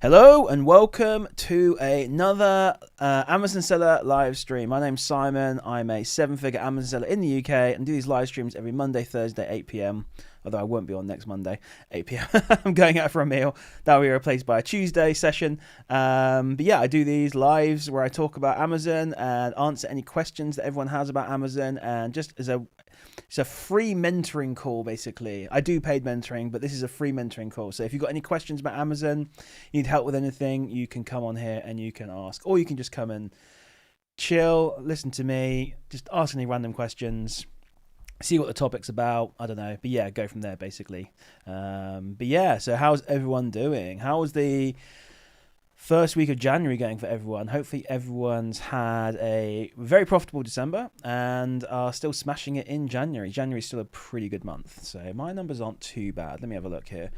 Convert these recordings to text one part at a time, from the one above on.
Hello and welcome to another Amazon Seller live stream. My name's Simon. I'm a seven-figure Amazon seller in the UK and do these live streams every Monday, Thursday, 8 p.m. Although I won't be on next Monday, 8 p.m. I'm going out for a meal. That will be replaced by a Tuesday session. But yeah, I do these lives where I talk about Amazon and answer any questions that everyone has about Amazon, and just as it's a free mentoring call, basically. I do paid mentoring, but this is a free mentoring call. So if you've got any questions about Amazon, you need help with anything, you can come on here and you can ask. Or you can just come and chill, listen to me, just ask any random questions, see what the topic's about. I don't know. But yeah, go from there, basically. But yeah, so how's everyone doing? How was the first week of January going for everyone? Hopefully everyone's had a very profitable December and are still smashing it in January. January's still a pretty good month, so my numbers aren't too bad. Let me have a look here.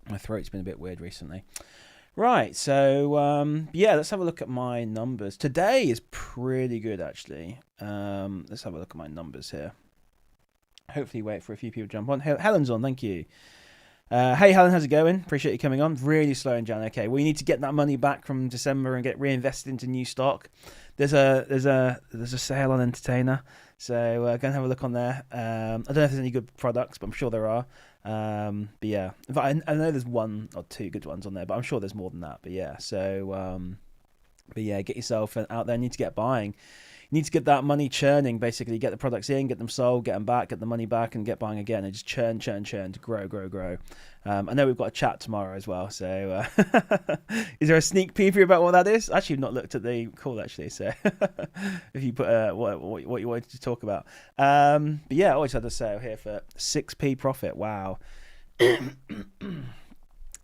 My throat's been a bit weird recently. Right, so yeah, let's have a look at my numbers. Today is pretty good, actually. Let's have a look at my numbers here. Hopefully wait for a few people to jump on. Helen's on, thank you. Hey Helen, how's it going? Appreciate you coming on. Really slow in Jan. Okay, well, you need to get that money back from December and get reinvested into new stock. There's a sale on Entertainer, so go and have a look on there. I don't know if there's any good products, but I'm sure there are. But yeah, in fact, I know there's one or two good ones on there, but I'm sure there's more than that. But yeah, so but yeah, get yourself out there. You need to get buying. You need to get that money churning, basically. Get the products in, get them sold, get them back, get the money back, and get buying again. And just churn to grow. I know we've got a chat tomorrow as well. So is there a sneak preview about what that is? Actually, I've not looked at the call, actually. So if you put what you wanted to talk about. But yeah, I always had a sale here for 6p profit. Wow.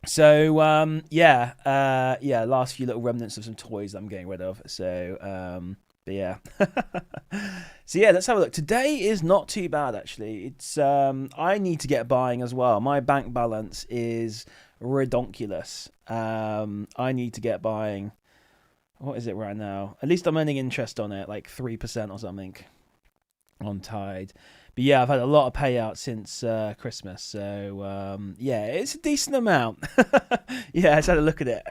So yeah, last few little remnants of some toys that I'm getting rid of. So but yeah. So yeah, let's have a look. Today is not too bad, actually. It's I need to get buying as well. My bank balance is redonkulous. I need to get buying. What is it right now? At least I'm earning interest on it, like 3% or something on Tide. But yeah, I've had a lot of payouts since Christmas, so yeah, it's a decent amount. Yeah, I just had a look at it.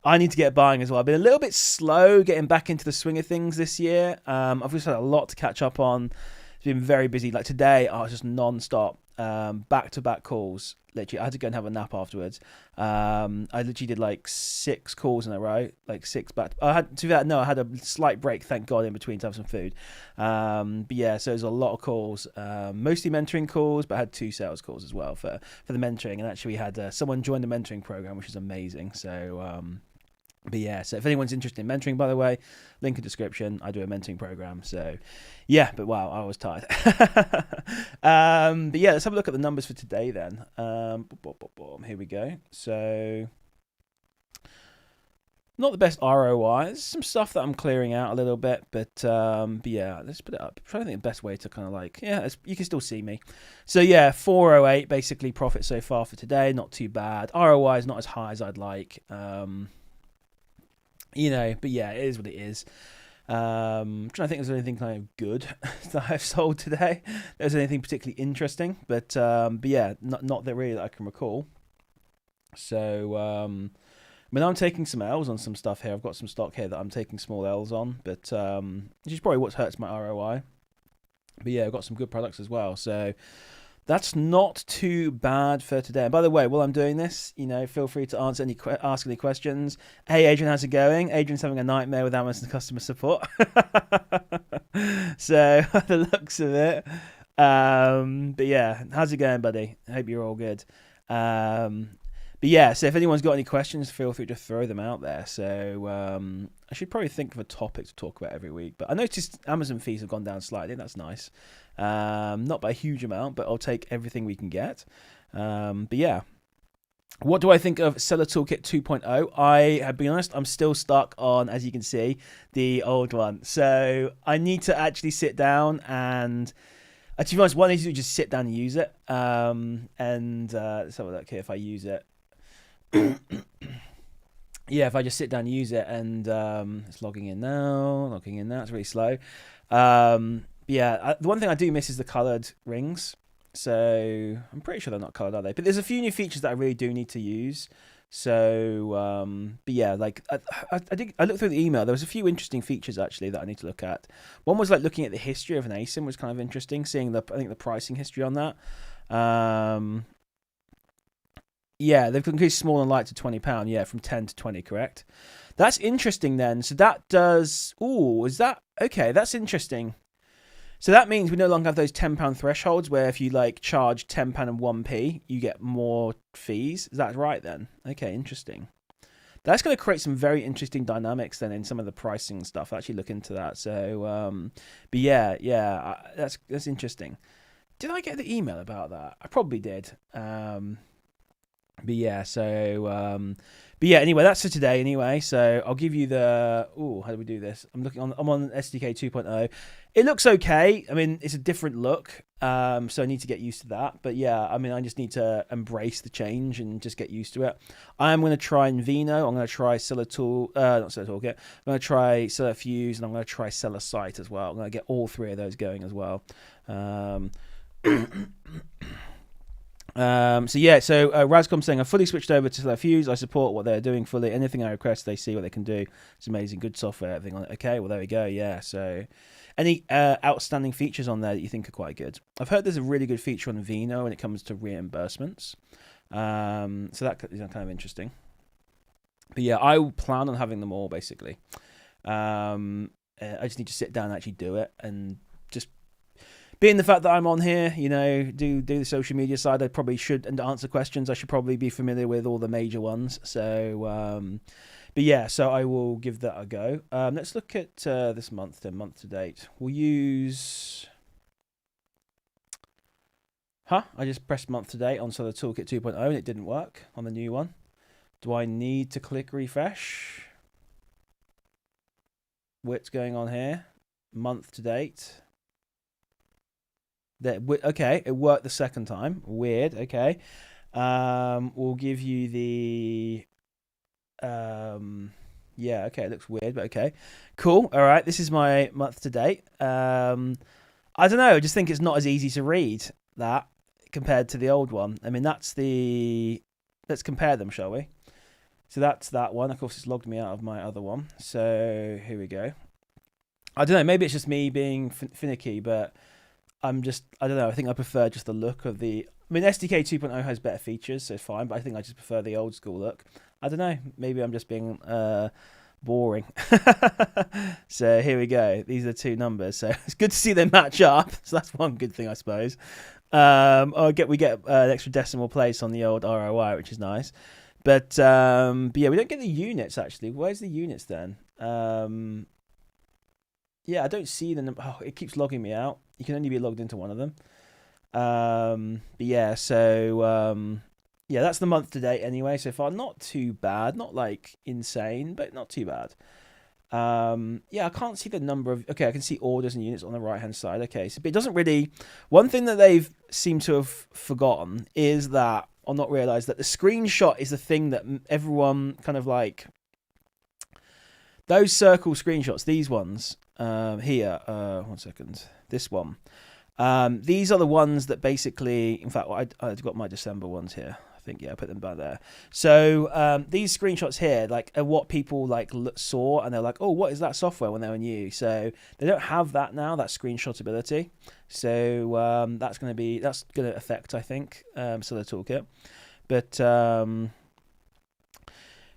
I need to get buying as well. I've been a little bit slow getting back into the swing of things this year. I've just had a lot to catch up on. It's been very busy. Like today, I was just non-stop, back-to-back calls. Literally, I had to go and have a nap afterwards. I literally did like 6 calls in a row, like 6 back. I had a slight break, thank God, in between to have some food. But yeah, so there's a lot of calls, mostly mentoring calls, but I had 2 sales calls as well for the mentoring. And actually, we had someone join the mentoring program, which is amazing. So but yeah, so if anyone's interested in mentoring, by the way, link in description. I do a mentoring program. So yeah, but wow, I was tired. But yeah, let's have a look at the numbers for today then. Here we go. So not the best ROI. There's some stuff that I'm clearing out a little bit, but yeah, let's put it up. I'm trying to think the best way to kind of like, yeah, you can still see me. So yeah, 408 basically profit so far for today. Not too bad. ROI is not as high as I'd like. You know, but yeah, it is what it is. I'm trying to think if there's anything kind of good that I've sold today. There's anything particularly interesting, but yeah, not that really that I can recall. So I mean, I'm taking some L's on some stuff here. I've got some stock here that I'm taking small L's on, but which is probably what hurts my ROI. But yeah, I've got some good products as well. So that's not too bad for today. And by the way, while I'm doing this, you know, feel free to ask any questions. Hey, Adrian, how's it going? Adrian's having a nightmare with Amazon customer support. So, the looks of it. But yeah, how's it going, buddy? I hope you're all good. But yeah, so if anyone's got any questions, feel free to throw them out there. So I should probably think of a topic to talk about every week. But I noticed Amazon fees have gone down slightly. That's nice. Not by a huge amount, but I'll take everything we can get. But yeah. What do I think of Seller Toolkit 2.0? I have been honest, I'm still stuck on, as you can see, the old one. So I need to actually sit down and... to be honest, what I need to do is just sit down and use it. And let's have a look here if I use it. Yeah, if I just sit down and use it, and it's logging in now. It's really slow. Yeah, the one thing I do miss is the coloured rings. So I'm pretty sure they're not coloured, are they? But there's a few new features that I really do need to use. So, but yeah, like I looked through the email. There was a few interesting features actually that I need to look at. One was like looking at the history of an ASIN was kind of interesting, seeing the pricing history on that. Yeah, they've increased small and light to £20. Yeah, from 10 to 20, correct? That's interesting then. So that does. Ooh, is that okay? That's interesting. So that means we no longer have those £10 thresholds where if you like charge £10 and 1p, you get more fees. Is that right then? Okay, interesting. That's going to create some very interesting dynamics then in some of the pricing stuff. I'll actually look into that. So, but yeah, that's interesting. Did I get the email about that? I probably did. But yeah, so but yeah, anyway, that's for today anyway. So I'll give you the how do we do this? I'm on SDK 2.0. It looks okay. I mean, it's a different look. So I need to get used to that. But yeah, I mean, I just need to embrace the change and just get used to it. I'm going to try Vino. I'm going to try Seller Tool, not Seller Toolkit. I'm going to try Seller Fuse, and I'm going to try Seller Site as well. I'm going to get all three of those going as well. So Razcom saying I fully switched over to Seller Fuse. I support what they're doing fully. Anything I request, they see what they can do. It's amazing, good software, everything on it. Okay, well there we go. Yeah. So, any outstanding features on there that you think are quite good? I've heard there's a really good feature on Vino when it comes to reimbursements. So that is kind of interesting. But yeah, I will plan on having them all basically. I just need to sit down and actually do it and just. Being the fact that I'm on here, do the social media side, I probably should, and answer questions, I should probably be familiar with all the major ones. So, but yeah, so I will give that a go. Let's look at this month to date. We'll use... I just pressed month to date on Seller Toolkit 2.0 and it didn't work on the new one. Do I need to click refresh? What's going on here? Month to date. Okay, it worked the second time. Weird. Okay, we'll give you the. Yeah. Okay, it looks weird, but okay, cool. All right, this is my month to date. I don't know. I just think it's not as easy to read that compared to the old one. I mean, let's compare them, shall we? So that's that one. Of course, it's logged me out of my other one. So here we go. I don't know. Maybe it's just me being finicky, but. I don't know, I think I prefer just the look of the... I mean, SDK 2.0 has better features, so it's fine, but I think I just prefer the old school look. I don't know, maybe I'm just being boring. So here we go. These are the two numbers, so it's good to see them match up. So that's one good thing, I suppose. We get an extra decimal place on the old ROI, which is nice. But yeah, we don't get the units, actually. Where's the units, then? Yeah, I don't see the number. Oh, it keeps logging me out. You can only be logged into one of them. But yeah, so yeah, that's the month to date anyway. So far, not too bad. Not like insane, but not too bad. Yeah, I can't see the number of. Okay, I can see orders and units on the right hand side. Okay, so but it doesn't really. One thing that they've seemed to have forgotten is that, or not realised, that the screenshot is the thing that everyone kind of like. Those circle screenshots, these ones here. 1 second. This one. These are the ones that basically, in fact, I've got my December ones here. I think, yeah, I put them by there. So these screenshots here, like, are what people like saw, and they're like, oh, what is that software when they were new? So they don't have that now, that screenshot ability. So that's going to affect, I think, Seller Toolkit.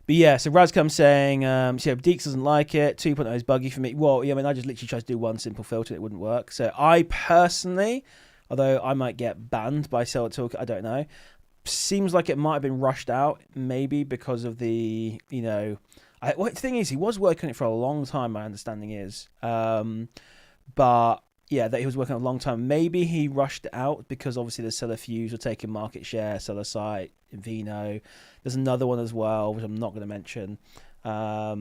But yeah, so Razcom saying, Deeks doesn't like it. 2.0 is buggy for me. Well, yeah, I mean, I just literally tried to do one simple filter and it wouldn't work. So I personally, although I might get banned by Seller Toolkit, I don't know. Seems like it might have been rushed out, maybe because of the, the thing is, he was working on it for a long time, my understanding is. But yeah, that he was working on a long time. Maybe he rushed it out because obviously the Seller Fuse were taking market share, Seller Site, Vino. There's another one as well, which I'm not going to mention. I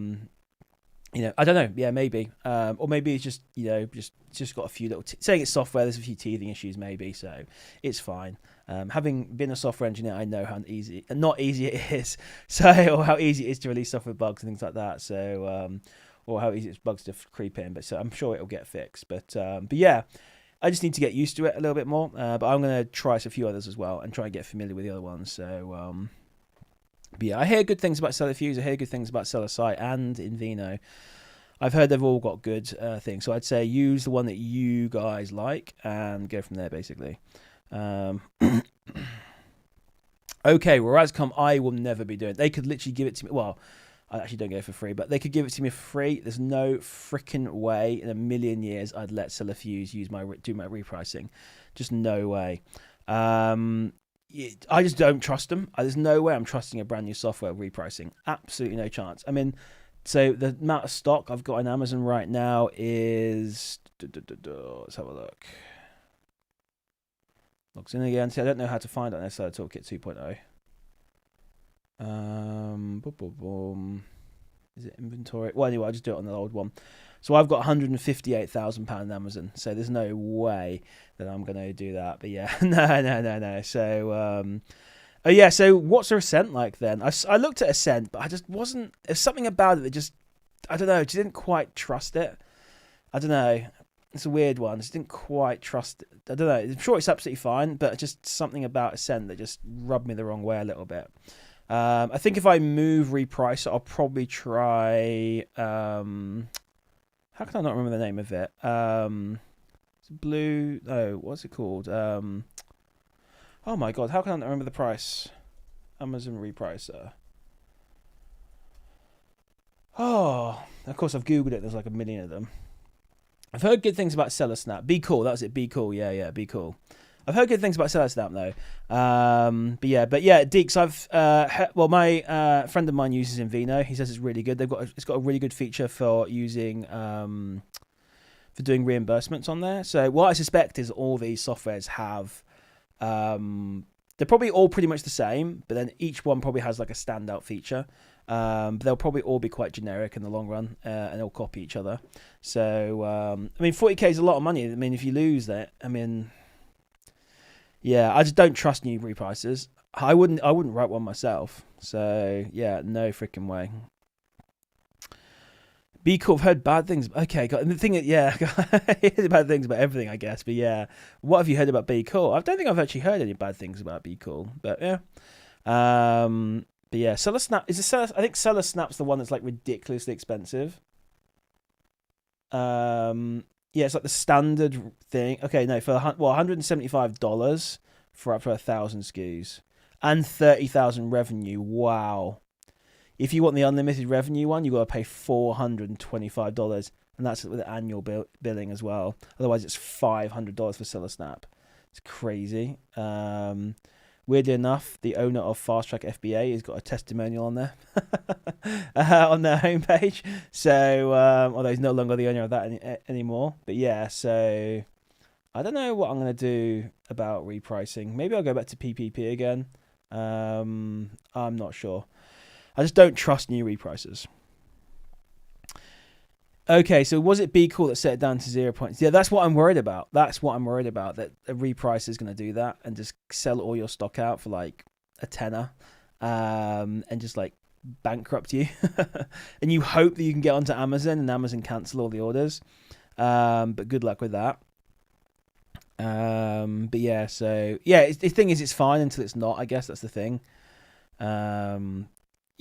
don't know. Yeah, maybe. Or maybe it's just, just got a few little... saying it's software, there's a few teething issues maybe, so it's fine. Having been a software engineer, I know how easy... and not easy it is. So, or how easy it is to release software bugs and things like that. So... or how easy it's bugs to creep in, but so I'm sure it'll get fixed. But yeah, I just need to get used to it a little bit more. But I'm going to try a few others as well and try and get familiar with the other ones. So, but yeah, I hear good things about Celifuse. I hear good things about Celesite and Invino. I've heard they've all got good things. So I'd say use the one that you guys like and go from there, basically. Okay, well, Razcom, I will never be doing. They could literally give it to me. Well, I actually don't go for free, but they could give it to me for free. There's no freaking way in a million years I'd let Celifuse do my repricing. Just no way. I just don't trust them. There's no way I'm trusting a brand new software repricing. Absolutely no chance. I mean, so the amount of stock I've got on Amazon right now is. Let's have a look. Logs in again. See, I don't know how to find it on SLO Toolkit 2.0. Is it inventory? Well, anyway, I'll just do it on the old one. So I've got £158,000 on Amazon. So there's no way that I'm going to do that. But yeah, no. So, oh yeah. So what's Ascent like then? I looked at Ascent, but I just wasn't. There's something about it that just, I don't know. Just didn't quite trust it. I don't know. It's a weird one. I just didn't quite trust it. I don't know. I'm sure it's absolutely fine, but just something about Ascent that just rubbed me the wrong way a little bit. I think if I move reprice, I'll probably try. How can I not remember the name of it? It's Blue. Oh, what's it called? Oh my god, how can I not remember the price? Amazon repricer. Oh, of course I've googled it. There's like a million of them. I've heard good things about Celesnap. Be Cool. That was it. Be Cool. Yeah. Be Cool. I've heard good things about Celesnap though. But yeah, Deeks. My friend of mine uses Invino. He says it's really good. It's got a really good feature for using for doing reimbursements on there. So what I suspect is all these softwares have. They're probably all pretty much the same, but then each one probably has like a standout feature. But they'll probably all be quite generic in the long run, and they'll copy each other. So, I mean, 40k is a lot of money. I mean, if you lose that, I mean, yeah, I just don't trust new repricers. I wouldn't write one myself. So, yeah, no freaking way. Be Cool. I've heard bad things. Okay, and the thing is, yeah, I heard bad things about everything, I guess. But yeah, what have you heard about Be Cool? I don't think I've actually heard any bad things about Be Cool. But yeah. But yeah, Celesnap I think Celesnap's the one that's like ridiculously expensive. Yeah, it's like the standard thing. Okay, no, for $175 for up to 1,000 SKUs and 30,000 revenue. Wow! If you want the unlimited revenue one, you got to pay $425, and that's with annual billing as well. Otherwise, it's $500 for Celesnap. It's crazy. Weirdly enough, the owner of Fast Track FBA has got a testimonial on there on their homepage. So, although he's no longer the owner of that anymore. But yeah, so I don't know what I'm going to do about repricing. Maybe I'll go back to PPP again. I'm not sure. I just don't trust new repricers. Okay, so was it Be Cool that set it down to 0 points? Yeah, that's what I'm worried about. That a repricer is going to do that and just sell all your stock out for like a tenner, and just like bankrupt you. And you hope that you can get onto Amazon and Amazon cancel all the orders. But good luck with that. But yeah, so yeah, the thing is, it's fine until it's not. I guess that's the thing.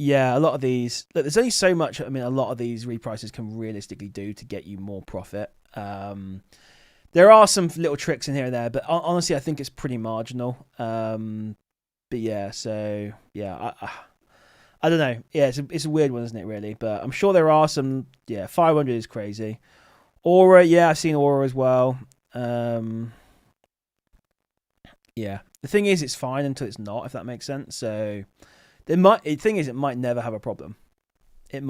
Yeah, a lot of these. Look, there's only so much. I mean, a lot of these reprices can realistically do to get you more profit. There are some little tricks in here and there, but honestly, I think it's pretty marginal. But yeah, so yeah, I don't know. Yeah, it's a weird one, isn't it? Really, but I'm sure there are some. Yeah, 500 is crazy. Aura, yeah, I've seen Aura as well. Yeah, the thing is, it's fine until it's not. If that makes sense. So. The thing is, it might never have a problem. For me,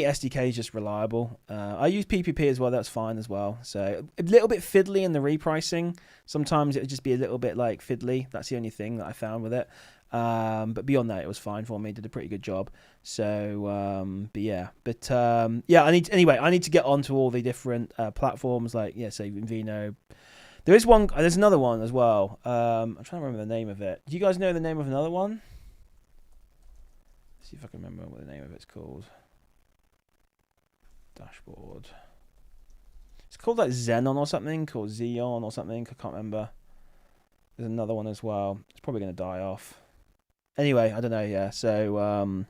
SDK is just reliable. I use PPP as well. That's fine as well. So a little bit fiddly in the repricing. Sometimes it would just be a little bit like fiddly. That's the only thing that I found with it. But beyond that, it was fine for me. Did a pretty good job. So, yeah. I need to get onto all the different platforms like, say Invino. There's another one as well. I'm trying to remember the name of it. Do you guys know the name of another one? Let's see if I can remember what the name of it's called. Dashboard. It's called like Xenon or something, or Xeon or something. I can't remember. There's another one as well. It's probably going to die off. Anyway, I don't know. Yeah. So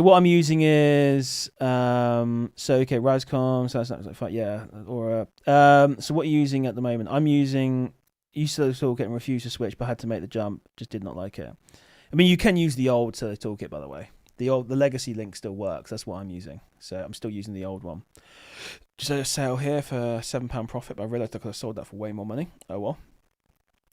what I'm using is okay, Rascom. So that's not fine. Yeah. Or so what are you using at the moment? I'm using. Used to Toolkit and refused to switch, but had to make the jump. Just did not like it. I mean, you can use the old Solo Toolkit, by the way. The legacy link still works. That's what I'm using. So I'm still using the old one. Just a sale here for £7 profit, but I realised I could have sold that for way more money. Oh well.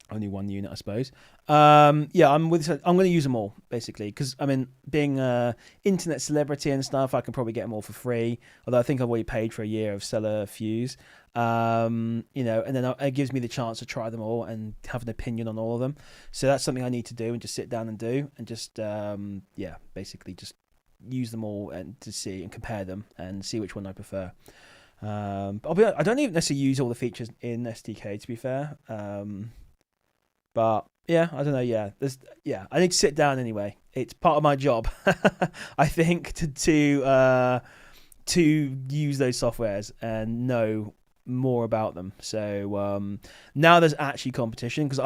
Only one unit, I suppose. Yeah, I'm going to use them all basically because I mean, being a internet celebrity and stuff, I can probably get them all for free. Although I think I've already paid for a year of Seller Fuse. And then it gives me the chance to try them all and have an opinion on all of them. So that's something I need to do and just sit down and do and just basically just use them all and to see and compare them and see which one I prefer. But I don't even necessarily use all the features in STK to be fair. But yeah, I don't know. Yeah, I need to sit down anyway. It's part of my job, I think, to use those softwares and know more about them. So now there's actually competition because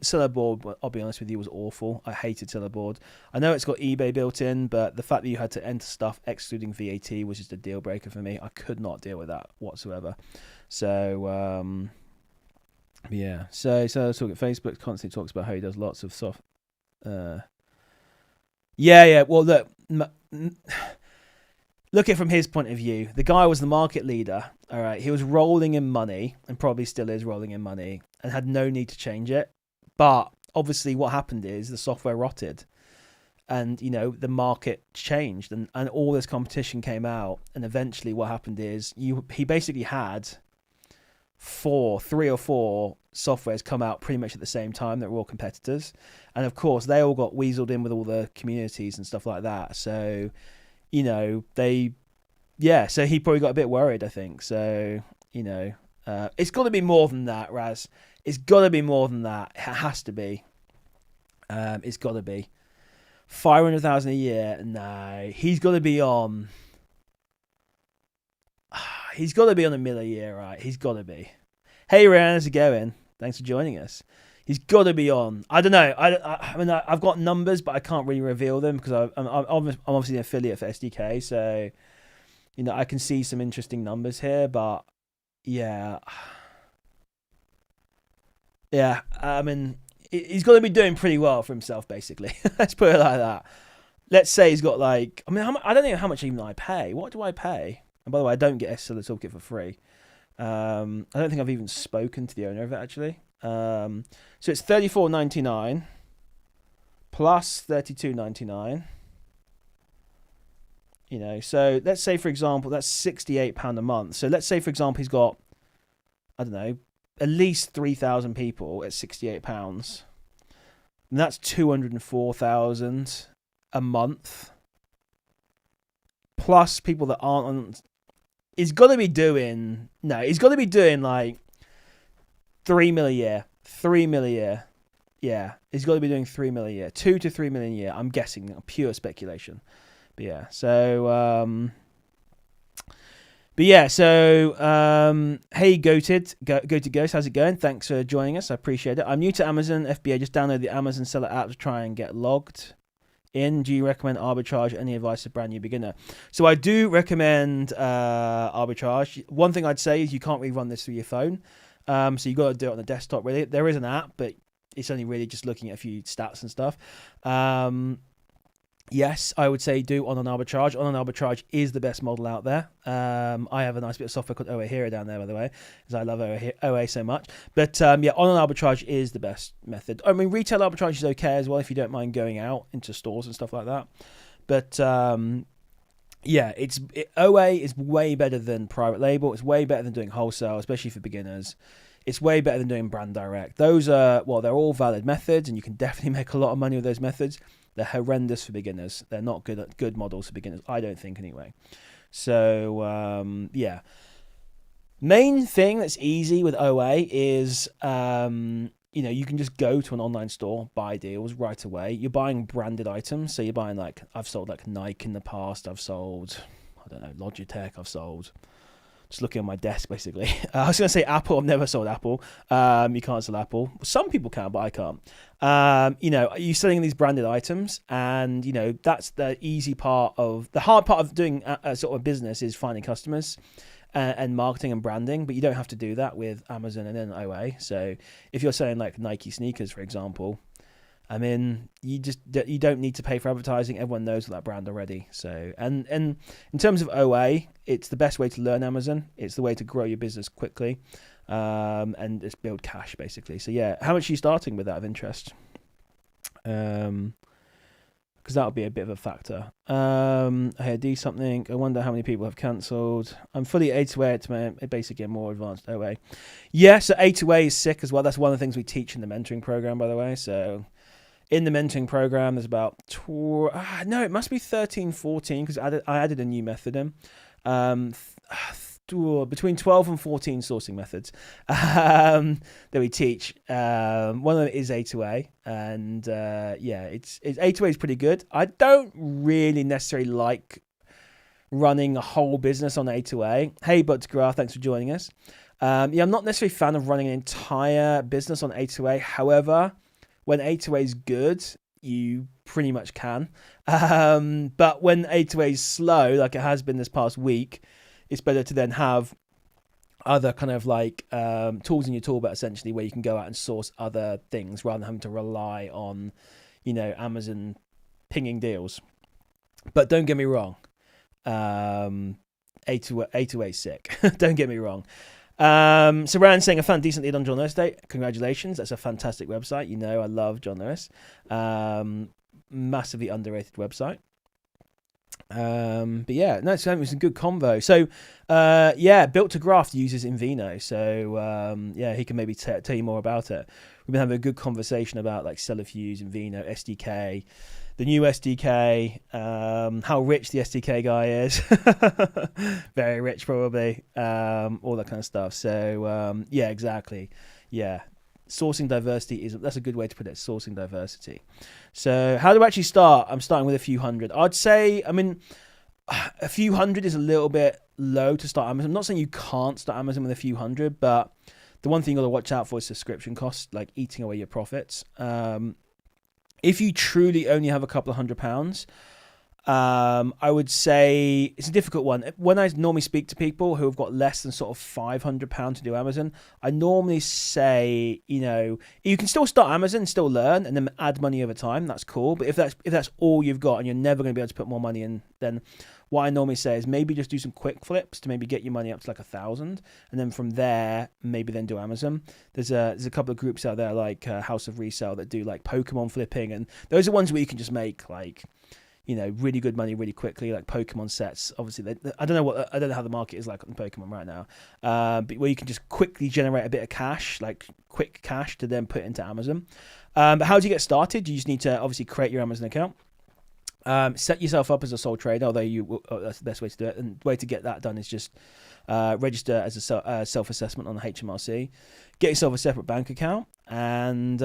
Sellerboard, I'll be honest with you, was awful. I hated Sellerboard. I know it's got eBay built in, but the fact that you had to enter stuff excluding VAT was just a deal breaker for me. I could not deal with that whatsoever. So yeah, so let's talk at Facebook. Constantly talks about how he does lots of soft. Yeah. Well, look at it from his point of view. The guy was the market leader. All right, he was rolling in money and probably still is rolling in money and had no need to change it. But obviously, what happened is the software rotted, and the market changed, and all this competition came out, and eventually, what happened is he basically had 3 or 4 softwares come out pretty much at the same time that were all competitors, and of course they all got weaseled in with all the communities and stuff like that. So so he probably got a bit worried, I think. So it's got to be more than that, Raz. It's got to be more than that. It has to be. It's got to be 500,000 a year. No, he's got to be on. He's got to be on $1 million a year, right? He's got to be. Hey, Ryan, how's it going? Thanks for joining us. He's got to be on. I don't know. I mean, I've got numbers, but I can't really reveal them because I'm obviously an affiliate for SDK, so I can see some interesting numbers here. But yeah. I mean, he's got to be doing pretty well for himself, basically. Let's put it like that. Let's say he's got I don't know how much even I pay. What do I pay? And by the way, I don't get Seller Toolkit for free. I don't think I've even spoken to the owner of it, actually. So it's $34.99 plus $32.99. So let's say, for example, that's £68 a month. So let's say, for example, he's got, I don't know, at least 3,000 people at £68. And that's 204,000 a month. Plus people that aren't on. He's got to be doing like 3 million a year. 3 million a year. Yeah, he's got to be doing 3 million a year. 2 to 3 million a year. I'm guessing, pure speculation. But yeah, so hey, Goated Ghost, how's it going? Thanks for joining us. I appreciate it. I'm new to Amazon FBA. Just download the Amazon Seller app to try and get logged in. Do you recommend Arbitrage? Any advice for brand new beginner? So I do recommend Arbitrage. One thing I'd say is you can't really run this through your phone. So you've got to do it on the desktop, really. There is an app, but it's only really just looking at a few stats and stuff. Yes, I would say do On Arbitrage. On Arbitrage is the best model out there. I have a nice bit of software called OA Hero down there, by the way, because I love OA so much. But On Arbitrage is the best method. I mean, retail arbitrage is okay as well if you don't mind going out into stores and stuff like that. But OA is way better than private label. It's way better than doing wholesale, especially for beginners. It's way better than doing brand direct. Those are, they're all valid methods, and you can definitely make a lot of money with those methods. They're horrendous for beginners. They're not good models for beginners, I don't think, anyway. So, Main thing that's easy with OA is, you can just go to an online store, buy deals right away. You're buying branded items. So you're buying I've sold Nike in the past. I've sold, I don't know, Logitech I've sold. Just looking at my desk, basically. I was going to say Apple. I've never sold Apple. You can't sell Apple. Some people can, but I can't. You're selling these branded items, and that's the easy part of the hard part of doing a sort of business is finding customers and marketing and branding. But you don't have to do that with Amazon and then OA. So if you're selling like Nike sneakers, for example, I mean, you don't need to pay for advertising. Everyone knows that brand already. So, and in terms of OA, it's the best way to learn Amazon. It's the way to grow your business quickly, and just build cash basically. So yeah, how much are you starting with, out of interest? Because that'll be a bit of a factor. I do something. I wonder how many people have cancelled. I'm fully A2A to my basically a more advanced OA. Yeah, so A2A is sick as well. That's one of the things we teach in the mentoring program, by the way. So in the mentoring program, there's about it must be 13, 14 because I added a new method in. Between 12 and 14 sourcing methods that we teach. One of them is A2A, and A2A is pretty good. I don't really necessarily like running a whole business on A2A. Hey, Buttergraph, thanks for joining us. I'm not necessarily a fan of running an entire business on A2A. However, when A2A is good, you pretty much can. But when A2A is slow, like it has been this past week, it's better to then have other kind of like tools in your toolbelt, essentially, where you can go out and source other things rather than having to rely on, Amazon pinging deals. But don't get me wrong, A2A is sick. Don't get me wrong. So Rand saying, I found decent lead on John Lewis Day. Congratulations. That's a fantastic website. I love John Lewis. Massively underrated website. But yeah, no, so it was a good convo. So, Built to Graft uses Invino. So, he can maybe tell you more about it. We've been having a good conversation about like Celifuse, Invino, SDK, the new SDK, how rich the SDK guy is. Very rich, probably. All that kind of stuff. So, exactly. Yeah. Sourcing diversity that's a good way to put it. Sourcing diversity. So how do I actually start? I'm starting with a few hundred. I'd say, a few hundred is a little bit low to start Amazon. I'm not saying you can't start Amazon with a few hundred, but the one thing you got to watch out for is subscription costs, like eating away your profits. If you truly only have a couple of £100, I would say it's a difficult one. When I normally speak to people who have got less than sort of £500 to do Amazon, I normally say, you can still start Amazon, still learn, and then add money over time. That's cool. But if that's all you've got and you're never going to be able to put more money in, then what I normally say is maybe just do some quick flips to maybe get your money up to like 1,000, and then from there maybe then do Amazon. There's a couple of groups out there like House of Resale that do like Pokemon flipping, and those are ones where you can just make like, really good money really quickly, like Pokemon sets. Obviously, I don't know how the market is like on Pokemon right now, but where you can just quickly generate a bit of cash, like quick cash, to then put into Amazon. But how do you get started? You just need to obviously create your Amazon account. Set yourself up as a sole trader, although that's the best way to do it. And the way to get that done is just register as a self-assessment on the HMRC. Get yourself a separate bank account and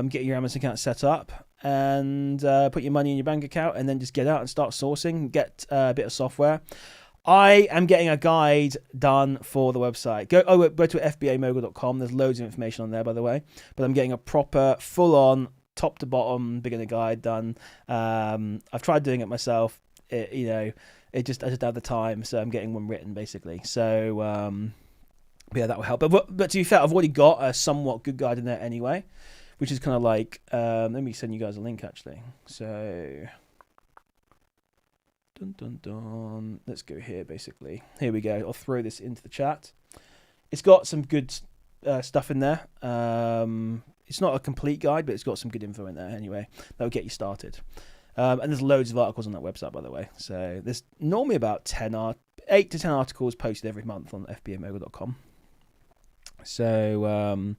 get your Amazon account set up, and put your money in your bank account, and then just get out and start sourcing. Get a bit of software. I am getting a guide done for the website. Go to fbamogul.com. There's loads of information on there, by the way. But I'm getting a proper, full-on, top to bottom beginner guide done. I've tried doing it myself. I just don't have the time, so I'm getting one written basically. So that will help. But to be fair, I've already got a somewhat good guide in there anyway, which is kind of like, let me send you guys a link actually. So, let's go here basically. Here we go. I'll throw this into the chat. It's got some good stuff in there. It's not a complete guide, but it's got some good info in there anyway. That'll get you started. And there's loads of articles on that website, by the way. So there's normally about 8 to 10 articles posted every month on fbamogul.com. So,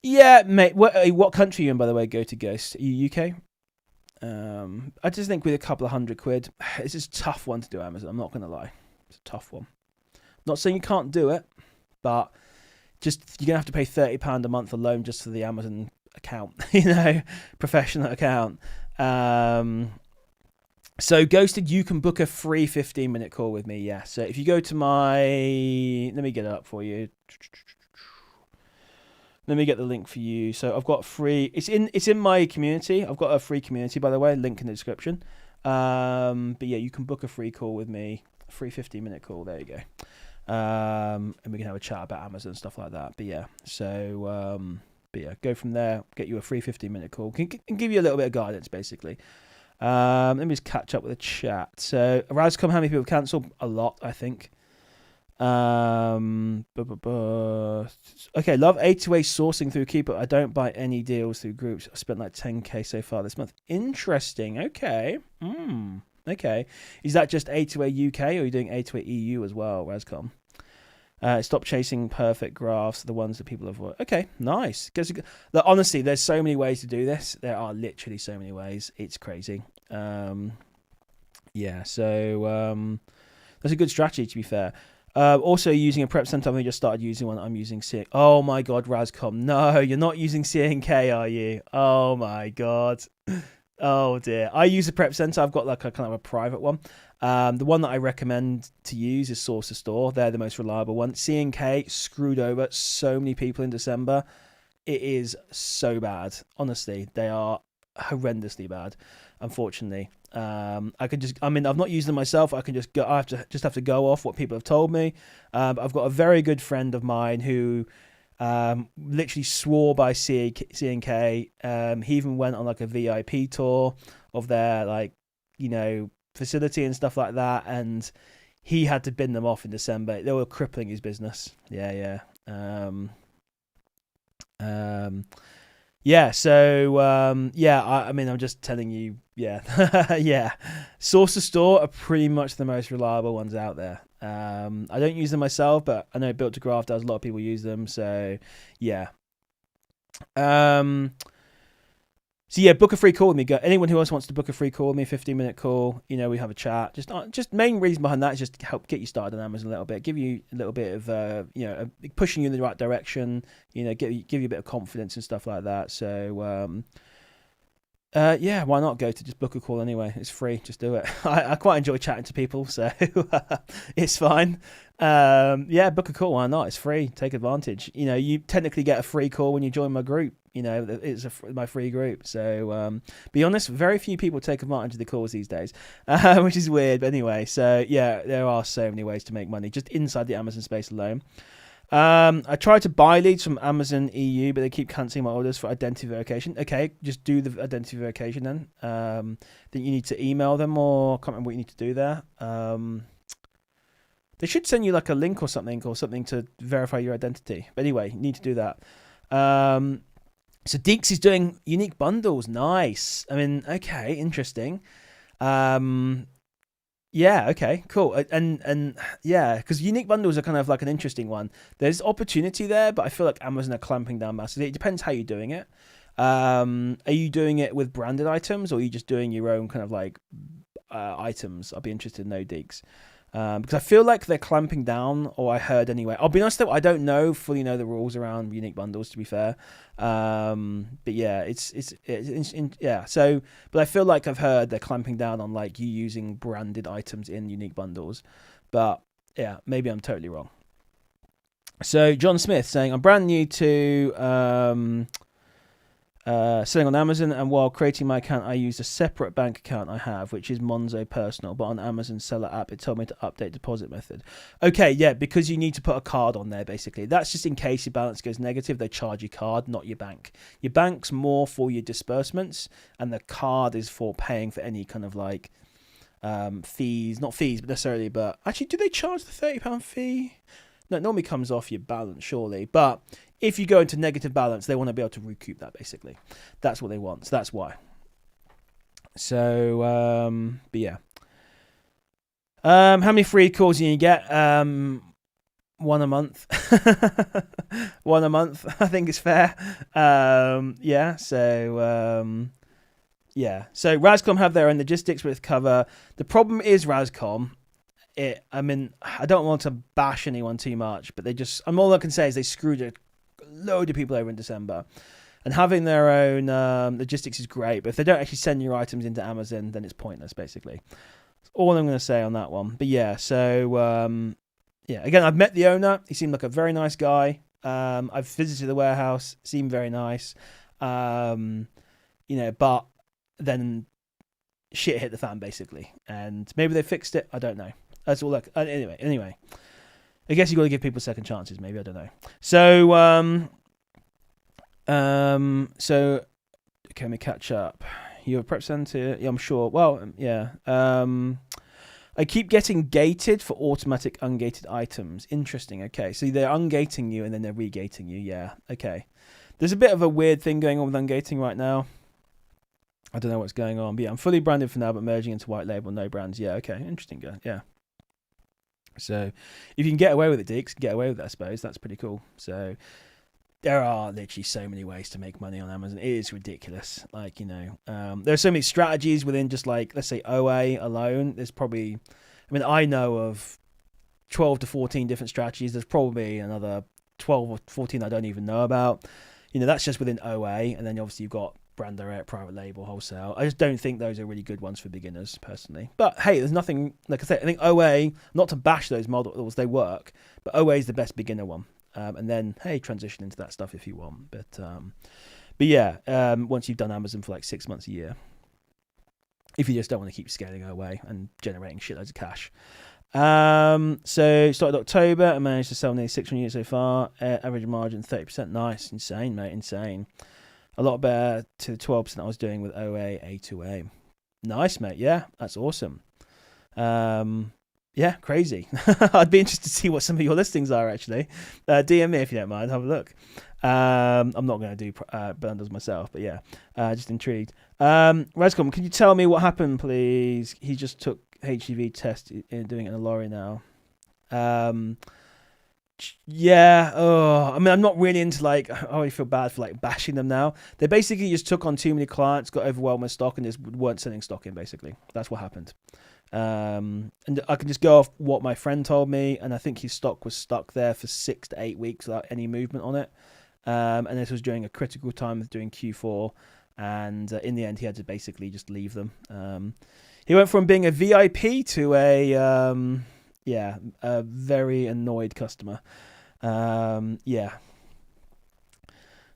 mate, what country are you in, by the way, Go to Ghost? Are you UK? I just think with a couple of £100, it's just a tough one to do Amazon. I'm not going to lie. It's a tough one. Not saying you can't do it, but just you're going to have to pay £30 a month alone just for the Amazon account, professional account. So Ghosted, you can book a free 15-minute call with me. Yeah. So if you go to my, let me get it up for you. Let me get the link for you. So I've got free. It's in my community. I've got a free community, by the way. Link in the description. But yeah, you can book a free call with me. A free 15-minute call. There you go. And we can have a chat about Amazon and stuff like that. But yeah, so but yeah, go from there. Get you a free 15-minute call. Can give you a little bit of guidance, basically. Let me just catch up with the chat. So Razcom, how many people cancelled? A lot, I think. Okay, love A2A sourcing through Keeper. I don't buy any deals through groups. I spent like 10k so far this month. Interesting. Okay. Okay. Is that just A2A UK, or are you doing A2A EU as well, Razcom? Stop chasing perfect graphs, the ones that people avoid. Okay, nice. Look, honestly, there's so many ways to do this. There are literally so many ways. It's crazy. Yeah, so that's a good strategy, to be fair. Also using a prep center. I've only just started using one. I'm using C. Oh my god, Razcom. No, you're not using CNK, are you? Oh my god. Oh dear. I use a prep center. I've got like a kind of a private one. The one that I recommend to use is Source to Store. They're the most reliable one. CNK screwed over so many people in December. It is so bad. Honestly, they are horrendously bad. Unfortunately, I've not used them myself. I have to go off what people have told me. But I've got a very good friend of mine who literally swore by CNK. He even went on like a VIP tour of their facility and stuff like that, and he had to bin them off in December. They were crippling his business. Yeah. Yeah, so I'm just telling you, yeah. Yeah. Source to Store are pretty much the most reliable ones out there. I don't use them myself, but I know Built to Graph does. A lot of people use them, so yeah. So yeah, book a free call with me. Anyone who else wants to book a free call with me, 15-minute call, we have a chat. Just main reason behind that is just to help get you started on Amazon a little bit, give you a little bit of pushing you in the right direction, give you a bit of confidence and stuff like that. So yeah, why not go to just book a call anyway? It's free, just do it. I quite enjoy chatting to people, so it's fine. Yeah, book a call, why not? It's free, take advantage. You technically get a free call when you join my group. It's my free group. So be honest, very few people take advantage of the calls these days, which is weird. But anyway, so yeah, there are so many ways to make money just inside the Amazon space alone. I tried to buy leads from Amazon EU, but they keep cancelling my orders for identity verification. Okay, just do the identity verification then. Then you need to email them, or I can't remember what you need to do there. They should send you like a link or something to verify your identity. But anyway, you need to do that. So Deeks is doing unique bundles. Nice. I mean, okay, interesting. Yeah, okay, cool. And yeah, because unique bundles are kind of like an interesting one. There's opportunity there, but I feel like Amazon are clamping down massively. It depends how you're doing it. Are you doing it with branded items, or are you just doing your own kind of like items? I'll be interested to know, Deeks. Because I feel like they're clamping down, or I heard anyway. I'll be honest though, I don't fully know the rules around unique bundles, to be fair. But yeah, it's yeah. So, but I feel like I've heard they're clamping down on like you using branded items in unique bundles. But yeah, maybe I'm totally wrong. So John Smith saying, I'm brand new to selling on Amazon, and while creating my account, I used a separate bank account I have, which is Monzo Personal, but on Amazon Seller app, it told me to update deposit method. Okay, yeah, because you need to put a card on there, basically. That's just in case your balance goes negative, they charge your card, not your bank. Your bank's more for your disbursements, and the card is for paying for any kind of like fees, not fees, but necessarily, but actually, do they charge the £30 fee? No, it normally comes off your balance, surely, but if you go into negative balance, they want to be able to recoup that, basically. That's what they want, so that's why. So, but yeah. How many free calls can you get? One a month. One a month, I think is fair. Yeah, so, yeah. So Razcom have their own logistics with cover. The problem is Razcom, I don't want to bash anyone too much, but all I can say is they screwed a load of people over in December. And having their own logistics is great, but if they don't actually send your items into Amazon, then it's pointless, basically. That's all I'm going to say on that one. But yeah, so yeah, again, I've met the owner. He seemed like a very nice guy. I've visited the warehouse. Seemed very nice. But then shit hit the fan, basically. And maybe they fixed it. I don't know. That's all. Anyway. I guess you got to give people second chances. Maybe, I don't know. So can we catch up? You're a prep center. Yeah, I'm sure. Well, yeah. I keep getting gated for automatic ungated items. Interesting. Okay, so they're ungating you and then they're regating you. Yeah. Okay. There's a bit of a weird thing going on with ungating right now. I don't know what's going on. But yeah, I'm fully branded for now, but merging into white label, no brands. Yeah. Okay. Interesting. Yeah. So if you can get away with it, Deeks, get away with it, I suppose. That's pretty cool. So there are literally so many ways to make money on Amazon. It is ridiculous. Like, there are so many strategies within just like, let's say OA alone. There's probably, I know of 12 to 14 different strategies. There's probably another 12 or 14 I don't even know about. That's just within OA. And then obviously you've got brand direct, private label, wholesale. I just don't think those are really good ones for beginners, personally. But hey, there's nothing, like I said, I think OA, not to bash those models, they work, but OA is the best beginner one. And then, hey, transition into that stuff if you want. But yeah, once you've done Amazon for like 6 months a year, if you just don't want to keep scaling away and generating shitloads of cash. So started October and managed to sell nearly 600 units so far. Average margin 30%. Nice, insane, mate, insane. A lot better to the 12% I was doing with OA, A2A. Nice, mate. Yeah, that's awesome. Yeah, crazy. I'd be interested to see what some of your listings are, actually. DM me if you don't mind. Have a look. I'm not going to do bundles myself, but yeah, just intrigued. Razcom, can you tell me what happened, please? He just took HGV test, doing it in a lorry now. Yeah, I'm not really into like, I already feel bad for like bashing them now. They basically just took on too many clients, got overwhelmed with stock, and just weren't selling stock in, basically. That's what happened. And I can just go off what my friend told me, and I think his stock was stuck there for 6 to 8 weeks without any movement on it. And this was during a critical time of doing Q4, and in the end he had to basically just leave them. He went from being a VIP to a very annoyed customer. Yeah.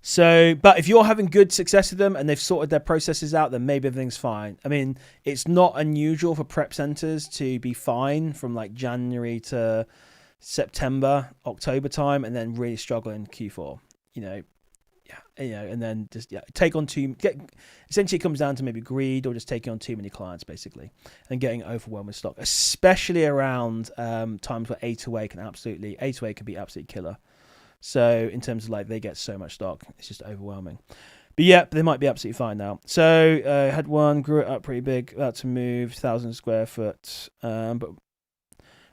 So, but if you're having good success with them and they've sorted their processes out, then maybe everything's fine. It's not unusual for prep centers to be fine from like January to September, October time, and then really struggle in Q4. And then just take on essentially it comes down to maybe greed or just taking on too many clients, basically, and getting overwhelmed with stock, especially around times where A2A can be absolutely killer. So in terms of like they get so much stock, it's just overwhelming. But yeah, they might be absolutely fine now. So had one, grew it up pretty big, about to move 1,000 square foot. But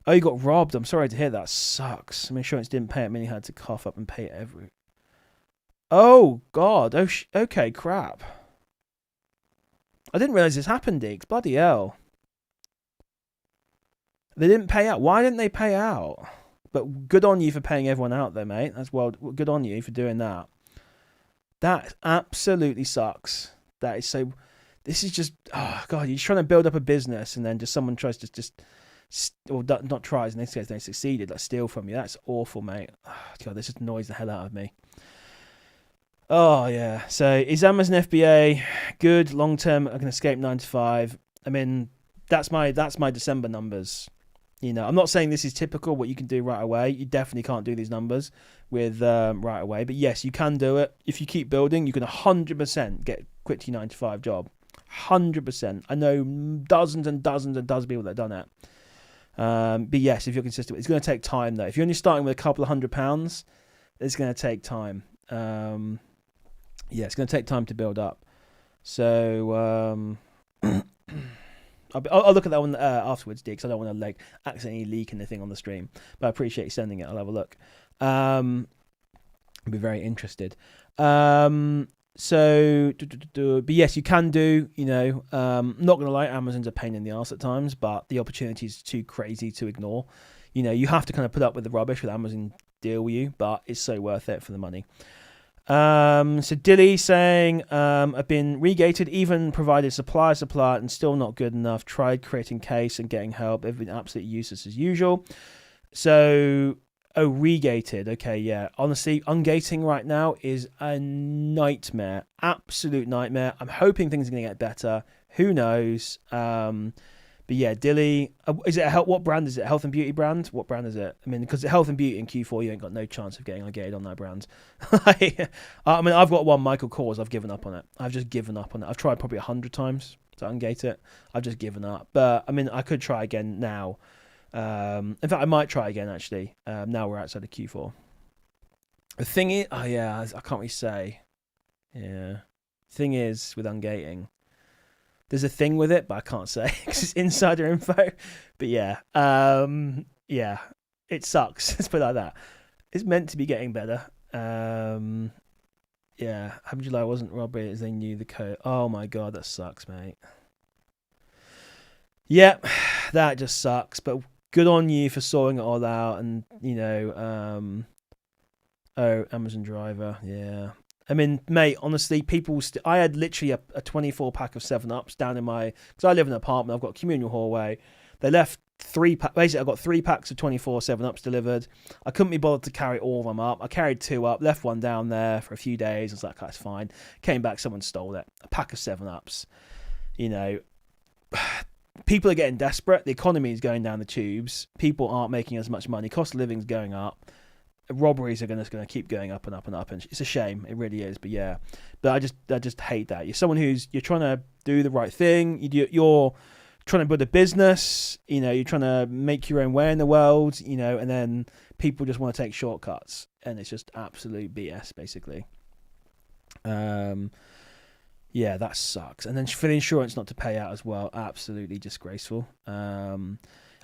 you got robbed. I'm sorry to hear that. Sucks. Insurance didn't pay it. He had to cough up and pay it every. Oh God. Okay. Crap. I didn't realize this happened, Diggs. Bloody hell. They didn't pay out. Why didn't they pay out? But good on you for paying everyone out there, mate. That's good on you for doing that. That absolutely sucks. That is so. This is just. Oh God, you're trying to build up a business and then just someone tries to or not tries. In this case, they succeeded. Like steal from you. That's awful, mate. Oh, God, this just annoys the hell out of me. Oh yeah. So is Amazon FBA good long term? I can escape 9 to 5. That's my December numbers. I'm not saying this is typical what you can do right away. You definitely can't do these numbers with right away. But yes, you can do it. If you keep building, you can 100% get quick to your 9 to 5 job. 100%. I know dozens and dozens and dozens of people that have done it. But yes, if you're consistent, it's going to take time though. If you're only starting with a couple of £100, it's going to take time. It's going to take time to build up. So I'll look at that one afterwards, D, because I don't want to accidentally leak anything on the stream. But I appreciate you sending it. I'll have a look. I'd be very interested. But yes, you can do. Not gonna lie, Amazon's a pain in the arse at times, but the opportunity is too crazy to ignore. You have to kind of put up with the rubbish with Amazon deal with you, but it's so worth it for the money. So Dilly saying, I've been regated, even provided supply, and still not good enough. Tried creating case and getting help. They've been absolutely useless as usual. So, regated. Okay, yeah. Honestly, ungating right now is a nightmare. Absolute nightmare. I'm hoping things are going to get better. Who knows? But yeah, Dilly, is it what brand is it? Health and Beauty brand? What brand is it? I mean, because Health and Beauty in Q4, you ain't got no chance of getting ungated on that brand. I mean, I've got one, Michael Kors. I've given up on it. I've just given up on it. I've tried probably 100 times to ungate it. I've just given up. But I mean, I could try again now. In fact, I might try again actually. Now we're outside of Q4. The thing is, I can't really say. Yeah, thing is with ungating, there's a thing with it, but I can't say because it's insider info. But yeah, yeah, it sucks. Let's put it like that. It's meant to be getting better. Yeah, Happy July wasn't robbery as they knew the code. Oh my god, that sucks, mate. Yep, that just sucks. But good on you for sorting it all out, and Amazon driver, yeah. I mean, mate, honestly, I had literally a 24 pack of 7-Ups down in my, because I live in an apartment, I've got a communal hallway. They left basically I got 3 packs of 24 7-Ups delivered. I couldn't be bothered to carry all of them up. I carried 2 up, left one down there for a few days. I was like, that's fine. Came back, someone stole it. A pack of 7-Ups. People are getting desperate. The economy is going down the tubes. People aren't making as much money. Cost of living's going up. Robberies are going to keep going up and up and up, and it's a shame. It really is. But yeah, but I just hate that. You're someone you're trying to do the right thing. You're trying to build a business. You're trying to make your own way in the world. And then people just want to take shortcuts, and it's just absolute BS, basically. Yeah, that sucks. And then for the insurance not to pay out as well, absolutely disgraceful.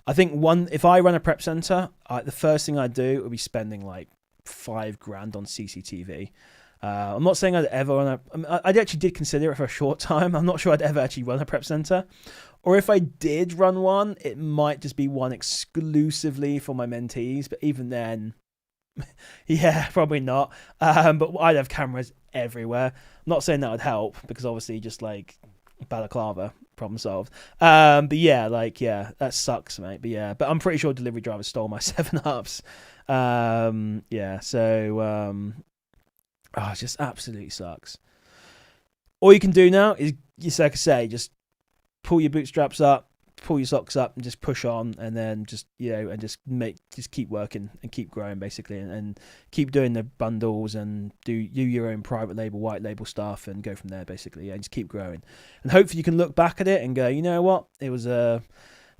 I think if I run a prep center, the first thing I'd do would be spending like $5,000 on CCTV. I'm not saying I'd ever run I actually did consider it for a short time. I'm not sure I'd ever actually run a prep center. Or if I did run one, it might just be one exclusively for my mentees. But even then, yeah, probably not. But I'd have cameras everywhere. I'm not saying that would help because obviously just like balaclava, problem solved. But yeah, that sucks, mate. But I'm pretty sure delivery drivers stole my 7-Ups. Yeah, so it just absolutely sucks. All you can do now is, like I say, just pull your bootstraps up, pull your socks up, and just push on, and then just keep working and keep growing, basically, and keep doing the bundles and do your own private label, white label stuff, and go from there, basically. Yeah, just keep growing, and hopefully you can look back at it and go, you know what, it was a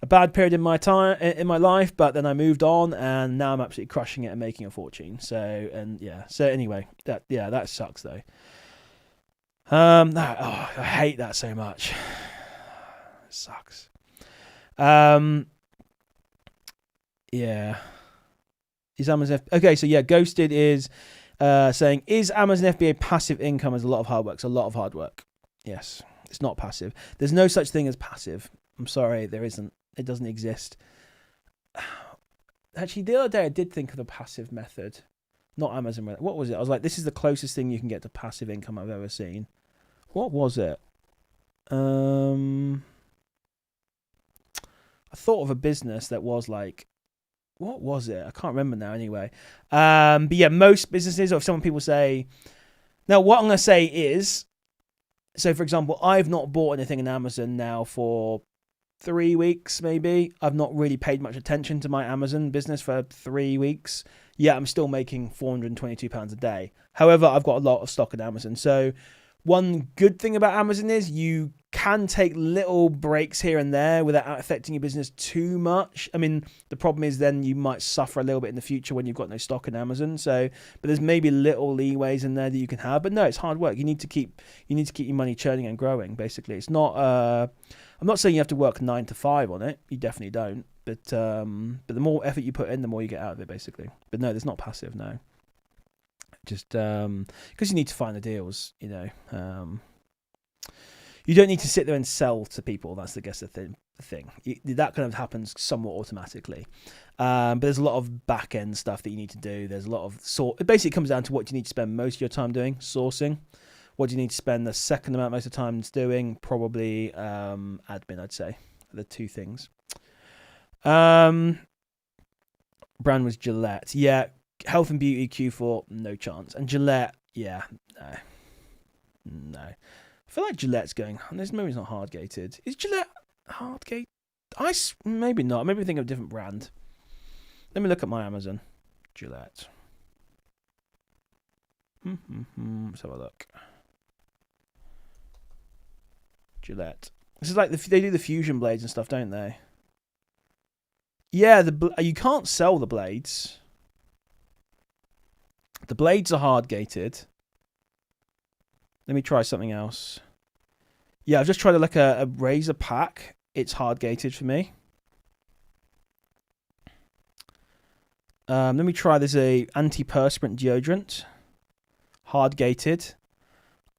bad period in my time in my life, but then I moved on, and now I'm absolutely crushing it and making a fortune. So anyway, that sucks though. I hate that so much. It sucks. Yeah. Is Amazon okay? So yeah, Ghosted is saying, is Amazon FBA passive income as a lot of hard work? It's a lot of hard work. Yes, it's not passive. There's no such thing as passive. I'm sorry, there isn't. It doesn't exist. Actually, the other day I did think of a passive method. Not Amazon. What was it? I was like, this is the closest thing you can get to passive income I've ever seen. What was it? I thought of a business that was like, what was it? I can't remember now anyway. But yeah, most businesses, or if some people say, now what I'm going to say is, so for example, I've not bought anything in Amazon now for 3 weeks, maybe. I've not really paid much attention to my Amazon business for 3 weeks. Yeah, I'm still making £422 a day. However, I've got a lot of stock in Amazon. So one good thing about Amazon is you can take little breaks here and there without affecting your business too much. I mean, the problem is then you might suffer a little bit in the future when you've got no stock in Amazon. So, but there's maybe little leeways in there that you can have. But no, it's hard work. You need to keep your money churning and growing. Basically, it's not. I'm not saying you have to work 9 to 5 on it. You definitely don't. But the more effort you put in, the more you get out of it. Basically, but no, there's not passive. No. Just because you need to find the deals, you don't need to sit there and sell to people. That's the thing. thing. That kind of happens somewhat automatically. But there's a lot of back end stuff that you need to do. There's a lot of it basically comes down to what you need to spend most of your time doing, sourcing. What do you need to spend the second amount most of the time doing? Probably admin, I'd say. The two things. Brand was Gillette. Yeah, health and beauty Q4, no chance. And Gillette, yeah, no. I feel like Gillette's going. This movie's not hard gated. Is Gillette hard gate? Maybe not. Maybe think of a different brand. Let me look at my Amazon. Gillette. Let's have a look. Gillette. This is like they do the fusion blades and stuff, don't they? Yeah, you can't sell the blades. The blades are hard gated. Let me try something else. Yeah, I've just tried like a razor pack. It's hard gated for me. Let me try this antiperspirant deodorant. Hard gated.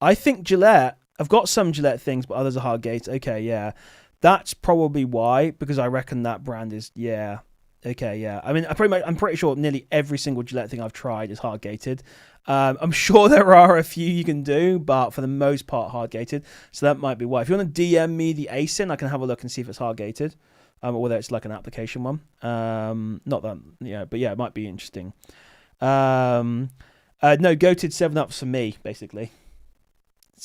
I think Gillette. I've got some Gillette things, but others are hard gated. Okay, yeah. That's probably why, because I reckon that brand is, yeah. Okay, yeah. I mean, I'm pretty sure nearly every single Gillette thing I've tried is hard gated. I'm sure there are a few you can do, but for the most part, hard gated. So that might be why. If you want to DM me the ASIN, I can have a look and see if it's hard gated, or whether it's like an application one. Not that, yeah, but yeah, it might be interesting. No, goated 7-Ups for me, basically.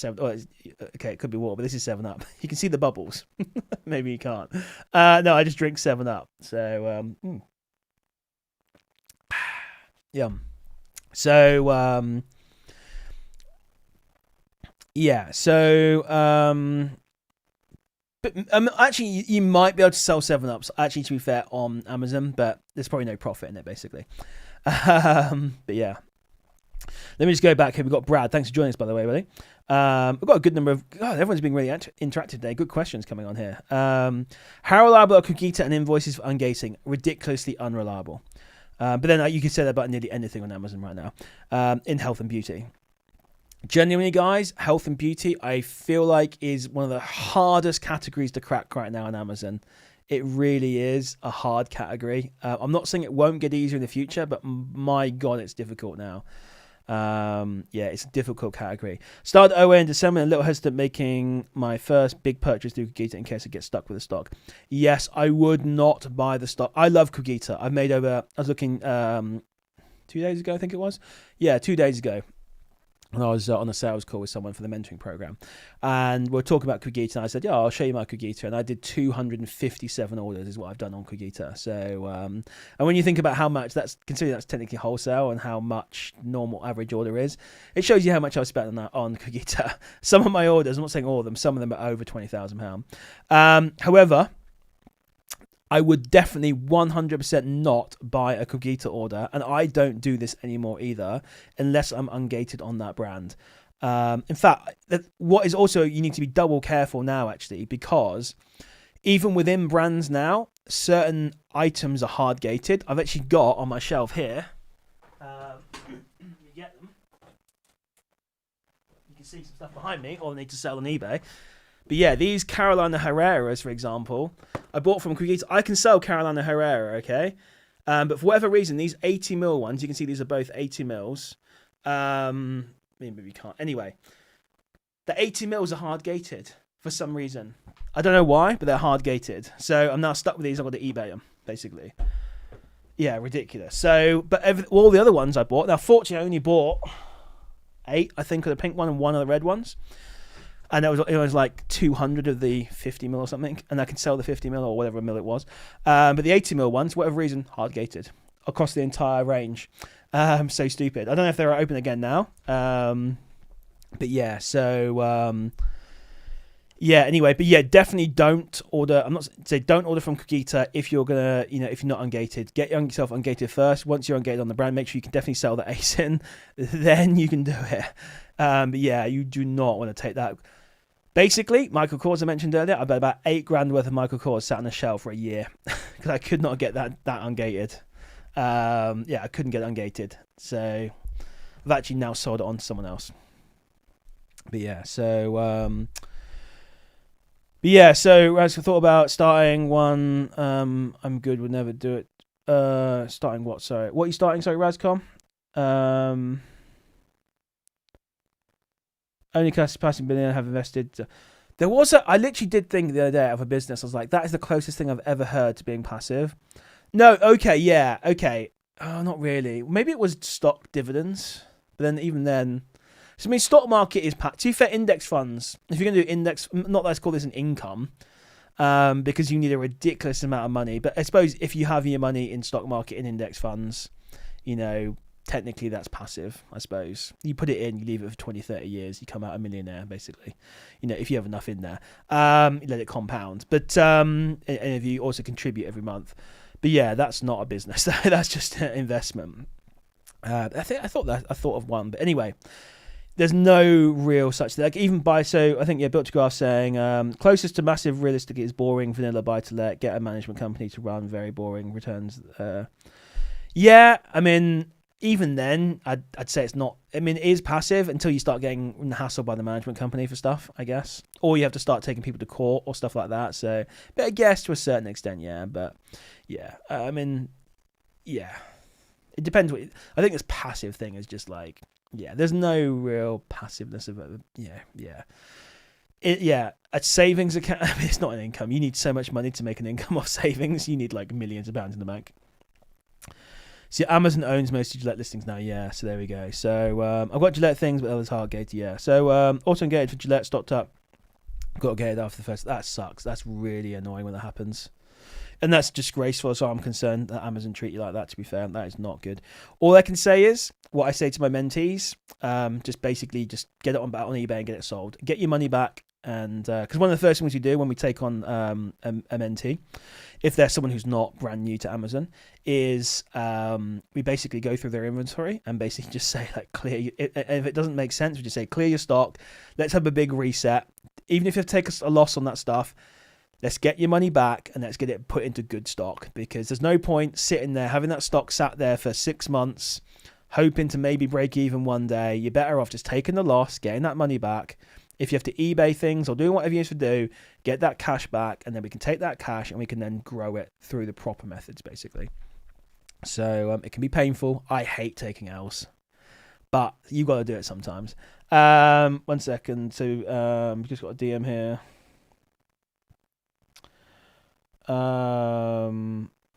Okay, it could be water, but this is 7-Up. You can see the bubbles. Maybe you can't. No, I just drink 7-Up. So, yum. So, yeah. So, but actually, you might be able to sell 7-Ups. Actually, to be fair, on Amazon, but there's probably no profit in it, basically. But yeah. Let me just go back here. We've got Brad. Thanks for joining us, by the way, buddy. We've got a good number of... God, everyone's being really interactive today. Good questions coming on here. How reliable are Cogita and invoices for ungating? Ridiculously unreliable. But then you can say that about nearly anything on Amazon right now. In health and beauty. Genuinely, guys, health and beauty, I feel like is one of the hardest categories to crack right now on Amazon. It really is a hard category. I'm not saying it won't get easier in the future, but my God, it's difficult now. Yeah, it's a difficult category. Started OA in December and a little hesitant making my first big purchase through Cogita in case I get stuck with the stock. Yes, I would not buy the stock. I love Cogita. I was looking 2 days ago, I think it was. Yeah, 2 days ago. And I was on a sales call with someone for the mentoring program, and we're talking about Cogita. And I said, "Yeah, I'll show you my Cogita." And I did 257 orders, is what I've done on Cogita. So, and when you think about how much considering that's technically wholesale and how much normal average order is, it shows you how much I've spent on that on Cogita. Some of my orders, I'm not saying all of them, some of them are over £20,000. However, I would definitely 100% not buy a Cogita order, and I don't do this anymore either, unless I'm ungated on that brand. In fact, what is also, you need to be double careful now, actually, because even within brands now, certain items are hard gated. I've actually got on my shelf here, you get them. You can see some stuff behind me, or I need to sell on eBay. But yeah, these Carolina Herreras, for example, I bought from Cogita. I can sell Carolina Herrera, okay? But for whatever reason, these 80mm ones, you can see these are both 80mm. Maybe we can't. Anyway, the 80mm are hard gated for some reason. I don't know why, but they're hard gated. So I'm now stuck with these. I've got to eBay them, basically. Yeah, ridiculous. So, but all the other ones I bought, now fortunately I only bought 8, I think, of the pink one and 1 of the red ones. And it was like 200 of the 50mm or something, and I can sell the 50mm or whatever mil it was. But the 80mm ones, for whatever reason, hard gated across the entire range. So stupid. I don't know if they're open again now. But yeah, so yeah. Anyway, but yeah, definitely don't order. I'm not saying don't order from Cogita if you're gonna, if you're not ungated. Get yourself ungated first. Once you're ungated on the brand, make sure you can definitely sell the ASIN. Then you can do it. But yeah, you do not want to take that. Basically, Michael Kors, I mentioned earlier, I bet about $8,000 worth of Michael Kors sat on a shelf for a year because I could not get that ungated. Yeah, I couldn't get it ungated. So I've actually now sold it on to someone else. But yeah, so But yeah, so as I thought about starting one, I'm good. Would never do it. Starting what? Sorry, what are you starting? Sorry, Razcom. Um, only passing billion have invested. There was I literally did think the other day of a business. I was like, that is the closest thing I've ever heard to being passive. No, okay, yeah, okay. Oh, not really. Maybe it was stock dividends, but then even then, so I mean, stock market is to be fair, index funds. If you're gonna do index, not let's call this an income, because you need a ridiculous amount of money. But I suppose if you have your money in stock market and index funds, you know, technically that's passive, I suppose. You put it in, you leave it for 20, 30 years, you come out a millionaire, basically. You know, if you have enough in there, you let it compound. But and if you also contribute every month. But yeah, that's not a business. That's just an investment. I thought of one, but anyway, there's no real such thing. Like even so I think Built to Graph saying closest to massive realistic is boring vanilla buy to let, get a management company to run, very boring returns. Yeah, I mean even then I'd say it's not. I mean it is passive until you start getting hassled by the management company for stuff, I guess, or you have to start taking people to court or stuff like that. So, but I guess to a certain extent, yeah. But yeah, I mean, yeah, it depends. I think this passive thing is just like. Yeah, there's no real passiveness of it. Yeah. A savings account, I mean, it's not an income. You need so much money to make an income off savings. You need like millions of pounds in the bank. See, Amazon owns most of Gillette listings now. Yeah, so there we go. So I've got Gillette things, but others Hardgate. Yeah. So auto engaged for Gillette stocked up. Got to get it after the first. That sucks. That's really annoying when that happens. And that's disgraceful as far as I'm concerned that Amazon treat you like that, to be fair. That is not good. All I can say is, what I say to my mentees, just basically just get it on eBay and get it sold. Get your money back. And because one of the first things we do when we take on a mentee, if they're someone who's not brand new to Amazon, is we basically go through their inventory and basically just say, like, clear. If it doesn't make sense, we just say, clear your stock. Let's have a big reset. Even if you take a loss on that stuff, let's get your money back and let's get it put into good stock, because there's no point sitting there, having that stock sat there for 6 months, hoping to maybe break even one day. You're better off just taking the loss, getting that money back. If you have to eBay things or doing whatever you have to do, get that cash back, and then we can take that cash and we can then grow it through the proper methods, basically. So it can be painful. I hate taking L's, but you got to do it sometimes. 1 second. So we just got a DM here.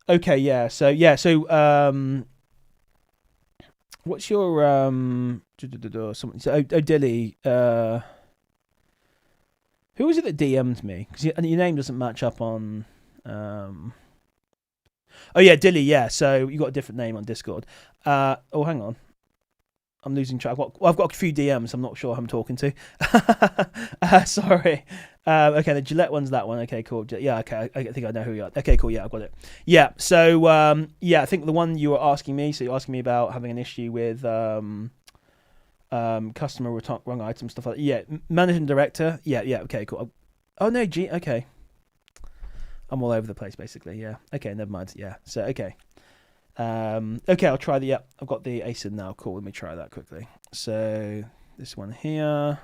Okay, yeah. So what's your something? So Dilly, who was it that DM'd me? Because your name doesn't match up on. Oh yeah, Dilly. Yeah. So you got a different name on Discord. Oh, hang on. I'm losing track. I've got a few DMs. I'm not sure who I'm talking to. Sorry. Okay, the Gillette one's that one. Okay, cool. Yeah, okay. I think I know who you are. Okay, cool. Yeah, I've got it. Yeah. So I think the one you were asking me. So you're asking me about having an issue with customer wrong items, stuff like that. Yeah, managing director. Yeah. Okay, cool. Oh no, okay. I'm all over the place, basically. Yeah. Okay, never mind. Yeah. So okay. Okay, I'll try I've got the ASIN now. Cool. Let me try that quickly. So this one here.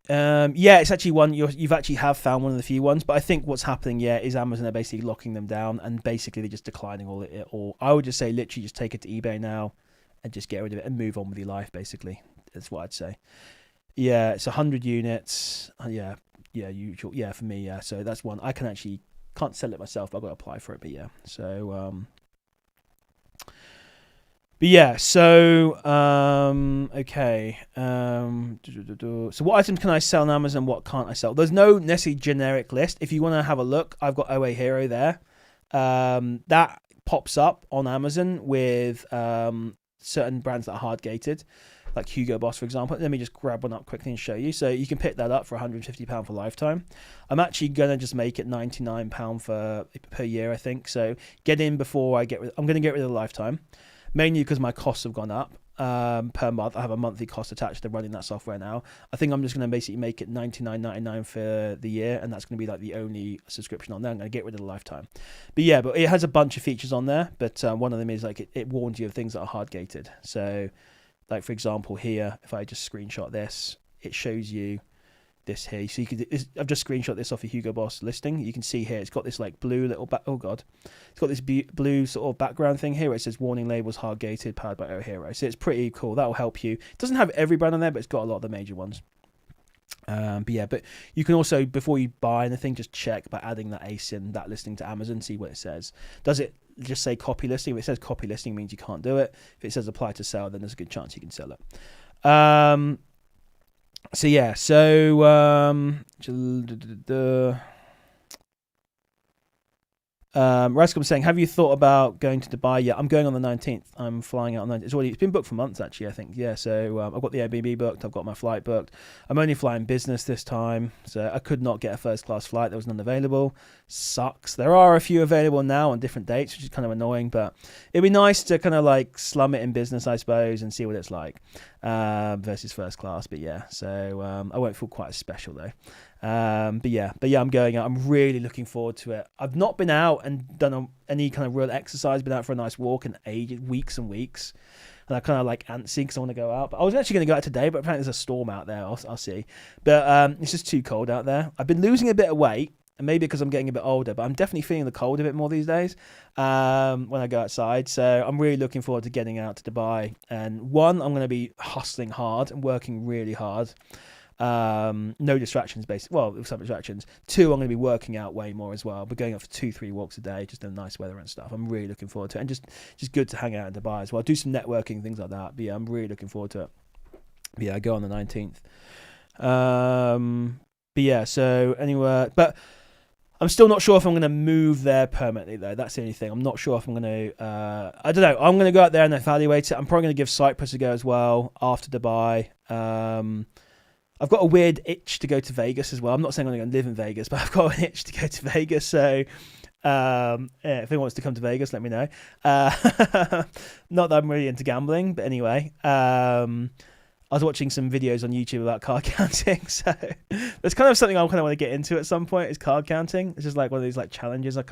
It's actually one you've actually have found one of the few ones, but I think what's happening, is Amazon are basically locking them down and basically they're just declining all it. Or I would just say literally just take it to eBay now and just get rid of it and move on with your life. Basically, that's what I'd say. Yeah, it's 100 units. Usual. Yeah, for me. Yeah, so that's one I can't sell it myself, but I've got to apply for it. But yeah, so okay. So what items can I sell on Amazon? What can't I sell? There's no necessarily generic list. If you want to have a look, I've got OA Hero there. That pops up on Amazon with certain brands that are hard gated, like Hugo Boss, for example. Let me just grab one up quickly and show you. So you can pick that up for £150 for lifetime. I'm actually going to just make it £99 per year, I think. So get in before I'm going to get rid of the lifetime, mainly because my costs have gone up per month. I have a monthly cost attached to running that software now. I think I'm just going to basically make it $99.99 for the year, and that's going to be like the only subscription on there. I'm going to get rid of the lifetime. But it has a bunch of features on there, but one of them is like it warns you of things that are hard gated. So like, for example, here, if I just screenshot this, it shows you this here. So you could. I've just screenshot this off a Hugo Boss listing. You can see here it's got this like blue little oh god, it's got this blue sort of background thing here where it says warning labels hard gated powered by O'Hero. So it's pretty cool. That will help you. It doesn't have every brand on there, but it's got a lot of the major ones. But you can also, before you buy anything, just check by adding that ASIN, that listing to Amazon, see what it says. Does it just say copy listing? If it says copy listing, it means you can't do it. If it says apply to sell, then there's a good chance you can sell it. Rascom saying, have you thought about going to Dubai? Yeah, I'm going on the 19th. I'm flying out on the 19th. It's been booked for months, actually, I think. Yeah, so I've got the Airbnb booked. I've got my flight booked. I'm only flying business this time, so I could not get a first-class flight. There was none available. Sucks. There are a few available now on different dates, which is kind of annoying, but it'd be nice to kind of like slum it in business, I suppose, and see what it's like versus first class. But yeah, so I won't feel quite as special, though. But yeah, I'm going out. I'm really looking forward to it. I've not been out and done any kind of real exercise, been out for a nice walk in ages, weeks and weeks. And I kind of like antsy because I want to go out. But I was actually going to go out today, but apparently there's a storm out there. I'll see. But it's just too cold out there. I've been losing a bit of weight, and maybe because I'm getting a bit older, but I'm definitely feeling the cold a bit more these days when I go outside. So I'm really looking forward to getting out to Dubai. And one, I'm going to be hustling hard and working really hard. No distractions, basically. Well, with some distractions. Two, I'm going to be working out way more as well. We're going out for 2-3 walks a day, just in nice weather and stuff. I'm really looking forward to it, and just good to hang out in Dubai as well. Do some networking, things like that. But yeah, I'm really looking forward to it. But yeah, I go on the 19th. But yeah, so anyway, but I'm still not sure if I'm going to move there permanently, though. That's the only thing. I'm not sure if I'm going to... I don't know. I'm going to go out there and evaluate it. I'm probably going to give Cyprus a go as well after Dubai. I've got a weird itch to go to Vegas as well. I'm not saying I'm going to live in Vegas, but I've got an itch to go to Vegas. So yeah, if anyone wants to come to Vegas, let me know. Not that I'm really into gambling, but anyway. I was watching some videos on YouTube about card counting, so it's kind of something I kind of want to get into at some point. Is card counting? It's just like one of these like challenges. I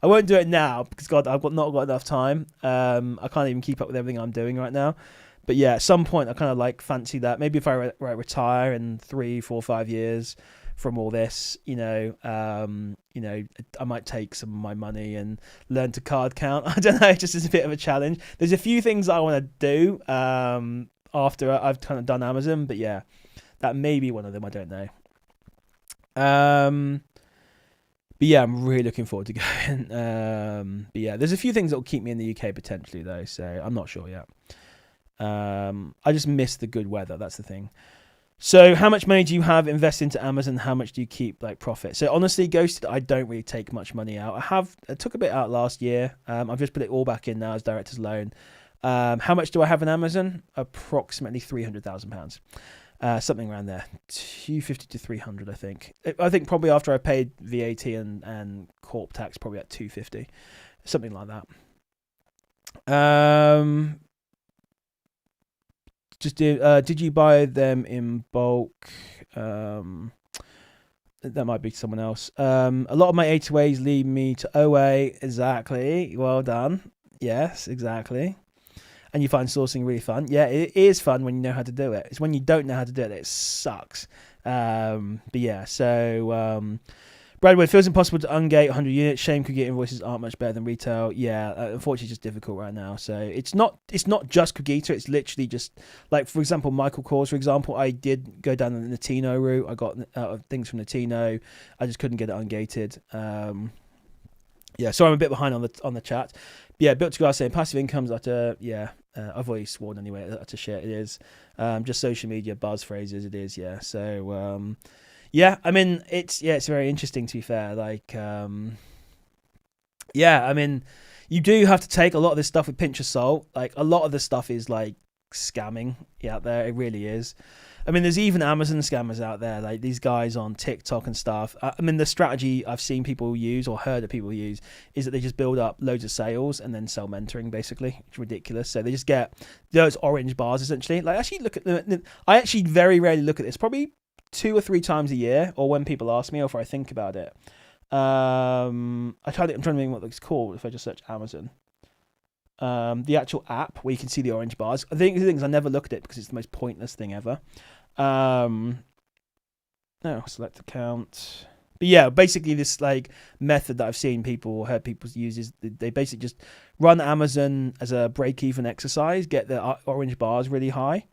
won't do it now because I've not got enough time. I can't even keep up with everything I'm doing right now. But yeah, at some point I kind of like fancy that. Maybe if I retire in 3, 4, 5 years from all this, I might take some of my money and learn to card count. I don't know, just as a bit of a challenge. There's a few things I want to do. After I've kind of done Amazon, but yeah, that may be one of them. I don't know. But yeah, I'm really looking forward to going. But yeah, there's a few things that will keep me in the UK potentially though, so I'm not sure yet. I just miss the good weather. That's the thing. So how much money do you have invested into Amazon? How much do you keep like profit? So honestly, Ghosted, I don't really take much money out. I took a bit out last year. I've just put it all back in now as director's loan. How much do I have in Amazon? Approximately £300,000. Something around there, 250 to 300, I think. I think probably after I paid VAT and corp tax, probably at 250, something like that. Did you buy them in bulk? That might be someone else. A lot of my A2As lead me to OA. Exactly. Well done. Yes, exactly. And you find sourcing really fun. Yeah, it is fun when you know how to do it. It's when you don't know how to do it that it sucks. But yeah, so Bradwood, feels impossible to ungate 100 units. Shame Kugita invoices aren't much better than retail. Yeah, unfortunately, it's just difficult right now. So it's not just Kugita. It's literally just like, for example, Michael Kors. For example, I did go down the Notino route. I got things from Notino. I just couldn't get it ungated. Yeah, sorry, I'm a bit behind on the chat. Yeah, Built to Glass saying passive income's utter. Yeah, I've already sworn anyway. Utter shit. It is. Just social media buzz phrases. It is. Yeah. So yeah, I mean it's very interesting to be fair. Like yeah, I mean you do have to take a lot of this stuff with a pinch of salt. Like a lot of this stuff is like scamming out there. It really is. I mean, there's even Amazon scammers out there, like these guys on TikTok and stuff. I mean, the strategy I've seen people use or heard of people use is that they just build up loads of sales and then sell mentoring, basically. It's ridiculous. So they just get those orange bars, essentially. Like, actually, I actually very rarely look at this, probably 2 or 3 times a year, or when people ask me or if I think about it. I'm trying to think what it's called if I just search Amazon. The actual app where you can see the orange bars. I think the thing is I never look at it because it's the most pointless thing ever. Let's No, select account. But yeah, basically this like method that I've seen people or heard people use is they basically just run Amazon as a break-even exercise, get the orange bars really high.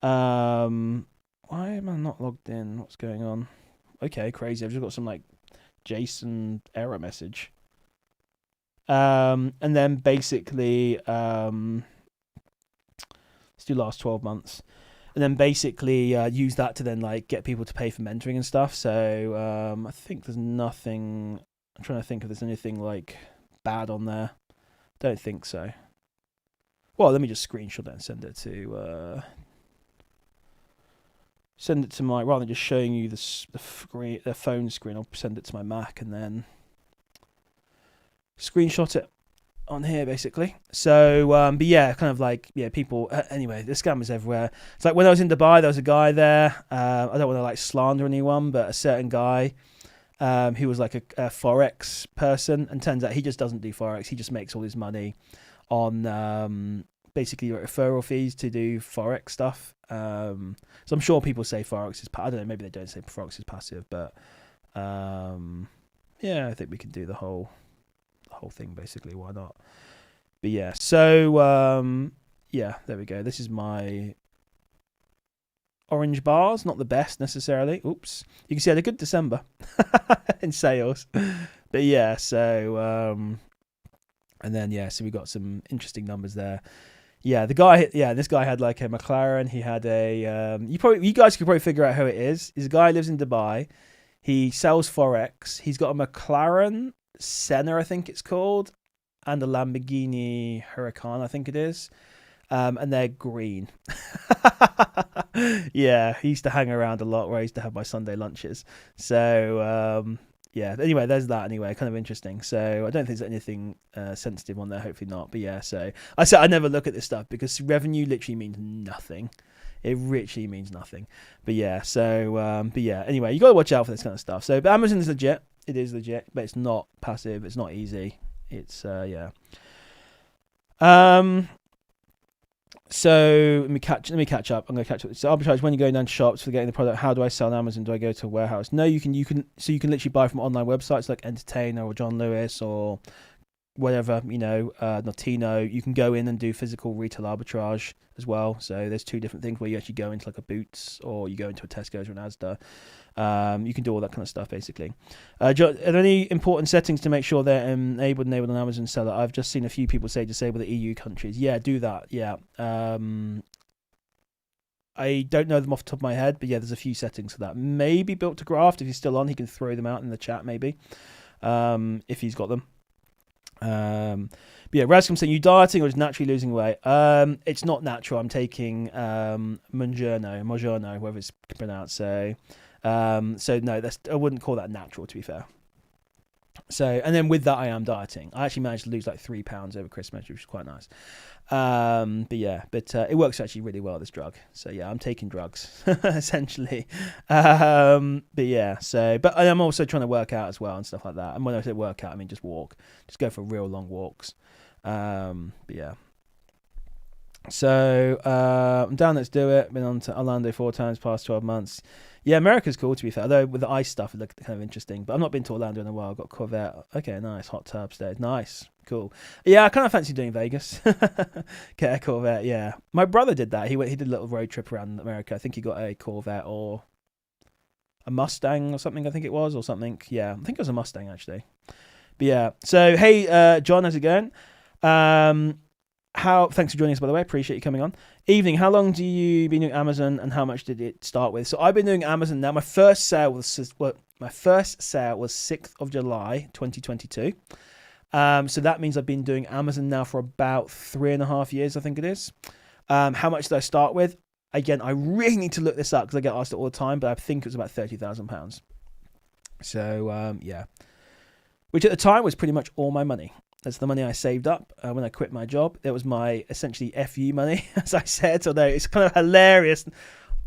Why am I not logged in? What's going on? Okay, crazy. I've just got some like JSON error message. And then basically, let's do last 12 months. And then basically use that to then like get people to pay for mentoring and stuff. So I think there's nothing. I'm trying to think if there's anything like bad on there. Don't think so. Well, let me just screenshot it and send it to my, rather than just showing you the phone screen. I'll send it to my Mac and then screenshot it on here basically. So but yeah, kind of like, yeah, people anyway, the scammers everywhere. It's like when I was in Dubai, there was a guy there, I don't want to like slander anyone, but a certain guy who was like a forex person, and turns out he just doesn't do forex. He just makes all his money on basically referral fees to do forex stuff. So I'm sure people say forex is I don't know, maybe they don't say forex is passive, but yeah, I think we can do the whole thing basically. Why not? But yeah, so yeah, there we go. This is my orange bars. Not the best necessarily. Oops. You can see I had a good December in sales. But yeah, so and then yeah, so we got some interesting numbers there. Yeah, this guy had like a McLaren. He had a you guys could probably figure out who it is. He's a guy who lives in Dubai. He sells forex. He's got a McLaren Senna, I think it's called, and a Lamborghini Huracan, I think it is, and they're green. Yeah, he used to hang around a lot where I used to have my Sunday lunches. So yeah, anyway, there's that anyway, kind of interesting. So I don't think there's anything sensitive on there, hopefully not. But yeah, so I said I never look at this stuff because revenue literally means nothing. It literally means nothing. But yeah, so but yeah, anyway, you got to watch out for this kind of stuff. So but Amazon is legit. It is legit, but it's not passive. It's not easy. It's yeah. So let me catch up. I'm going to catch up. So arbitrage, when you're going down to shops for getting the product, how do I sell on Amazon? Do I go to a warehouse? No, you can literally buy from online websites like Entertainer or John Lewis or whatever, Notino. You can go in and do physical retail arbitrage as well. So there's two different things where you actually go into like a Boots or you go into a Tesco's or an Asda. You can do all that kind of stuff basically. Are there any important settings to make sure they're enabled on Amazon Seller? I've just seen a few people say disable the EU countries. Yeah, do that. Yeah. I don't know them off the top of my head, but yeah, there's a few settings for that. Maybe Built to Graft, if he's still on, he can throw them out in the chat maybe, if he's got them. But yeah, Rascom saying, you dieting or just naturally losing weight? It's not natural. I'm taking Mongiorno, whatever it's pronounced. So no, I wouldn't call that natural, to be fair. So, and then with that, I am dieting. I actually managed to lose like 3 pounds over Christmas, which is quite nice. But yeah, it works actually really well, this drug. So yeah, I'm taking drugs essentially. But yeah, but I'm also trying to work out as well and stuff like that. And when I say work out, I mean just go for real long walks. But yeah. So I'm down. Let's do it. Been on to Orlando 4 times past 12 months. Yeah, America's cool, to be fair. Although with the ice stuff, it looked kind of interesting. But I've not been to Orlando in a while. I've got a Corvette. Okay, nice. Hot tub stairs. Nice. Cool. Yeah, I kind of fancy doing Vegas. Get a Corvette, yeah. My brother did that. He did a little road trip around America. I think he got a Corvette or a Mustang or something, I think it was, or something. Yeah, I think it was a Mustang, actually. But yeah. So, hey, John, how's it going? Thanks for joining us, by the way. Appreciate you coming on. Evening, how long do you been doing Amazon and how much did it start with? So I've been doing Amazon now. My first sale was 6th of July 2022. So that means I've been doing Amazon now for about 3.5 years, I think it is. How much did I start with? Again, I really need to look this up because I get asked it all the time, but I think it was about £30,000. So yeah, which at the time was pretty much all my money. That's the money I saved up when I quit my job. It was my essentially FU money, as I said, although it's kind of hilarious.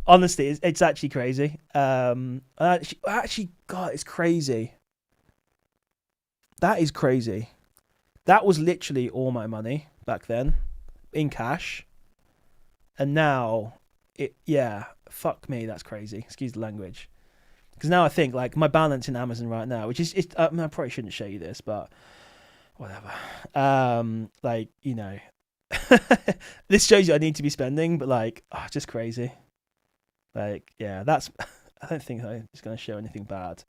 Honestly, it's actually crazy. Actually, God, it's crazy. That is crazy. That was literally all my money back then in cash. And now, fuck me, that's crazy. Excuse the language. Because now I think like my balance in Amazon right now, which is I probably shouldn't show you this, but whatever. Like, you know, this shows you I need to be spending, but like, just crazy. Like, yeah, that's. I don't think it's going to show anything bad.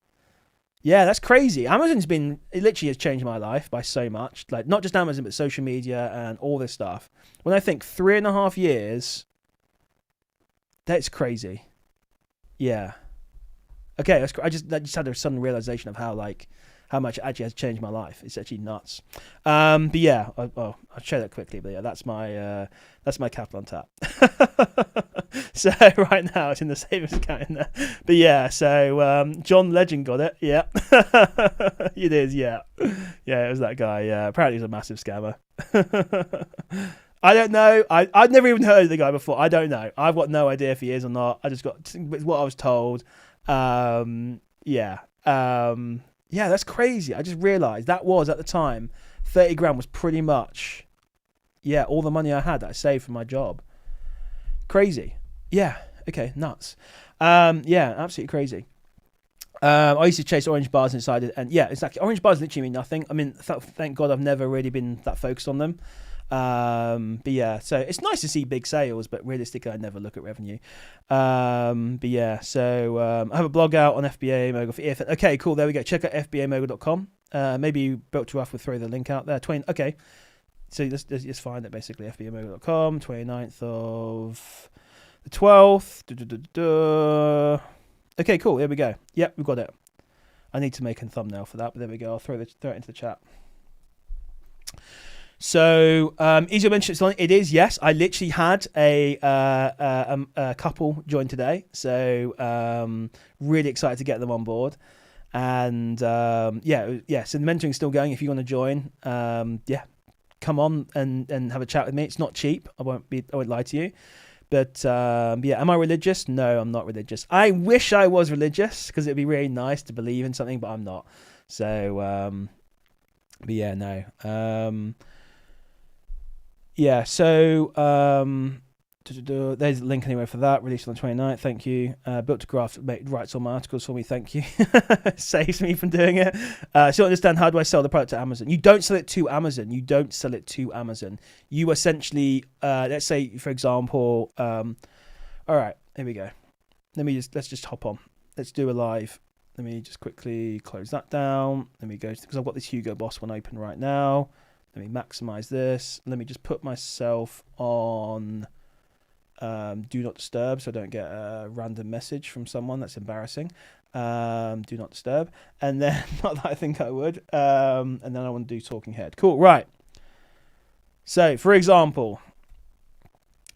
Yeah, that's crazy. It literally has changed my life by so much. Like, not just Amazon, but social media and all this stuff. When I think 3.5 years, that's crazy. Yeah. Okay, I just had a sudden realization of how much it actually has changed my life. It's actually nuts. But yeah, I'll show that quickly. But yeah, that's my capital on tap. So right now it's in the savings account in there. But yeah, so John Legend got it. Yeah, it is. Yeah, yeah, it was that guy. Yeah, apparently he's a massive scammer. I don't know. I've never even heard of the guy before. I don't know. I've got no idea if he is or not. I just got it's what I was told. Yeah. Yeah, that's crazy. I just realised that was, at the time, 30 grand was pretty much, yeah, all the money I had that I saved from my job. Crazy. Yeah, okay, nuts. Yeah, absolutely crazy. I used to chase orange bars inside it, and yeah, exactly. Orange bars literally mean nothing. I mean, thank God I've never really been that focused on them. But yeah, so it's nice to see big sales, but realistically I never look at revenue. But yeah, so I have a blog out on FBA Mogul for EFN. Okay, cool, there we go. Check out fbamogul.com. Maybe Built to Rough will throw the link out there. Okay, so let's find it basically. fbamogul.com, 29th of the 12th. Okay, cool, here we go. Yep, we've got it. I need to make a thumbnail for that, but there we go. I'll throw it into the chat. So, easier mention it is, yes. I literally had a couple join today, so really excited to get them on board. And so the mentoring's still going. If you want to join, come on and have a chat with me. It's not cheap. I won't lie to you. But am I religious? No, I'm not religious. I wish I was religious because it'd be really nice to believe in something, but I'm not. So, but yeah, no. Yeah, so there's a link anyway for that. Released on the 29th. Thank you. Built to Graph writes all my articles for me. Thank you. Saves me from doing it. So understand, how do I sell the product to Amazon? You don't sell it to Amazon. You essentially, let's say, for example, all right, here we go. Let's just hop on. Let's do a live. Let me just quickly close that down. Let me go, because I've got this Hugo Boss one open right now. Let me maximize this. Let me just put myself on do not disturb so I don't get a random message from someone. That's embarrassing. Do not disturb. And then, not that I think I would. And then I want to do talking head. Cool, right. So, for example,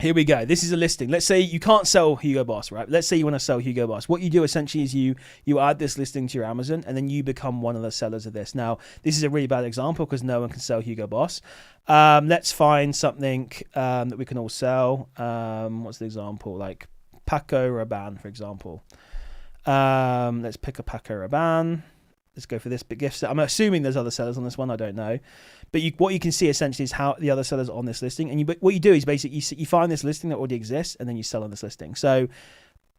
here we go. This is a listing. Let's say you can't sell Hugo Boss, right? Let's say you want to sell Hugo Boss. What you do essentially is you add this listing to your Amazon, and then you become one of the sellers of this. Now, this is a really bad example because no one can sell Hugo Boss. Let's find something that we can all sell. What's the example? Like Paco Rabanne, for example. Let's pick a Paco Rabanne. Let's go for this big gift set. I'm assuming there's other sellers on this one. I don't know. But what you can see essentially is how the other sellers are on this listing. And what you do is basically you find this listing that already exists and then you sell on this listing. So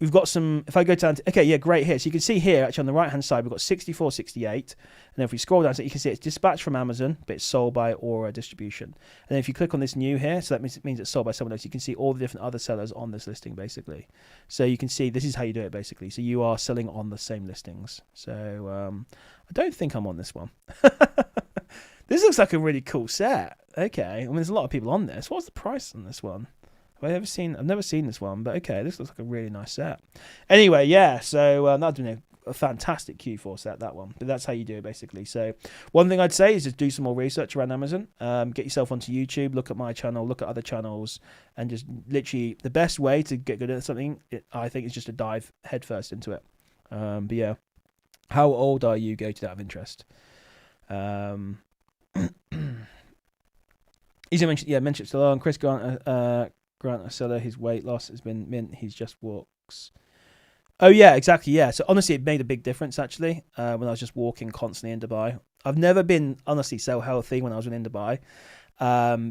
we've got some, if I go down to, okay, yeah, great here. So you can see here, actually on the right-hand side, we've got 6468. And then if we scroll down, so you can see it's dispatched from Amazon, but it's sold by Aura Distribution. And then if you click on this new here, so that means it's sold by someone else, you can see all the different other sellers on this listing, basically. So you can see this is how you do it, basically. So you are selling on the same listings. So I don't think I'm on this one. This looks like a really cool set. Okay, I mean, there's a lot of people on this. What's the price on this one? I've never seen this one, but okay, this looks like a really nice set. Anyway, yeah, so that's been a fantastic Q4 set, that one. But that's how you do it, basically. So one thing I'd say is just do some more research around Amazon. Get yourself onto YouTube, look at my channel, look at other channels, and just literally the best way to get good at something, I think, is just to dive headfirst into it. But yeah, how old are you? Go to that of interest. Easy mentioned still on. Chris Grant a seller. His weight loss has been mint. He's just walks. Oh yeah, exactly. Yeah. So honestly, it made a big difference actually when I was just walking constantly in Dubai. I've never been honestly so healthy when I was in Dubai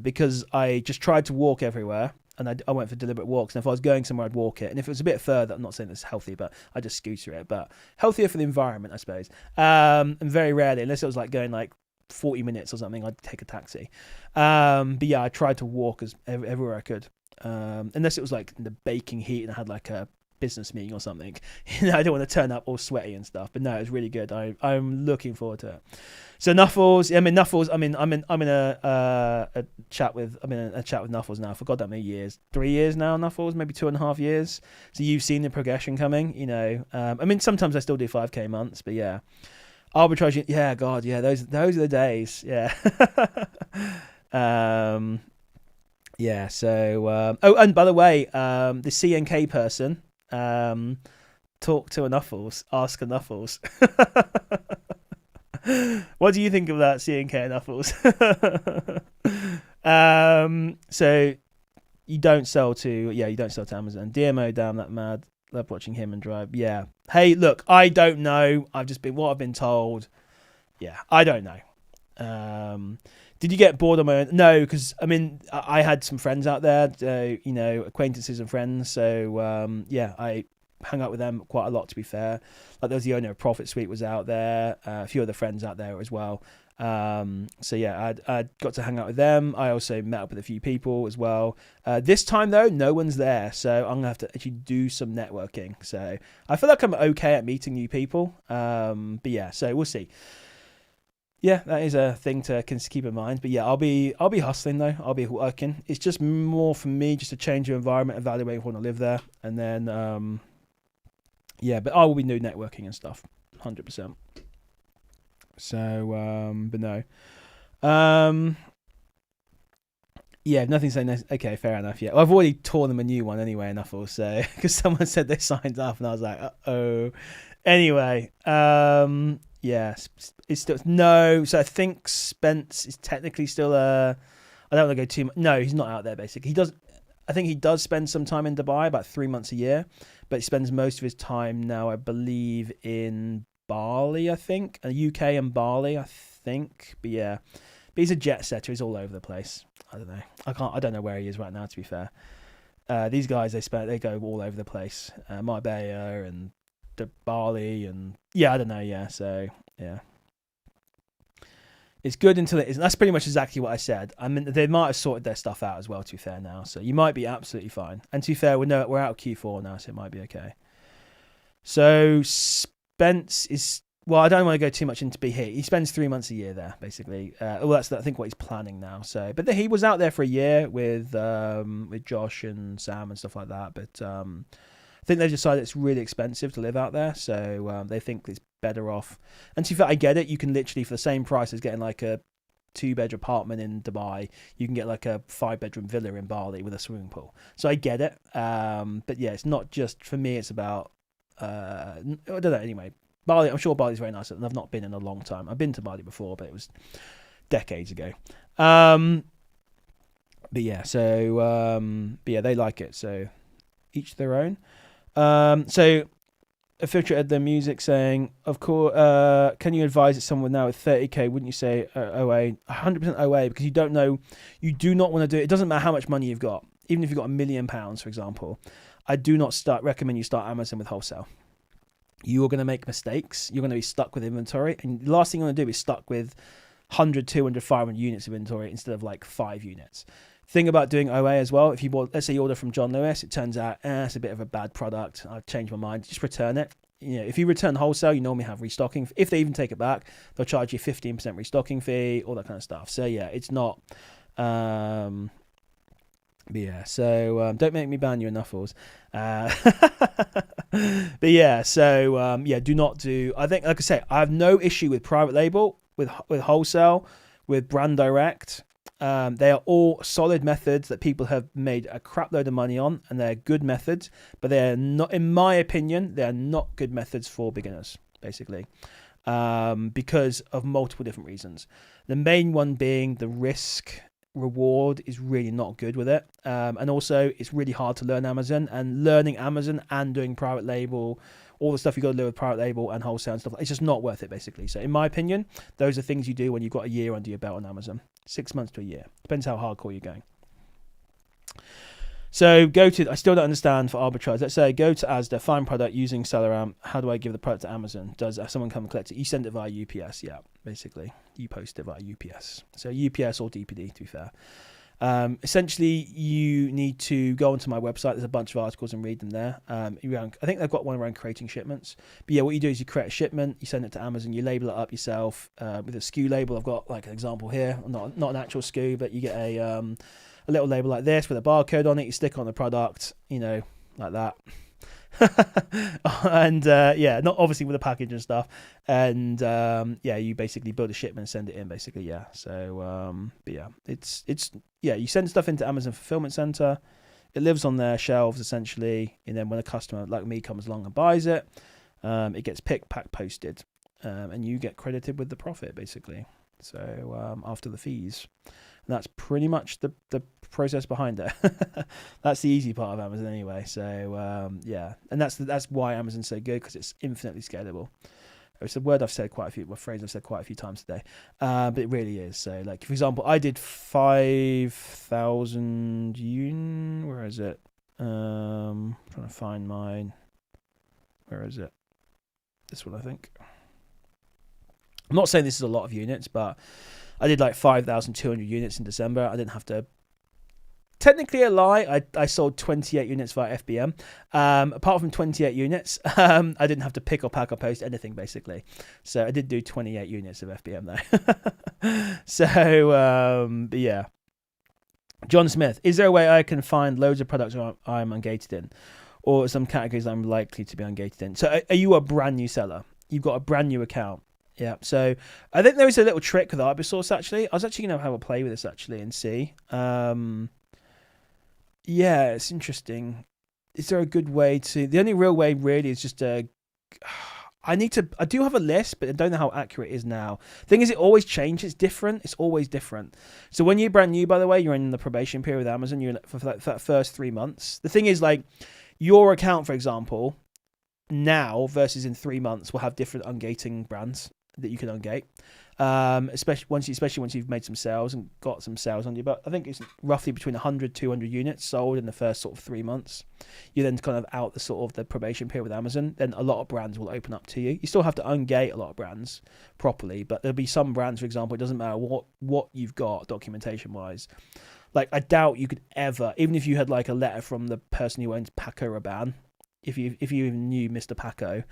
because I just tried to walk everywhere and I went for deliberate walks. And if I was going somewhere, I'd walk it. And if it was a bit further, I'm not saying it's healthy, but I just scooter it. But healthier for the environment, I suppose. And very rarely, unless it was like going like 40 minutes or something, I'd take a taxi. But yeah, I tried to walk everywhere I could. Unless it was like in the baking heat and I had like a business meeting or something. I don't want to turn up all sweaty and stuff. But no, it was really good. I'm looking forward to it. So Nuffles, Nuffles. I'm in a chat with Nuffles now for God that many years, 3 years now. Nuffles, maybe 2.5 years. So you've seen the progression coming, sometimes I still do 5K months, but yeah, arbitrage. Yeah, God, yeah, those are the days. Yeah. Yeah. So and by the way, the CNK person, talk to a Nuffles, ask a Nuffles. What do you think of that, CNK Nuffles? So you don't sell to Amazon. DMO, damn that mad. Love watching him and drive. Yeah. Hey, look, I don't know. I've been told. Yeah, I don't know. Did you get bored on my own? No, because I had some friends out there, acquaintances and friends. So yeah, I hung out with them quite a lot, to be fair. Like there was the owner of Profit Suite was out there, a few other friends out there as well. So yeah, I got to hang out with them. I also met up with a few people as well. This time though, no one's there, so I'm gonna have to actually do some networking. So I feel like I'm okay at meeting new people. But yeah, so we'll see. Yeah, that is a thing to keep in mind. But yeah, I'll be hustling though. I'll be working. It's just more for me just to change your environment, evaluate if I want to live there, and then yeah, but I will be new networking and stuff, 100%. So, but no. Yeah, nothing saying this. Okay, fair enough. Yeah, well, I've already torn them a new one anyway, enough also, because someone said they signed up, and I was like, uh-oh. Anyway, yeah, it's still no. So I think Spence is technically still I don't want to go too much. No, he's not out there. Basically, I think he does spend some time in Dubai, about 3 months a year, but he spends most of his time now, I believe, in Bali. I think UK and Bali. I think, but yeah, but he's a jet setter. He's all over the place. I don't know. I don't know where he is right now. To be fair, these guys they go all over the place. Marbella and Bali and yeah, I don't know. Yeah, so yeah. It's good until it isn't. That's pretty much exactly what I said. They might have sorted their stuff out as well, to be fair now. So you might be absolutely fine. And to be fair, we're out of Q4 now, so it might be okay. So Spence is... Well, I don't want to go too much into be here. He spends 3 months a year there, basically. That's I think what he's planning now. So, but he was out there for a year with Josh and Sam and stuff like that. But I think they've decided it's really expensive to live out there, so they think it's better off. And to be fair, I get it. You can literally, for the same price as getting like a 2-bedroom apartment in Dubai, you can get like a 5-bedroom villa in Bali with a swimming pool. So I get it. But yeah, it's not just for me. It's about I don't know. Anyway, Bali. I'm sure Bali's very nice, and I've not been in a long time. I've been to Bali before, but it was decades ago. But yeah, so but yeah, they like it. So each their own. So a filter at the music saying, of course, can you advise that someone now with 30k, wouldn't you say OA, 100% OA, because you don't know, you do not want to do it. It doesn't matter how much money you've got. Even if you've got £1 million, for example, I do not recommend you start Amazon with wholesale. You're going to make mistakes. You're going to be stuck with inventory. And the last thing you want to do is stuck with 100, 200, 500 units of inventory instead of like 5 units. Thing about doing OA as well, if you bought, let's say you order from John Lewis, it turns out it's a bit of a bad product. I've changed my mind. Just return it. If you return wholesale, you normally have restocking. If they even take it back, they'll charge you 15% restocking fee, all that kind of stuff. So yeah, it's not. But yeah, so don't make me ban you enough, fools. But yeah, so yeah, do not do. I think, like I say, I have no issue with private label, with wholesale, with brand direct. They are all solid methods that people have made a crap load of money on, and they're good methods, but they're not, in my opinion, they're not good methods for beginners, basically, because of multiple different reasons. The main one being the risk reward is really not good with it, and also it's really hard to learn Amazon, and learning Amazon and doing private label, all the stuff you got to do with private label and wholesale and stuff, it's just not worth it, basically. So in my opinion, those are things you do when you've got a year under your belt on Amazon. 6 months to a year. Depends how hardcore you're going. So go to, I still don't understand for arbitrage. Let's say go to Asda, find product using SellerAmp. How do I give the product to Amazon? Does someone come and collect it? You send it via UPS, yeah, basically. You post it via UPS. So UPS or DPD, to be fair. Essentially, you need to go onto my website. There's a bunch of articles and read them there. I think they've got one around creating shipments. But yeah, what you do is you create a shipment, you send it to Amazon, you label it up yourself with a SKU label. I've got like an example here, not an actual SKU, but you get a little label like this with a barcode on it. You stick it on the product, like that. And yeah, not obviously with the package and stuff. And yeah, you basically build a shipment and send it in, basically. Yeah. So but yeah, it's yeah, you send stuff into Amazon Fulfillment Center. It lives on their shelves essentially, and then when a customer like me comes along and buys it, it gets picked, packed, posted, and you get credited with the profit basically. So after the fees. And that's pretty much the process behind it. That's the easy part of Amazon anyway. So yeah, and that's why Amazon's so good, because it's infinitely scalable. It's a word I've said quite a few, a phrase I've said quite a few times today, but it really is. So like, for example, I did 5,000 units. Where is it? Trying to find mine. Where is it? This one, I think. I'm not saying this is a lot of units, but I did like 5,200 units in December. I didn't have to. Technically a lie. I sold 28 units via FBM. Apart from 28 units, I didn't have to pick or pack or post anything basically. So I did do 28 units of FBM though. So but yeah. John Smith, is there a way I can find loads of products I'm ungated in, or some categories I'm likely to be ungated in? So are you a brand new seller? You've got a brand new account. Yeah, so I think there is a little trick with Arbisource actually. I was actually going to have a play with this actually and see. Yeah, it's interesting. Is there a good way to... The only real way really is just I do have a list, but I don't know how accurate it is now. Thing is, it always changes. It's different. It's always different. So when you're brand new, by the way, you're in the probation period with Amazon. You're for that first 3 months. The thing is, like, your account, for example, now versus in 3 months will have different ungating brands that you can ungate, especially once you've made some sales and got some sales on you. But I think it's roughly between 100 200 units sold in the first sort of 3 months. You then kind of out the sort of the probation period with Amazon, then a lot of brands will open up to you. You still have to ungate a lot of brands properly, but there'll be some brands, for example, it doesn't matter what you've got documentation wise. Like, I doubt you could ever, even if you had like a letter from the person who owns Paco Rabanne, if you even knew Mr. Paco,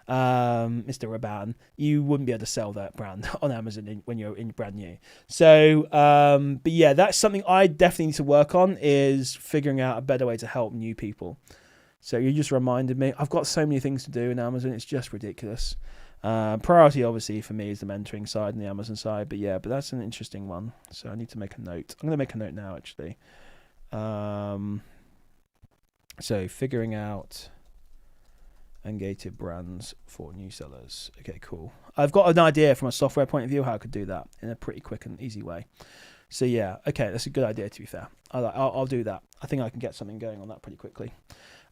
Mr. Rabanne, you wouldn't be able to sell that brand on Amazon when you're in brand new. So, but yeah, that's something I definitely need to work on, is figuring out a better way to help new people. So you just reminded me. I've got so many things to do in Amazon. It's just ridiculous. Priority, obviously, for me is the mentoring side and the Amazon side. But yeah, but that's an interesting one. So I need to make a note. I'm going to make a note now, actually. So figuring out ungated brands for new sellers. Okay, cool. I've got an idea from a software point of view how I could do that in a pretty quick and easy way. So yeah, okay, that's a good idea, to be fair. I'll do that. I think I can get something going on that pretty quickly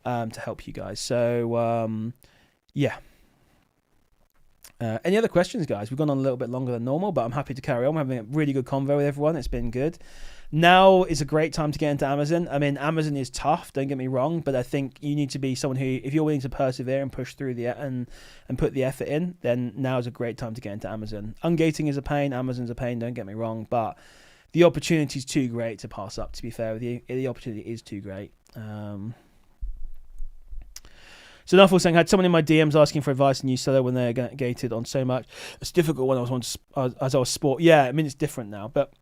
to help you guys. So yeah. Any other questions, guys? We've gone on a little bit longer than normal, but I'm happy to carry on. We're having a really good convo with everyone. It's been good. Now is a great time to get into Amazon. I mean, Amazon is tough, don't get me wrong, but I think you need to be someone who, if you're willing to persevere and push through and put the effort in, then now is a great time to get into Amazon. Ungating is a pain, Amazon's a pain, don't get me wrong, but the opportunity is too great to pass up, to be fair with you. The opportunity is too great. So Nuffle saying, I had someone in my DMs asking for advice on new seller when they're gated on so much. It's difficult when I was sport. Yeah, I mean, it's different now, but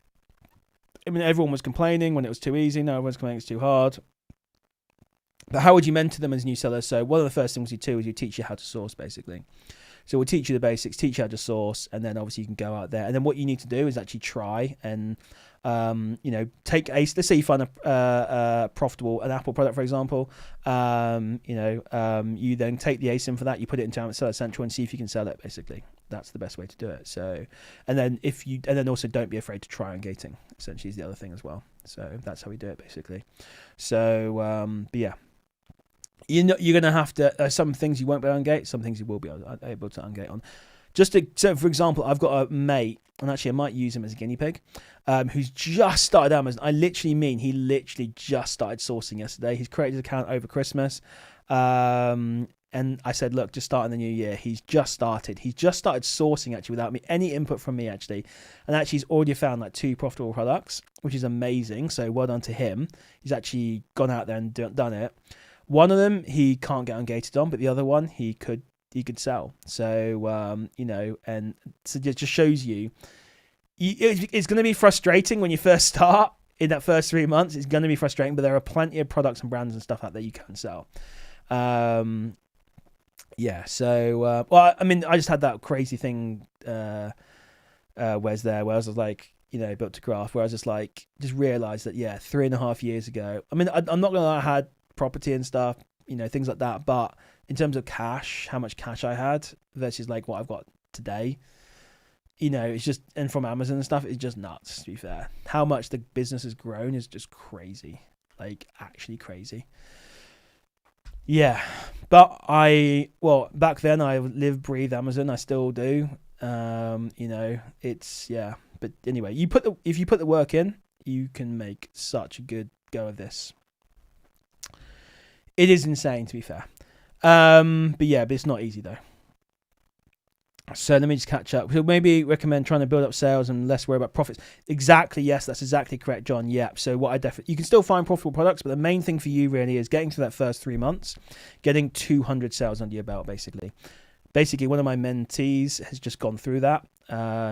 I mean, everyone was complaining when it was too easy. Now everyone's complaining it's too hard. But how would you mentor them as new sellers? So one of the first things you do is you teach you how to source, basically. So we'll teach you the basics, teach you how to source, and then obviously you can go out there. And then what you need to do is actually try and, take let's say you find a profitable, an Apple product, for example. You then take the ASIN for that, you put it into Amazon Seller Central and see if you can sell it, basically. That's the best way to do it. So, and then also don't be afraid to try ungating, essentially, is the other thing as well. So that's how we do it, basically. So, but yeah. You're going to have to, some things you won't be able to ungate, some things you will be able to ungate on. So for example, I've got a mate, and actually I might use him as a guinea pig, who's just started Amazon. I literally mean he literally just started sourcing yesterday. He's created his account over Christmas. And I said, look, just start in the new year. He's just started sourcing actually without any input from me actually. And actually he's already found like 2 profitable products, which is amazing. So well done to him. He's actually gone out there and done it. One of them he can't get ungated on, but the other one he could sell. So, and so it just shows you, it's going to be frustrating when you first start in that first 3 months. It's going to be frustrating, but there are plenty of products and brands and stuff out there you can sell. So, I just had that crazy thing, where I was like, built to craft, where I was just realized that, 3.5 years ago, I'm not going to lie, I had property and stuff, things like that, but in terms of cash, how much cash I had versus like what I've got today, it's just, and from Amazon and stuff, it's just nuts, to be fair. How much the business has grown is just crazy, like actually crazy. Yeah, but back then I live, breathe Amazon. I still do. It's, but anyway, if you put the work in, you can make such a good go of this. It is insane, to be fair. But it's not easy though. So let me just catch up. So maybe recommend trying to build up sales and less worry about profits. Exactly. Yes, that's exactly correct, John. Yep. So you can still find profitable products, but the main thing for you really is getting through that first 3 months, getting 200 sales under your belt, basically. Basically, one of my mentees has just gone through that.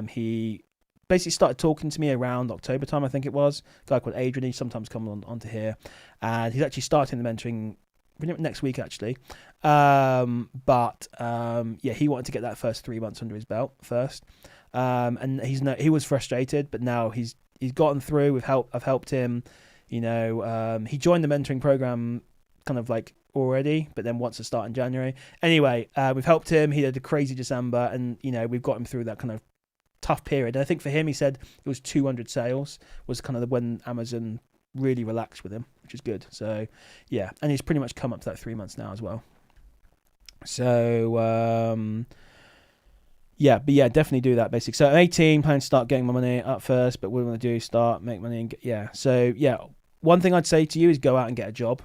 He basically started talking to me around October time, I think it was. A guy called Adrian, he sometimes comes onto here. And he's actually starting the mentoring next week actually, he wanted to get that first 3 months under his belt first, and he was frustrated, but now he's gotten through. I've helped him, he joined the mentoring program kind of like already, but then wants to start in January. Anyway, we've helped him. He had a crazy December, and we've got him through that kind of tough period. And I think for him, he said it was 200 sales was kind of when Amazon really relaxed with him, which is good. So and he's pretty much come up to that 3 months now as well. So definitely do that basically. So I'm 18, planning to start getting my money up first, but what do we want to do? Start, make money, and one thing I'd say to you is go out and get a job.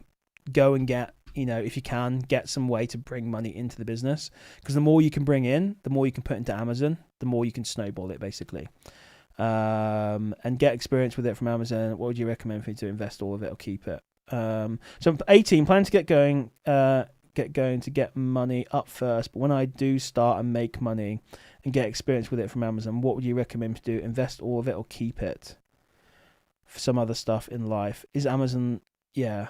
Go and get, if you can, get some way to bring money into the business, because the more you can bring in, the more you can put into Amazon, the more you can snowball it basically. And get experience with it from Amazon. What would you recommend for me to invest all of it or keep it? So I'm 18, planning to get going to get money up first. But when I do start and make money and get experience with it from Amazon, what would you recommend me to do? Invest all of it or keep it? For some other stuff in life, is Amazon? So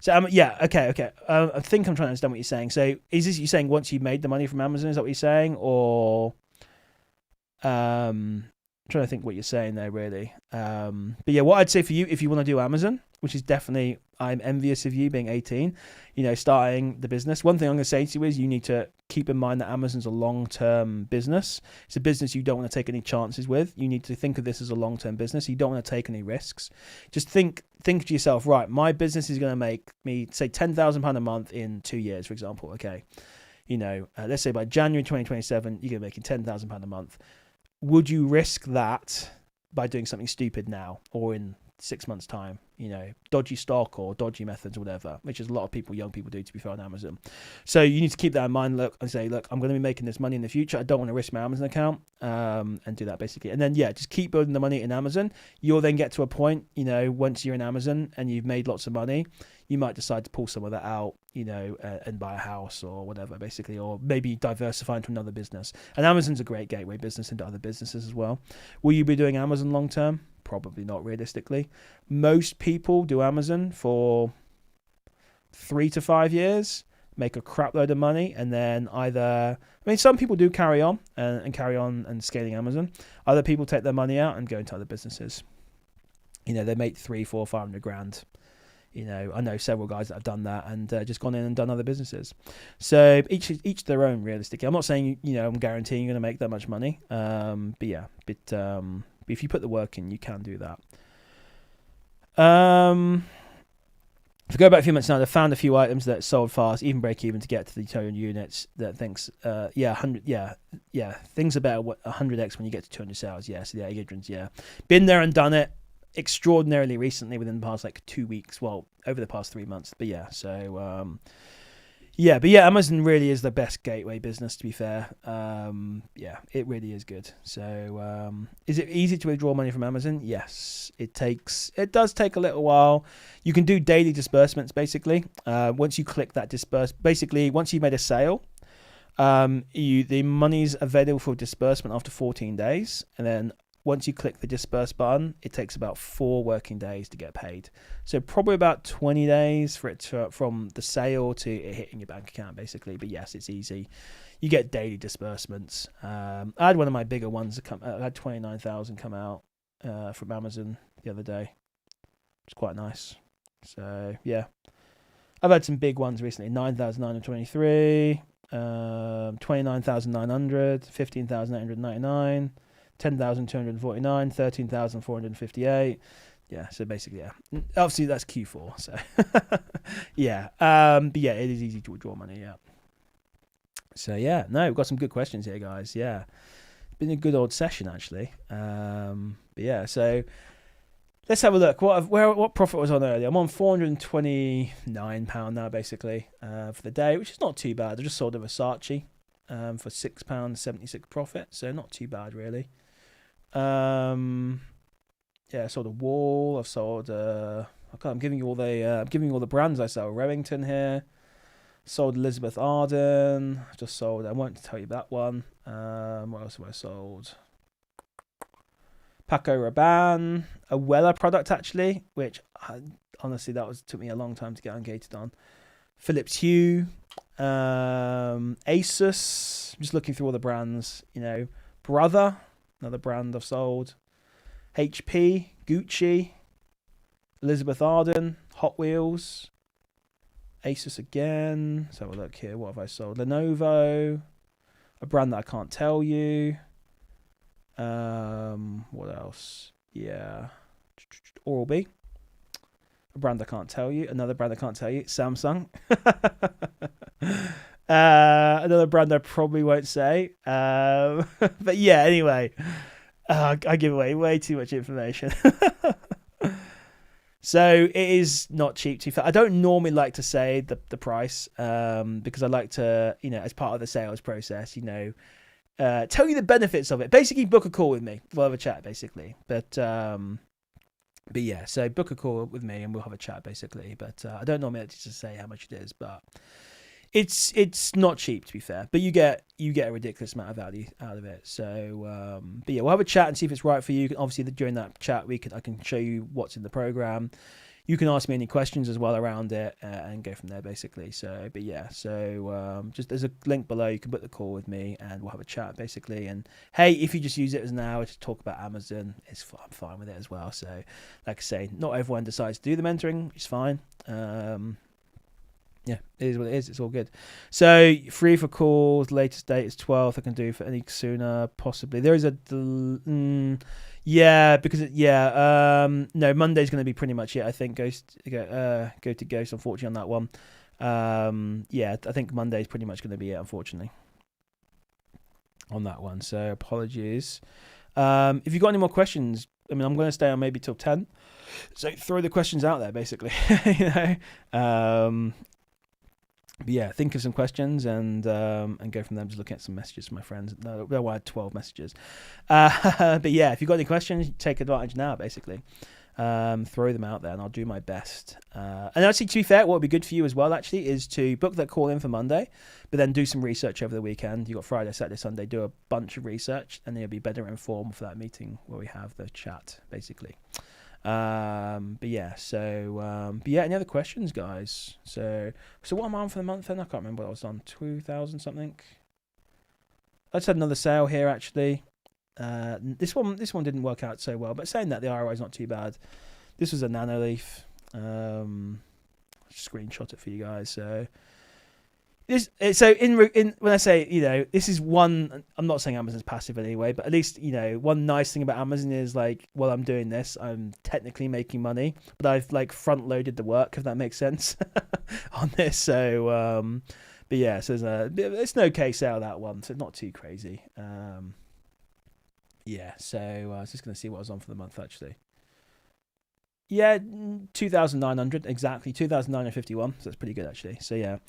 okay. I think I'm trying to understand what you're saying. So is this you saying once you've made the money from Amazon? Is that what you're saying, or I'm trying to think what you're saying there, really. But what I'd say for you, if you want to do Amazon, which is definitely, I'm envious of you being 18, starting the business. One thing I'm going to say to you is you need to keep in mind that Amazon's a long-term business. It's a business you don't want to take any chances with. You need to think of this as a long-term business. You don't want to take any risks. Just think to yourself, right, my business is going to make me, say, £10,000 a month in 2 years, for example. Okay. Let's say by January 2027, you're going to be making £10,000 a month. Would you risk that by doing something stupid now or in 6 months' time? Dodgy stock or dodgy methods or whatever, which is a lot of young people do, to be fair, on Amazon. So you need to keep that in mind. Look, I'm going to be making this money in the future. I don't want to risk my Amazon account, and do that basically. And then, just keep building the money in Amazon. You'll then get to a point, once you're in Amazon and you've made lots of money, you might decide to pull some of that out, and buy a house or whatever, basically, or maybe diversify into another business. And Amazon's a great gateway business into other businesses as well. Will you be doing Amazon long term? Probably not, realistically. Most people do Amazon for 3 to 5 years, make a crap load of money, and then some people do carry on and scaling Amazon. Other people take their money out and go into other businesses. They make 300, 400, 500 grand. I know several guys that have done that and just gone in and done other businesses. So each their own, realistically. I'm not saying, I'm guaranteeing you're going to make that much money. But if you put the work in, you can do that. If we go back a few months now, they found a few items that sold fast, even break even to get to the 200 units. That thinks, 100, things about 100x when you get to 200 sales. Yeah, so the Adrian's, been there and done it extraordinarily recently within the past 2 weeks. Well, over the past 3 months, but yeah. So Amazon really is the best gateway business. To be fair, it really is good. So, is it easy to withdraw money from Amazon? Yes, it does take a little while. You can do daily disbursements basically. Once you click that once you've made a sale, the money's available for disbursement after 14 days, and then once you click the disperse button, it takes about 4 working days to get paid. So probably about 20 days for it from the sale to it hitting your bank account, basically. But yes, it's easy. You get daily disbursements. I had one of my bigger ones I had 29,000 come out from Amazon the other day. It's quite nice. So yeah, I've had some big ones recently. 9,923, 29,900, 15,899. 10,249, 13,458. Yeah, so basically, obviously that's Q4. So yeah, but yeah, it is easy to withdraw money. Yeah. So yeah, no, we've got some good questions here, guys. Yeah, been a good old session actually. But yeah, so let's have a look. What profit was on earlier? I'm on £429 now, basically, for the day, which is not too bad. I just sold a Versace for £6.76 profit, so not too bad really. I sold a wall. I've sold. I'm giving you all the brands I sell. Remington here. Sold Elizabeth Arden. Just sold. I won't tell you that one. What else have I sold? Paco Rabanne, a Weller product actually, which honestly took me a long time to get ungated on. Philips Hue, Asus. I'm just looking through all the brands. Brother. Another brand I've sold. HP, Gucci, Elizabeth Arden, Hot Wheels, Asus again. Let's have a look here. What have I sold? Lenovo, a brand that I can't tell you. What else? Yeah. Oral-B, a brand I can't tell you. Another brand I can't tell you. Samsung. Another brand I probably won't say. But yeah, anyway, I give away way too much information. So it is not cheap to. I don't normally like to say the price because I like to, as part of the sales process, tell you the benefits of it. Basically, book a call with me. We'll have a chat, basically. But yeah, so book a call with me and we'll have a chat, basically. But I don't normally like to just say how much it is, but it's not cheap, to be fair, but you get a ridiculous amount of value out of it. So, but yeah, we'll have a chat and see if it's right for you. Obviously, during that chat, I can show you what's in the program. You can ask me any questions as well around it and go from there, basically. So, but yeah, just there's a link below. You can book the call with me and we'll have a chat, basically. And hey, if you just use it as an hour to talk about Amazon, I'm fine with it as well. So, like I say, not everyone decides to do the mentoring. It's fine. Yeah, it is what it is. It's all good. So, free for calls. Latest date is 12th. I can do for any sooner, possibly. There is because no, Monday's going to be pretty much it. I think go to Ghost, unfortunately, on that one. I think Monday's pretty much going to be it, unfortunately, on that one. So, apologies. If you've got any more questions, I'm going to stay on maybe till 10. So, throw the questions out there, basically. But yeah, think of some questions and go from there. I'm just looking at some messages from my friends. No, I had 12 messages. But yeah, if you've got any questions, take advantage now, basically. Throw them out there and I'll do my best. And actually, to be fair, what would be good for you as well, actually, is to book that call in for Monday, but then do some research over the weekend. You've got Friday, Saturday, Sunday, do a bunch of research, and then you'll be better informed for that meeting where we have the chat, basically. But yeah, any other questions, guys? So what am I on for the month then? I can't remember what I was on, 2,000 something. I just had another sale here, actually. This one didn't work out so well, but saying that, the ROI is not too bad. This was a Nanoleaf. Screenshot it for you guys. So in when I say, this is one, I'm not saying Amazon's passive in any way, but at least, one nice thing about Amazon is like, while I'm doing this, I'm technically making money, but I've like front loaded the work, if that makes sense, on this. So but yeah, so it's an okay sale, that one, so not too crazy. Yeah, so I was just going to see what I was on for the month, actually. Yeah, 2,900, exactly, 2,951, so that's pretty good, actually. So yeah.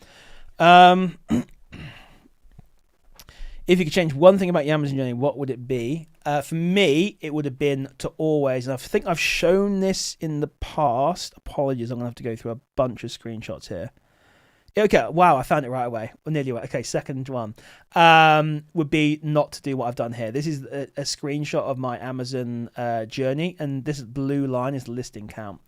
If you could change one thing about your Amazon journey, what would it be? For me, it would have been to always, and I think I've shown this in the past. Apologies, I'm going to have to go through a bunch of screenshots here. Okay, wow, I found it right away. Well, nearly right. Okay, second one would be not to do what I've done here. This is a screenshot of my Amazon journey, and this blue line is the listing count.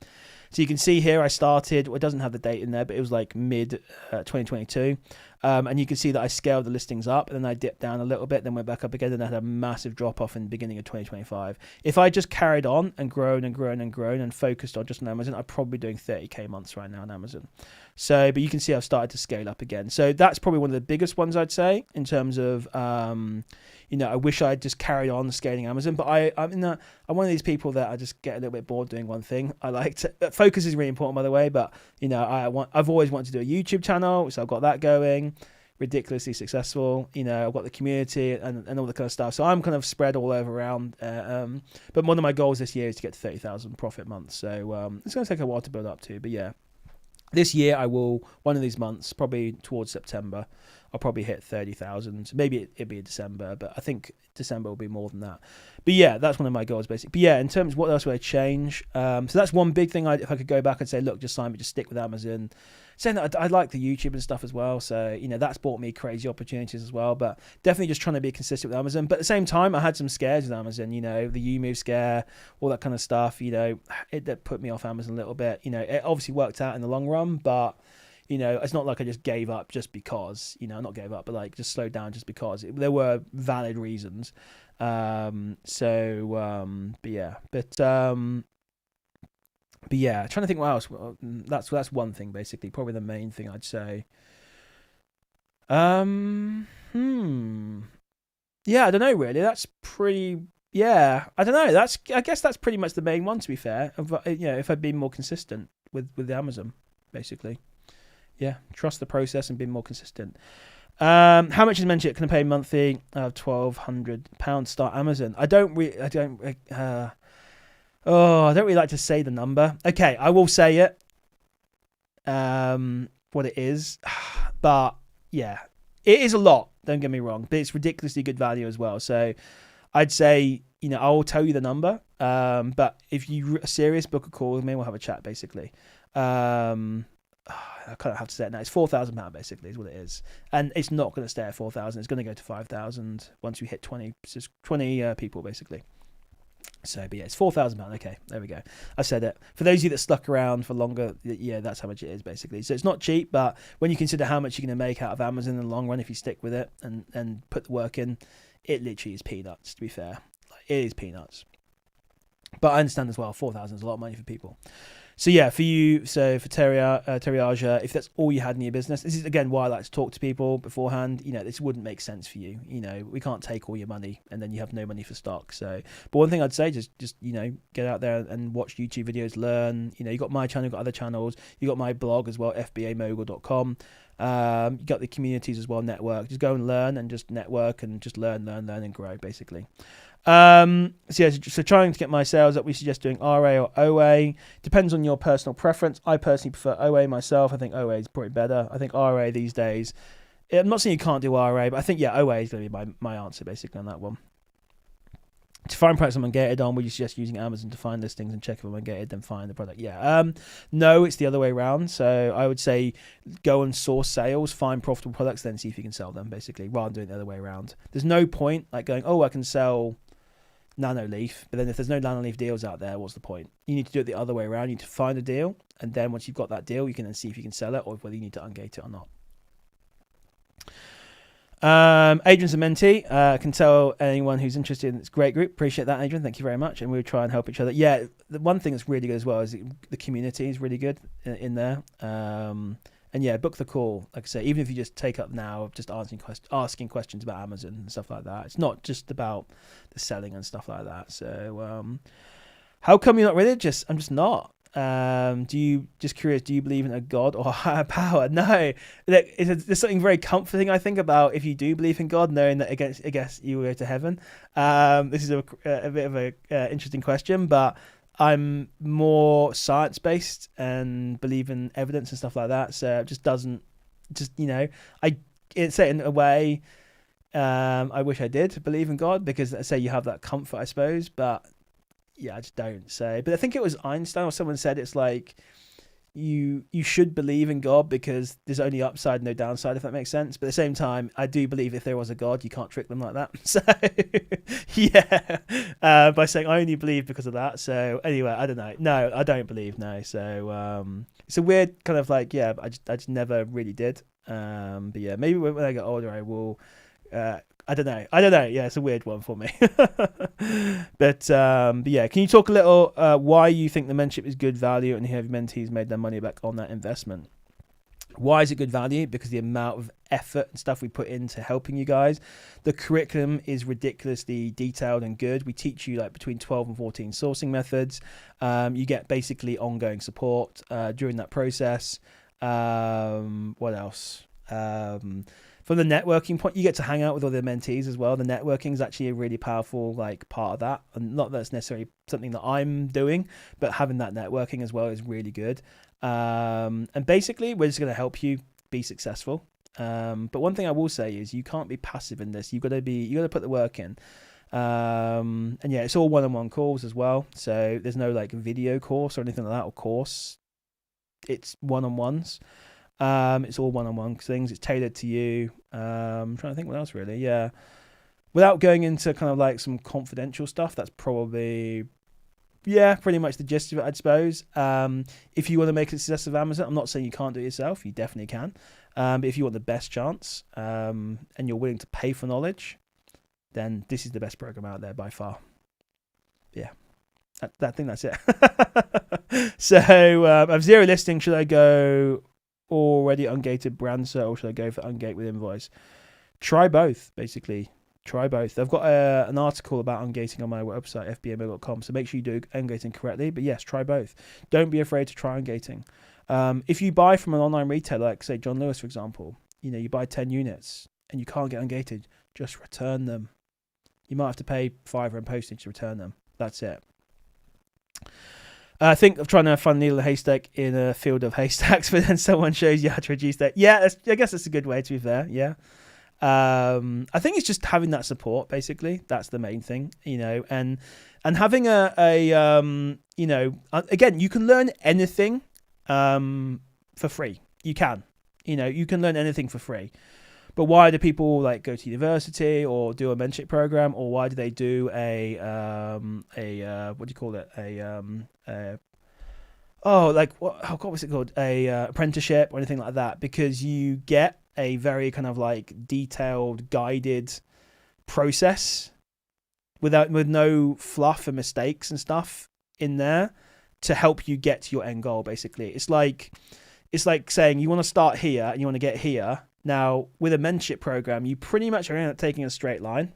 So you can see here I started, well, it doesn't have the date in there, but it was like mid 2022. And you can see that I scaled the listings up, and then I dipped down a little bit, then went back up again, and I had a massive drop off in the beginning of 2025. If I just carried on and grown and focused on just on Amazon, I'd probably be doing 30k months right now on Amazon. So, but you can see I've started to scale up again. So that's probably one of the biggest ones, I'd say, in terms of, I wish I'd just carried on scaling Amazon, but I'm one of these people that I just get a little bit bored doing one thing. I like to, focus is really important, by the way, but I've always wanted to do a YouTube channel, so I've got that going, ridiculously successful. I've got the community and all the kind of stuff. So I'm kind of spread all over around. But one of my goals this year is to get to 30,000 profit months. So it's going to take a while to build up to, but yeah. This year I will, one of these months, probably towards September, I'll probably hit 30,000. Maybe it'll be December, but I think December will be more than that. But yeah, that's one of my goals, basically. But yeah, in terms of what else would I change? So that's one big thing. If I could go back and say, look, just Simon, just stick with Amazon. Saying that I like the YouTube and stuff as well. So, that's brought me crazy opportunities as well. But definitely just trying to be consistent with Amazon. But at the same time, I had some scares with Amazon, the Umove scare, all that kind of stuff, that put me off Amazon a little bit. It obviously worked out in the long run, but it's not like I just gave up just because, not gave up, but like just slowed down just because there were valid reasons. But yeah, trying to think what else. That's one thing, basically, probably the main thing I'd say. Yeah, I don't know really. That's pretty. Yeah, I don't know. I guess that's pretty much the main one. To be fair, if I'd been more consistent with Amazon, basically. Yeah, trust the process and be more consistent. How much is mentioned? Can I pay monthly? £1,200 start Amazon. I don't really like to say the number. Okay, I will say it. What it is, but yeah, it is a lot. Don't get me wrong, but it's ridiculously good value as well. So I'd say, I will tell you the number. But if you're serious, book a call with me. We'll have a chat, basically. I kind of have to say it now. It's £4,000 basically is what it is, and it's not going to stay at 4,000. It's going to go to 5,000 once we hit 20 people basically. So, but yeah, it's £4,000. Okay, there we go. I said it. For those of you that stuck around for longer, yeah, that's how much it is basically. So it's not cheap, but when you consider how much you're going to make out of Amazon in the long run if you stick with it and put the work in, it literally is peanuts. To be fair, it is peanuts. But I understand as well, 4,000 is a lot of money for people. So yeah, for you, so for Terriaja, if that's all you had in your business, this is again why I like to talk to people beforehand. This wouldn't make sense for you. We can't take all your money and then you have no money for stock. So, but one thing I'd say, just get out there and watch YouTube videos, learn. You got my channel, you got other channels, you got my blog as well, fbamogul.com. You got the communities as well, network. Just go and learn and just network and just learn and grow basically. So trying to get my sales up, we suggest doing RA or OA. Depends on your personal preference. I personally prefer OA myself. I think OA is probably better. I think RA these days, I'm not saying you can't do RA, but I think, OA is going to be my answer basically on that one. To find products I'm ungated on, would you suggest using Amazon to find listings and check if I'm ungated, then find the product? Yeah. No, it's the other way around. So I would say go and source sales, find profitable products, then see if you can sell them basically, rather than doing it the other way around. There's no point like going, I can sell Nanoleaf, but then if there's no Nanoleaf deals out there, what's the point? You need to do it the other way around. You need to find a deal, and then once you've got that deal, you can then see if you can sell it or whether you need to ungate it or not. Adrian's a mentee. Can tell anyone who's interested in this great group. Appreciate that, Adrian. Thank you very much. And we'll try and help each other. Yeah, the one thing that's really good as well is the community is really good in there. And yeah, book the call. Like I say, even if you just take up now of just asking questions about Amazon and stuff like that. It's not just about the selling and stuff like that. So how come you're not religious? I'm just not. Do you, just curious, do you believe in a God or a higher power? No. There's something very comforting, I think, about if you do believe in God, knowing that I guess you will go to heaven. This is a bit of a interesting question, but I'm more science based and believe in evidence and stuff like that. So it just doesn't, it's in a way. I wish I did believe in God because, let's say, you have that comfort, I suppose, but yeah, I just don't say. But I think it was Einstein or someone said it's like you should believe in God because there's only upside, no downside, if that makes sense. But at the same time, I do believe if there was a God, you can't trick them like that. So yeah, by saying I only believe because of that. So anyway, I don't know. No, I don't believe. No. So it's a weird kind of like, yeah, I just never really did. But yeah, maybe when I get older, I will. I don't know. Yeah, it's a weird one for me. But yeah, can you talk a little why you think the mentorship is good value and have mentees made their money back on that investment? Why is it good value? Because the amount of effort and stuff we put into helping you guys. The curriculum is ridiculously detailed and good. We teach you like between 12 and 14 sourcing methods. You get basically ongoing support during that process. What else? From the networking point, you get to hang out with other mentees as well. The networking is actually a really powerful like part of that, and not that it's necessarily something that I'm doing, but having that networking as well is really good. And basically, we're just going to help you be successful. But one thing I will say is you can't be passive in this. You got to put the work in. And yeah, it's all one-on-one calls as well. So there's no like video course or anything like that or course. It's one-on-ones. It's all one-on-one things. It's tailored to you. I'm trying to think what else really. Yeah. Without going into kind of like some confidential stuff, that's probably, yeah, pretty much the gist of it, I suppose. If you want to make a success of Amazon, I'm not saying you can't do it yourself. You definitely can. But if you want the best chance and you're willing to pay for knowledge, then this is the best program out there by far. Yeah. I think that's it. So I've zero listing. Should I go already ungated brand set or should I go for ungate with invoice? Try both, basically. Try both. I've got an article about ungating on my website, fbmo.com, so make sure you do ungating correctly. But yes, try both. Don't be afraid to try ungating. If you buy from an online retailer, like say John Lewis, for example, you buy 10 units and you can't get ungated, just return them. You might have to pay £5 in postage to return them. That's it. I think of trying to find a needle in a haystack in a field of haystacks, but then someone shows you how to reduce that. Yeah, I guess that's a good way to be fair. Yeah. I think it's just having that support, basically. That's the main thing, and having again, you can learn anything for free. You can learn anything for free. But why do people like go to university or do a mentorship program, or why do they do a what do you call it? What was it called? Apprenticeship or anything like that? Because you get a very kind of like detailed, guided process with no fluff and mistakes and stuff in there to help you get to your end goal. Basically, it's like saying you want to start here and you want to get here. Now, with a mentorship program, you pretty much are going to end up taking a straight line.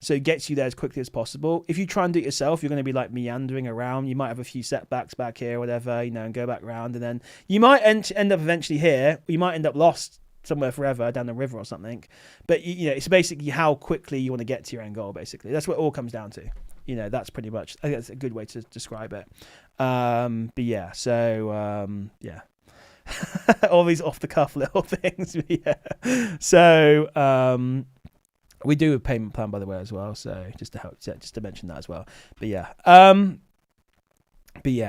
So it gets you there as quickly as possible. If you try and do it yourself, you're going to be like meandering around. You might have a few setbacks back here or whatever, and go back round. And then you might end up eventually here. You might end up lost somewhere forever down the river or something. But, it's basically how quickly you want to get to your end goal, basically. That's what it all comes down to. That's pretty much, I think that's a good way to describe it. But yeah, so, yeah. All these off the cuff little things. Yeah. So we do a payment plan, by the way, as well. So just to mention that as well. But yeah.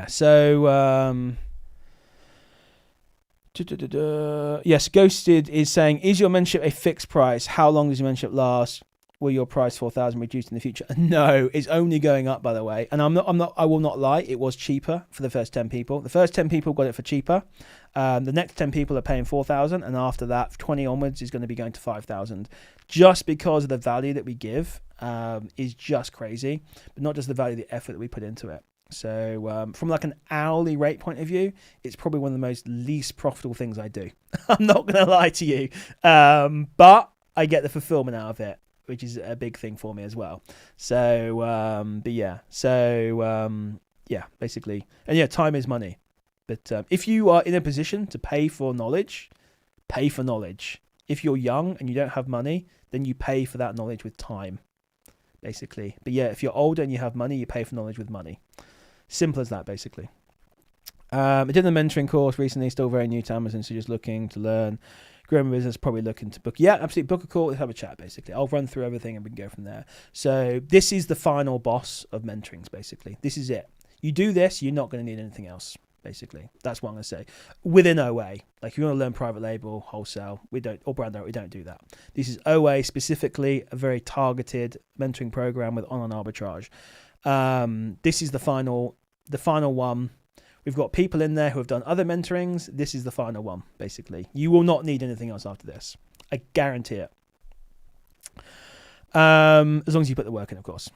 So yes, Ghosted is saying, is your mentorship a fixed price? How long does your mentorship last? Will your price 4,000 reduced in the future? No, it's only going up, by the way. And I will not lie. It was cheaper for the first 10 people. The first 10 people got it for cheaper. The next 10 people are paying 4,000. And after that, 20 onwards is going to be going to 5,000. Just because of the value that we give is just crazy. But not just the value, the effort that we put into it. So from like an hourly rate point of view, it's probably one of the most least profitable things I do. I'm not going to lie to you. But I get the fulfillment out of it, which is a big thing for me as well. Yeah, basically. And yeah, time is money. But if you are in a position to pay for knowledge, pay for knowledge. If you're young and you don't have money, then you pay for that knowledge with time, basically. But yeah, if you're older and you have money, you pay for knowledge with money. Simple as that, basically. I did the mentoring course recently, still very new to Amazon, so just looking to learn. Growing business, probably looking to book. Yeah, absolutely. Book a call, let's have a chat, basically. I'll run through everything and we can go from there. So this is the final boss of mentorings, basically. This is it. You do this, you're not going to need anything else, basically. That's what I'm going to say. Within OA, like if you want to learn private label, wholesale, we don't, or brand owner, we don't do that. This is OA specifically, a very targeted mentoring program with online arbitrage. This is the final one. We've got people in there who have done other mentorings. This is the final one, basically. You will not need anything else after this. I guarantee it. As long as you put the work in, of course.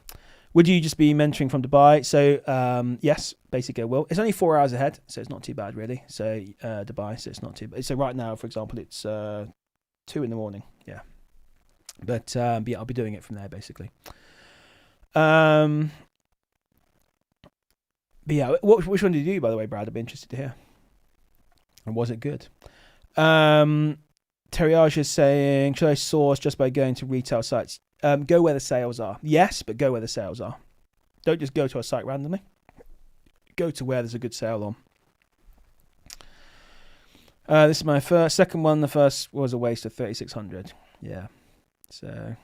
Would you just be mentoring from Dubai? So, yes, basically I will. It's only 4 hours ahead, so it's not too bad, really. So, Dubai, so it's not too bad. So right now, for example, it's 2 a.m. Yeah. But yeah, I'll be doing it from there, basically. But yeah, which one did you do, by the way, Brad? I'd be interested to hear. And was it good? Terriage is saying, should I source just by going to retail sites? Go where the sales are. Yes, but go where the sales are. Don't just go to a site randomly. Go to where there's a good sale on. This is my second one. The first was a waste of 3,600. Yeah. So,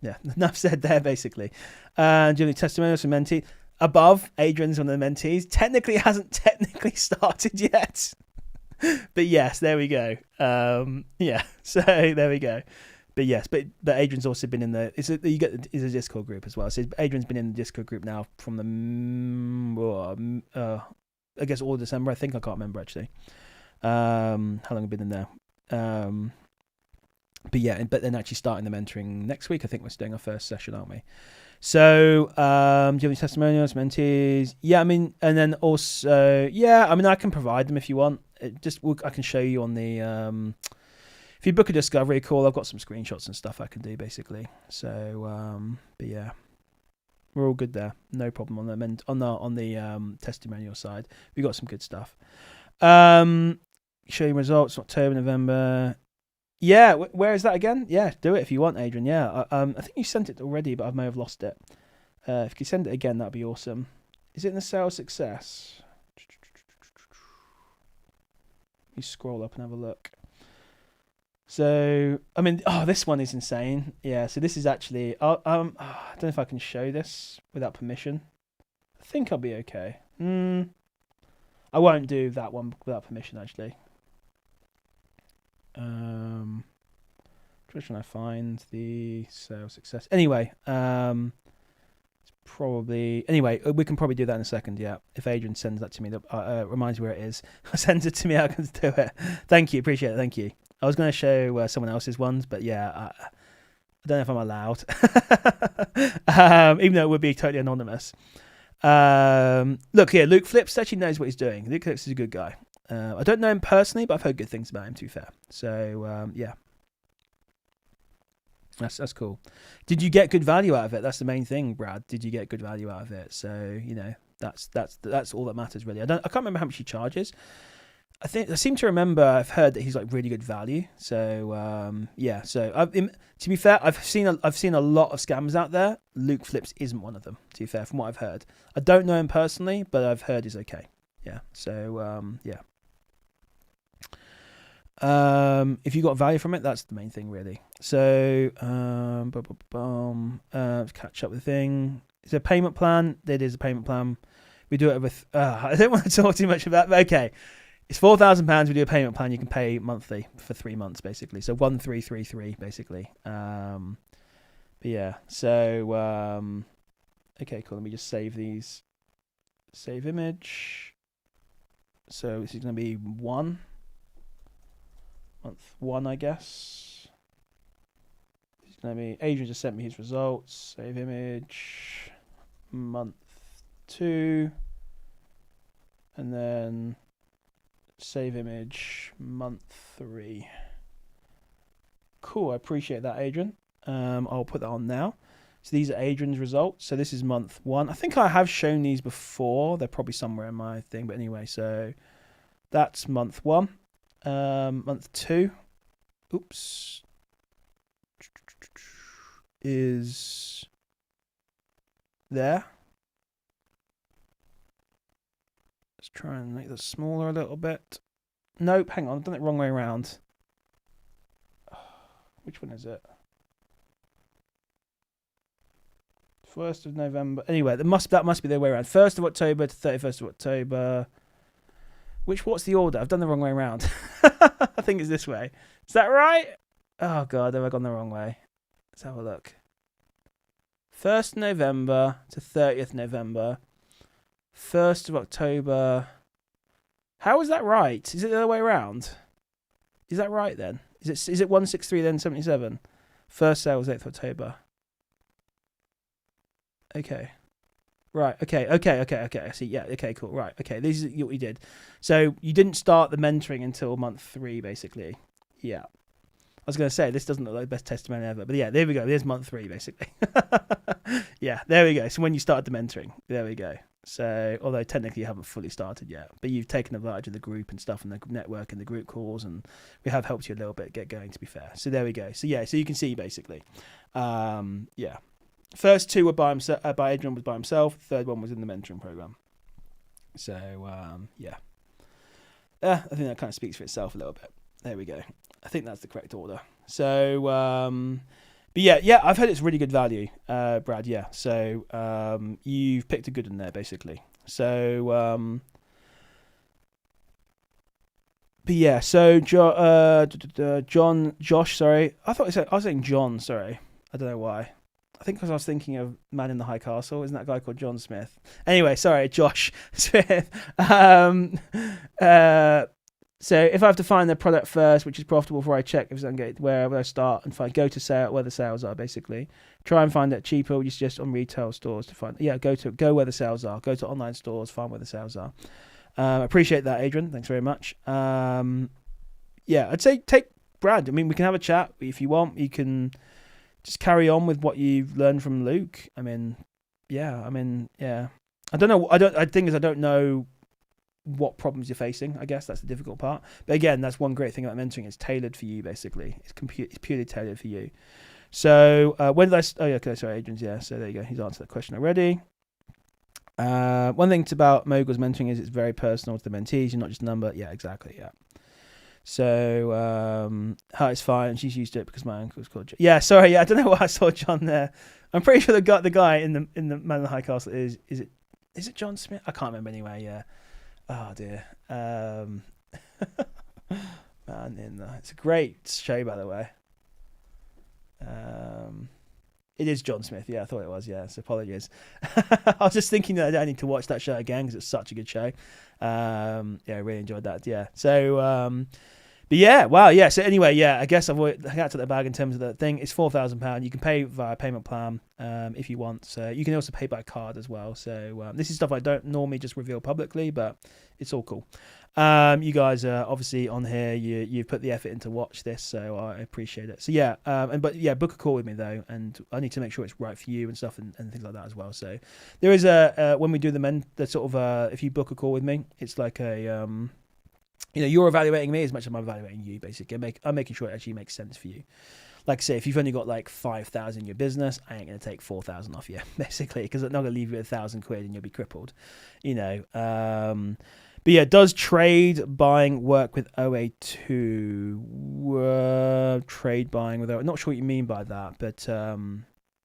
yeah, enough said there, basically. Do you have any testimonials from mentee? Above, Adrian's one of the mentees. Technically hasn't started yet. But yes, there we go. Yeah, so there we go. But yes, but Adrian's also been in the it's a Discord group as well. So Adrian's been in the Discord group now from I guess all of December. I think I can't remember actually. How long I've been in there. But yeah, but then actually starting the mentoring next week. I think we're doing our first session, aren't we? So, do you have any testimonials, mentees? Yeah, I mean, and then also, yeah, I mean, I can provide them if you want. I can show you on the, if you book a discovery call, I've got some screenshots and stuff I can do, basically. So, but yeah, we're all good there. No problem on the testimonial side. We got some good stuff. Show you results, October, November. Yeah, where is that again? Yeah, do it if you want, Adrian. Yeah, I think you sent it already, but I may have lost it. If you send it again, that'd be awesome. Is it in the sales success? Let me scroll up and have a look. So, I mean, this one is insane. Yeah, so this is actually, I don't know if I can show this without permission. I think I'll be okay. I won't do that one without permission, actually. Which one I find the sales success? Anyway, it's probably we can probably do that in a second. Yeah, if Adrian sends that to me, that reminds me where it is. Sends it to me, I can do it. Thank you, appreciate it. Thank you. I was going to show someone else's ones, but yeah, I don't know if I'm allowed, even though it would be totally anonymous. Look here, Luke Flips actually knows what he's doing. Luke Flips is a good guy. I don't know him personally, but I've heard good things about him, to be fair. So, yeah. That's cool. Did you get good value out of it? That's the main thing, Brad. Did you get good value out of it? So, that's all that matters, really. I can't remember how much he charges. I seem to remember I've heard that he's like really good value. So, yeah. So, to be fair, I've seen a lot of scams out there. Luke Flips isn't one of them, to be fair, from what I've heard. I don't know him personally, but I've heard he's okay. Yeah. So, yeah. If you got value from it, that's the main thing, really. So, catch up with the thing. It's a payment plan. It is a payment plan. We do it with. I don't want to talk too much about. But okay, it's £4,000. We do a payment plan. You can pay monthly for 3 months, basically. So 1333, basically. But yeah. So okay, cool. Let me just save these. Save image. So this is going to be month 1, I guess. It's going to be Adrian just sent me his results. Save image. Month 2, and then save image month 3. Cool, I appreciate that, Adrian. I'll put that on now. So these are Adrian's results. So this is month 1. I think I have shown these before. They're probably somewhere in my thing, but anyway, so that's month 1. Month 2, oops, is there. Let's try and make this smaller a little bit. Nope, hang on, I've done it wrong way around. Which one is it? 1st of November. Anyway, that must be the way around. 1st of October to 31st of October. What's the order? I've done the wrong way around. I think it's this way. Is that right? Oh god, have I gone the wrong way? Let's have a look. 1st November to 30th November. 1st of October. How is that right? Is it the other way around? Is that right then? Is it 163 then 77? First sale was 8th October. Okay. Right, okay. I see. Yeah, okay, cool. Right, okay. This is what you did. So you didn't start the mentoring until month 3, basically. Yeah. I was going to say, this doesn't look like the best testimony ever. But yeah, there we go. There's month 3, basically. Yeah, there we go. So when you started the mentoring, there we go. So, although technically you haven't fully started yet, but you've taken advantage of the group and stuff and the network and the group calls, and we have helped you a little bit get going, to be fair. So there we go. So yeah, so you can see basically. Yeah. First 2 were by Adrian was by himself. Third one was in the mentoring program. So, yeah. I think that kind of speaks for itself a little bit. There we go. I think that's the correct order. So, but yeah, I've heard it's really good value, Brad. Yeah, so you've picked a good one there, basically. So, but yeah, so Josh. Sorry, I was saying John. Sorry, I don't know why. I think because I was thinking of Man in the High Castle. Isn't that guy called John Smith? Anyway, sorry, Josh Smith. So if I have to find the product first, which is profitable before I check if it's engaged, where I start and find, go to sale where the sales are, basically. Try and find it cheaper. You suggest on retail stores to find. Yeah, go where the sales are. Go to online stores, find where the sales are. Appreciate that, Adrian. Thanks very much. Yeah, I'd say take Brad. I mean, we can have a chat if you want. You can just carry on with what you've learned from Luke. I mean, yeah. I don't know. I don't know what problems you're facing. I guess that's the difficult part. But again, that's one great thing about mentoring. It's tailored for you, basically. It's purely tailored for you. So when did I? Oh yeah, okay. Sorry, Adrian's. Yeah. So there you go. He's answered that question already. One thing about Mogul's mentoring is it's very personal to the mentees. You're not just a number. Yeah, exactly. Yeah. So Heart is fine. She's used to it because my uncle's called John. Yeah, sorry. Yeah, I don't know why I saw John there. I'm pretty sure the guy in the Man in the High Castle is it John Smith? I can't remember anyway. Yeah. Oh dear. It's a great show, by the way. It is John Smith. Yeah, I thought it was. Yeah, so apologies. I was just thinking that I need to watch that show again because it's such a good show. Yeah, I really enjoyed that. Yeah. So, but yeah, wow. Yeah. So anyway, yeah, I guess I've got to the bag in terms of the thing. It's £4,000. You can pay via payment plan if you want. So you can also pay by card as well. So this is stuff I don't normally just reveal publicly, but it's all cool. You guys are obviously on here. You've put the effort in to watch this, so I appreciate it. So yeah, but book a call with me though, and I need to make sure it's right for you and stuff and things like that as well. So there is when we do the sort of if you book a call with me, it's like a you're evaluating me as much as I'm evaluating you. Basically, I'm making sure it actually makes sense for you. Like I say, if you've only got like 5,000 in your business, I ain't gonna take 4,000 off you, basically, because I'm not gonna leave you with £1,000 and you'll be crippled. But yeah, does trade buying work with OA2? Trade buying with OA2. I'm not sure what you mean by that, but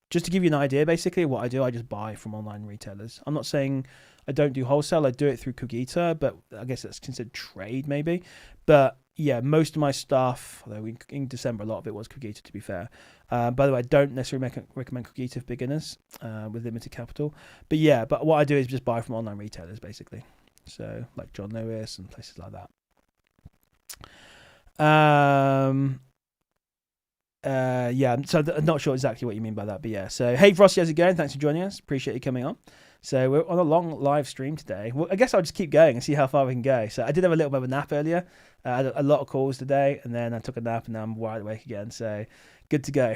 just to give you an idea, basically, what I do, I just buy from online retailers. I'm not saying I don't do wholesale. I do it through Cogito, but I guess that's considered trade, maybe. But yeah, most of my stuff, although in December, a lot of it was Cogito, to be fair. By the way, I don't necessarily recommend Cogito for beginners with limited capital. But yeah, but what I do is just buy from online retailers, basically. So like John Lewis and places like that. Yeah, so I'm not sure exactly what you mean by that, but yeah. So hey Frosty, how's it going? Thanks for joining us. Appreciate you coming on. So we're on a long live stream today. Well, I guess I'll just keep going and see how far we can go. So I did have a little bit of a nap earlier. I had a lot of calls today, and then I took a nap, and now I'm wide awake again. So good to go,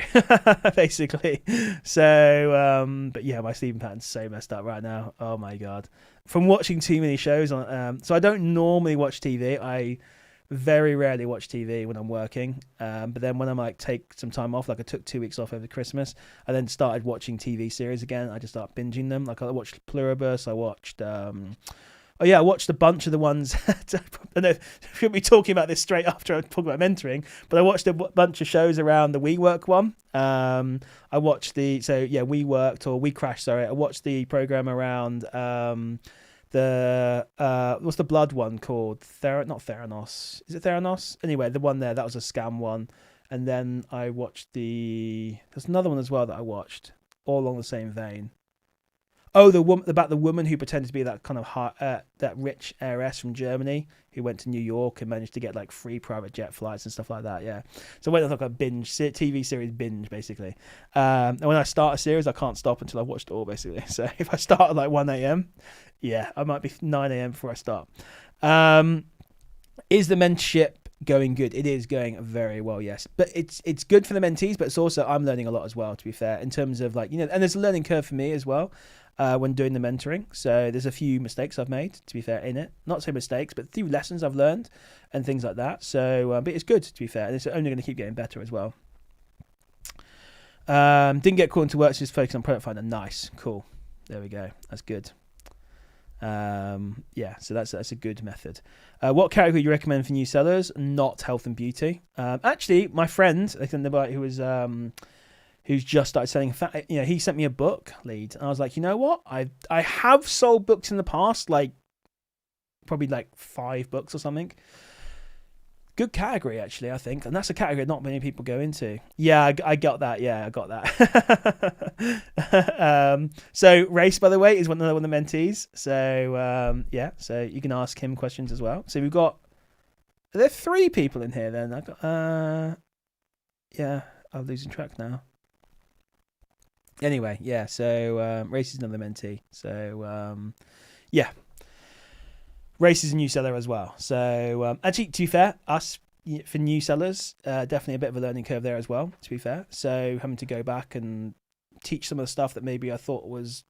basically. So, but yeah, my sleeping pattern's so messed up right now. Oh my God. From watching too many shows on, so I don't normally watch TV. I very rarely watch TV when I'm working. But then when I'm like take some time off, like I took 2 weeks off over Christmas, I then started watching TV series again. I just started binging them. Like I watched Pluribus. I watched, I watched a bunch of the ones. I don't know if we'll be talking about this straight after I talk about mentoring, but I watched a bunch of shows around the WeWork one. I watched WeWorked or WeCrashed. Sorry, I watched the program around the what's the blood one called? Not Theranos. Is it Theranos? Anyway, the one there, that was a scam one. And then I watched there's another one as well that I watched, all along the same vein. Oh, about the woman who pretended to be that kind of that rich heiress from Germany who went to New York and managed to get like free private jet flights and stuff like that. Yeah, so I went on like a TV series binge basically. And when I start a series, I can't stop until I've watched it all basically. So if I start at like 1 a.m, yeah, I might be 9 a.m. before I start. Is the mentorship going good? It is going very well, yes. But it's good for the mentees, but it's also I'm learning a lot as well, to be fair, in terms of like, and there's a learning curve for me as well. When doing the mentoring. So there's a few mistakes I've made, to be fair, in it. Not so mistakes, but a few lessons I've learned and things like that. So, but it's good, to be fair. And it's only going to keep getting better as well. Didn't get called into work, so just focus on product finder. Nice. Cool. There we go. That's good. So that's a good method. What category do you recommend for new sellers? Not health and beauty. Actually, my friend, who was... who's just started selling, he sent me a book lead, and I was like, you know what? I have sold books in the past, like probably like 5 books or something. Good category, actually, I think, and that's a category not many people go into. Yeah, I got that. Yeah, I got that. So Race, by the way, is one of the mentees. So so you can ask him questions as well. So we've got, are there 3 people in here then? I got, I'm losing track now. Anyway, yeah, so Race is another mentee. So, Race is a new seller as well. So, actually, to be fair, us, for new sellers, definitely a bit of a learning curve there as well, to be fair. So, having to go back and teach some of the stuff that maybe I thought was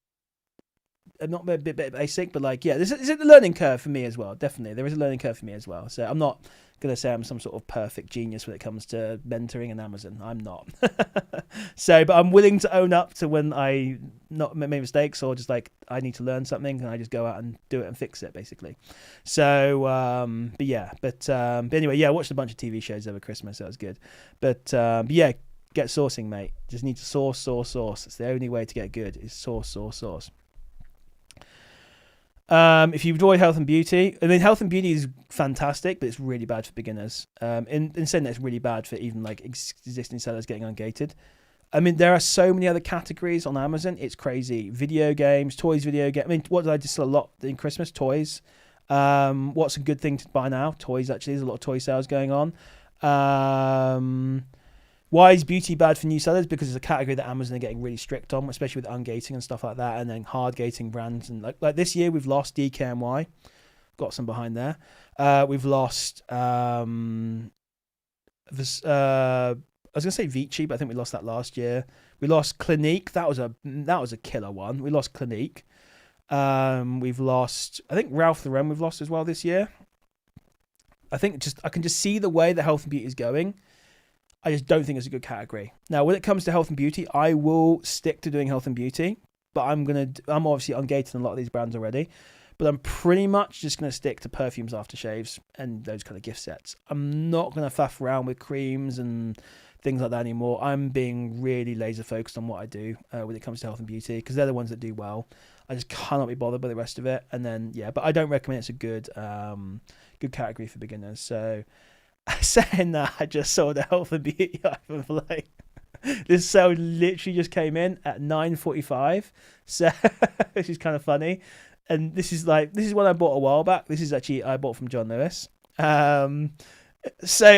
not a bit basic, but like, yeah, this is a learning curve for me as well. Definitely, there is a learning curve for me as well. So, I'm not going to say I'm some sort of perfect genius when it comes to mentoring and Amazon. I'm not. So, but I'm willing to own up to when I not make mistakes, or just like I need to learn something and I just go out and do it and fix it basically. So, but anyway, yeah, I watched a bunch of TV shows over Christmas. That was good. But yeah, get sourcing, mate. Just need to source. It's the only way to get good is source. If you avoid health and beauty, I mean, health and beauty is fantastic, but it's really bad for beginners. In saying that, it's really bad for even like existing sellers getting ungated. I mean, there are so many other categories on Amazon. It's crazy. Video games, toys, video game. I mean, what did I just sell a lot in Christmas? Toys. What's a good thing to buy now? Toys, actually. There's a lot of toy sales going on. Why is beauty bad for new sellers? Because it's a category that Amazon are getting really strict on, especially with ungating and stuff like that, and then hard gating brands. And like this year, we've lost DKNY. Got some behind there. We've lost I was gonna say Vici, but I think we lost that last year. We lost Clinique. That was a killer one. We lost Clinique. We've lost, I think, Ralph Lauren we've lost as well this year. I think I can just see the way that health and beauty is going. I just don't think it's a good category. Now, when it comes to health and beauty, I will stick to doing health and beauty, but I'm obviously ungated in a lot of these brands already, but I'm pretty much just going to stick to perfumes, aftershaves, and those kind of gift sets. I'm not going to faff around with creams and things like that anymore. I'm being really laser focused on what I do when it comes to health and beauty, because they're the ones that do well. I just cannot be bothered by the rest of it. And then, yeah, but I don't recommend it's a good category for beginners. So saying that, I just saw the health and beauty item like this sale literally just came in at 9:45, so which is kind of funny. And this is one I bought a while back. This is actually I bought from John Lewis. So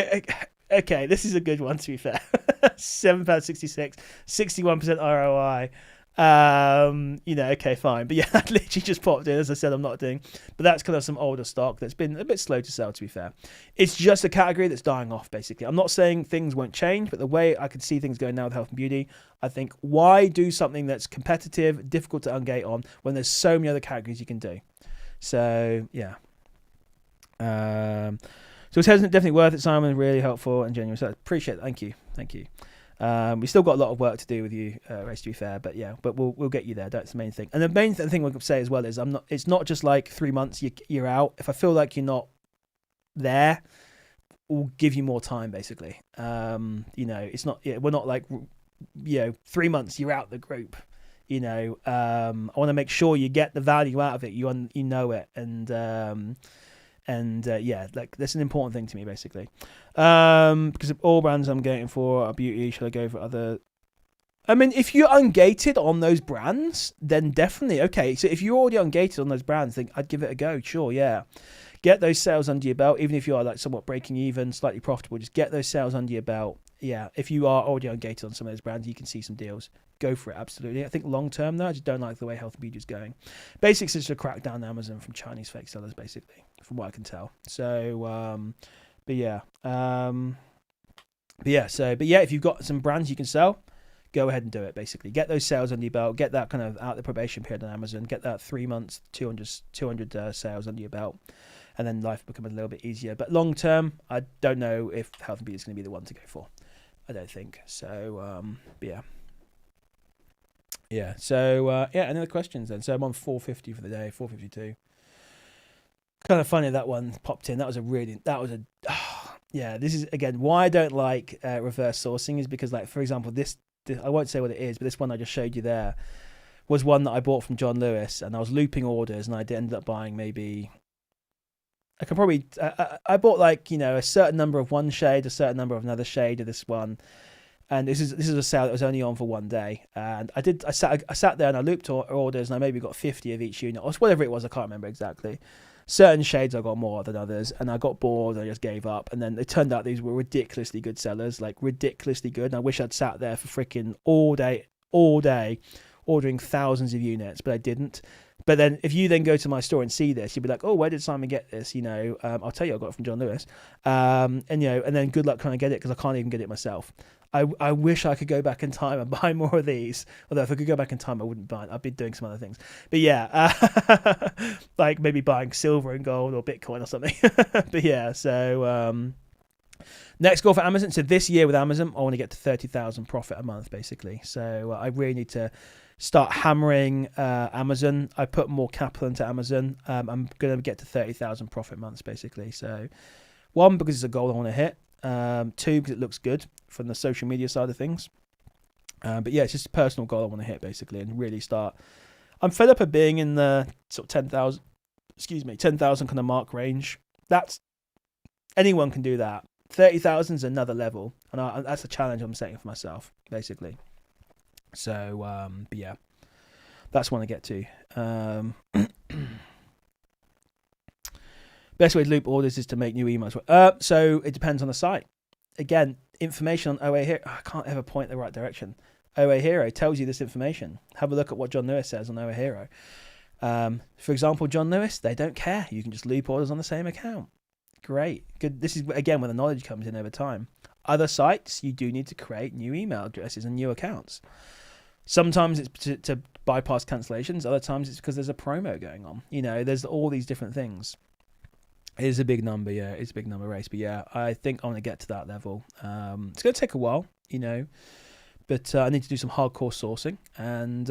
okay, this is a good one, to be fair. £7.66, 61% ROI. Okay, fine. But yeah, that literally just popped in. As I said, I'm not doing. But that's kind of some older stock that's been a bit slow to sell, to be fair. It's just a category that's dying off, basically. I'm not saying things won't change, but the way I could see things going now with health and beauty, I think, why do something that's competitive, difficult to ungate on, when there's so many other categories you can do? So, yeah. So it's definitely worth it, Simon. Really helpful and genuine. So I appreciate it. Thank you. We still got a lot of work to do with you, Race, to be fair, but yeah, but we'll get you there. That's the main thing. And the main thing we'll say as well is it's not just like 3 months you're out. If I feel like you're not there, we'll give you more time, basically. It's not, we're not like, 3 months you're out the group. I want to make sure you get the value out of it. You know it, like that's an important thing to me, basically. Because of all brands I'm gating for are beauty, should I go for other? I mean, if you're ungated on those brands, then definitely okay. So if you're already ungated on those brands, then I'd give it a go. Sure, yeah. Get those sales under your belt, even if you are like somewhat breaking even, slightly profitable. Just get those sales under your belt. Yeah, if you are already ungated on some of those brands, you can see some deals. Go for it, absolutely. I think long term though, I just don't like the way health and beauty is going. Basics is to crack down Amazon from Chinese fake sellers, basically, from what I can tell. So, but yeah, if you've got some brands you can sell, go ahead and do it. Basically, get those sales under your belt, get that kind of out the probation period on Amazon, get that 3 months, 200 sales under your belt, and then life will become a little bit easier. But long term, I don't know if health and beauty is going to be the one to go for. I don't think so. But yeah. Yeah. So any other questions then? So I'm on 450 for the day, 452. Kind of funny that one popped in. This is again why I don't like reverse sourcing is because, like, for example, this I won't say what it is, but this one I just showed you there was one that I bought from John Lewis, and I was looping orders, and I ended up buying maybe. I can probably I bought like a certain number of one shade, a certain number of another shade of this one. And this is a sale that was only on for 1 day, and I sat there and I looped orders, and I maybe got 50 of each unit or whatever it was. I can't remember exactly. Certain shades I got more than others, and I got bored and I just gave up. And then it turned out these were ridiculously good sellers, like ridiculously good. And I wish I'd sat there for freaking all day, ordering thousands of units, but I didn't. But then if you then go to my store and see this, you'd be like, oh, where did Simon get this? I'll tell you, I got it from John Lewis. And then good luck trying to get it because I can't even get it myself. I wish I could go back in time and buy more of these. Although if I could go back in time, I wouldn't buy it. I'd be doing some other things. But yeah, like maybe buying silver and gold or Bitcoin or something. But yeah, so next goal for Amazon. So this year with Amazon, I want to get to 30,000 profit a month, basically. So I really need to start hammering Amazon. I put more capital into Amazon. I'm going to get to 30,000 profit months, basically. So 1, because it's a goal I want to hit. 2, because it looks good from the social media side of things. But yeah, it's just a personal goal I want to hit, basically, and really start. I'm fed up of being in the sort of 10,000 kind of mark range. That's anyone can do that. 30,000 is another level, and that's a challenge I'm setting for myself, basically. So, but yeah, that's what I get to. Best way to loop orders is to make new emails. So it depends on the site. Again, information on OA Hero. I can't ever point the right direction. OA Hero tells you this information. Have a look at what John Lewis says on OA Hero. For example, John Lewis, they don't care. You can just loop orders on the same account. Great. Good. This is, again, where the knowledge comes in over time. Other sites, you do need to create new email addresses and new accounts. Sometimes it's to bypass cancellations. Other times it's because there's a promo going on. There's all these different things. It is a big number, yeah. It's a big number race. But yeah, I think I want to get to that level. It's going to take a while, but I need to do some hardcore sourcing and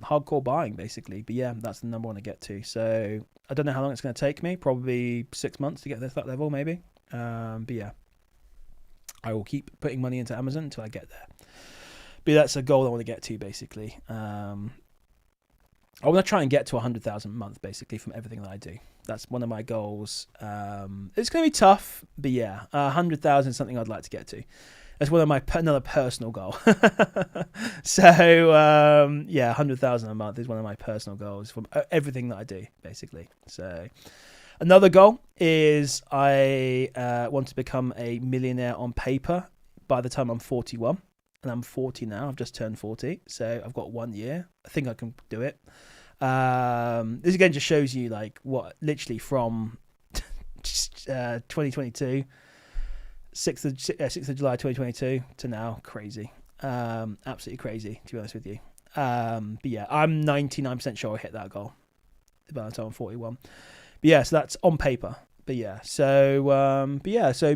hardcore buying, basically. But yeah, that's the number I want to get to. So I don't know how long it's going to take me. Probably 6 months to get to that level, maybe. But yeah, I will keep putting money into Amazon until I get there. But that's a goal I want to get to, basically. I want to try and get to 100,000 a month, basically, from everything that I do. That's one of my goals. It's going to be tough, but yeah, 100,000 is something I'd like to get to. That's one of my another personal goal. So 100,000 a month is one of my personal goals from everything that I do, basically. So another goal is I want to become a millionaire on paper by the time I'm 41. and I'm 40 now. I've just turned 40, so I've got 1 year. I think I can do it. This again just shows you like what literally from 2022, 6th of July 2022 to now, crazy, absolutely crazy, to be honest with you. But yeah, I'm 99% sure I hit that goal by the time I'm 41. But yeah, so that's on paper. But yeah, so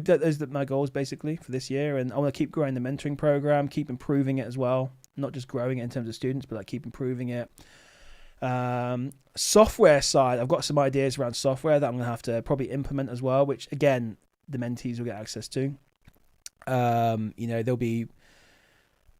those are my goals basically for this year, and I want to keep growing the mentoring program, keep improving it as well, not just growing it in terms of students, but like keep improving it. Software side, I've got some ideas around software that I'm gonna have to probably implement as well, which again the mentees will get access to. There'll be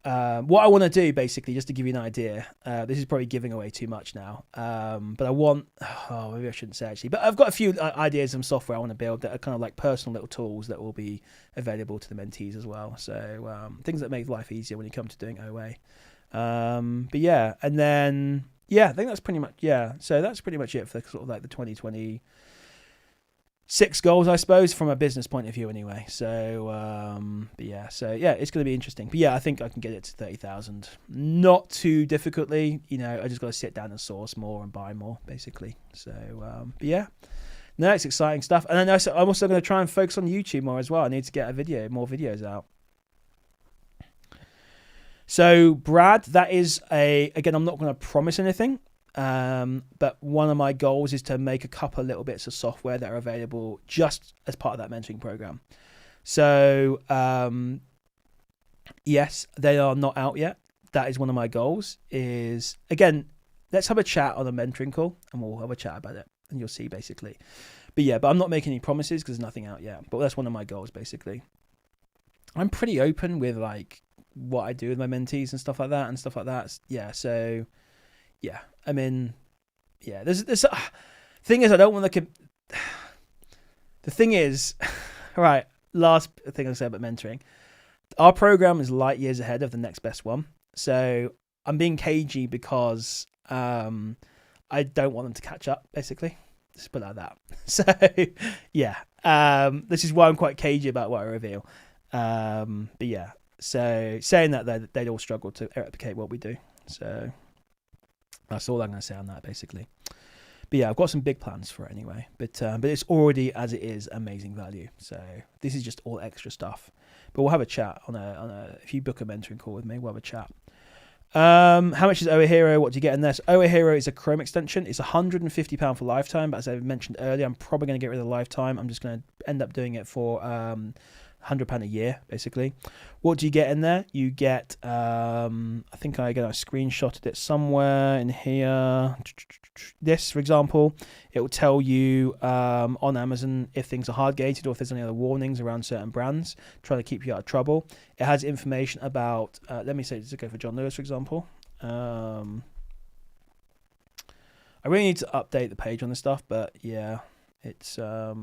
what I want to do basically, just to give you an idea. This is probably giving away too much now, but I want. Oh, maybe I shouldn't say actually, but I've got a few ideas of software I want to build that are kind of like personal little tools that will be available to the mentees as well. So things that make life easier when you come to doing OA. But yeah, and then. Yeah, I think that's pretty much, so that's pretty much it for sort of like the 2026 goals, I suppose, from a business point of view anyway. So, it's going to be interesting. But yeah, I think I can get it to 30,000. Not too difficultly, I just got to sit down and source more and buy more, basically. So, it's exciting stuff. And then I'm also going to try and focus on YouTube more as well. I need to get more videos out. So Brad, that is again, I'm not going to promise anything, but one of my goals is to make a couple of little bits of software that are available just as part of that mentoring program. So yes, they are not out yet. That is one of my goals is, again, let's have a chat on a mentoring call and we'll have a chat about it and you'll see basically. But I'm not making any promises because there's nothing out yet, but that's one of my goals basically. I'm pretty open with like, what I do with my mentees and stuff like that. Yeah. So yeah, I mean, yeah, there's thing is, I don't want the thing is, right. Last thing I'll say about mentoring, our program is light years ahead of the next best one. So I'm being cagey because, I don't want them to catch up basically. Just put it like that. So yeah, this is why I'm quite cagey about what I reveal. But yeah. So saying that they'd all struggle to replicate what we do. So that's all I'm going to say on that basically. But yeah, I've got some big plans for it anyway. But it's already, as it is, amazing value. So this is just all extra stuff. But we'll have a chat on a if you book a mentoring call with me, we'll have a chat. How much is OA Hero? What do you get in this? OA Hero is a Chrome extension. It's £150 for lifetime. But as I mentioned earlier, I'm probably going to get rid of the lifetime. I'm just going to end up doing it for £100 a year, basically. What do you get in there? You get, I think I screenshotted it somewhere in here. This, for example, it will tell you on Amazon if things are hard gated or if there's any other warnings around certain brands, trying to keep you out of trouble. It has information about, let me say, to go for John Lewis, for example. I really need to update the page on this stuff, but yeah. It's so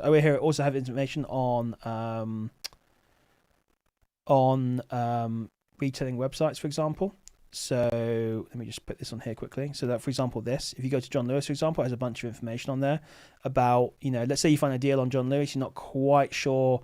over here. Also have information on retailing websites, for example. So let me just put this on here quickly. So that, for example, if you go to John Lewis, for example, it has a bunch of information on there about, let's say you find a deal on John Lewis, you're not quite sure,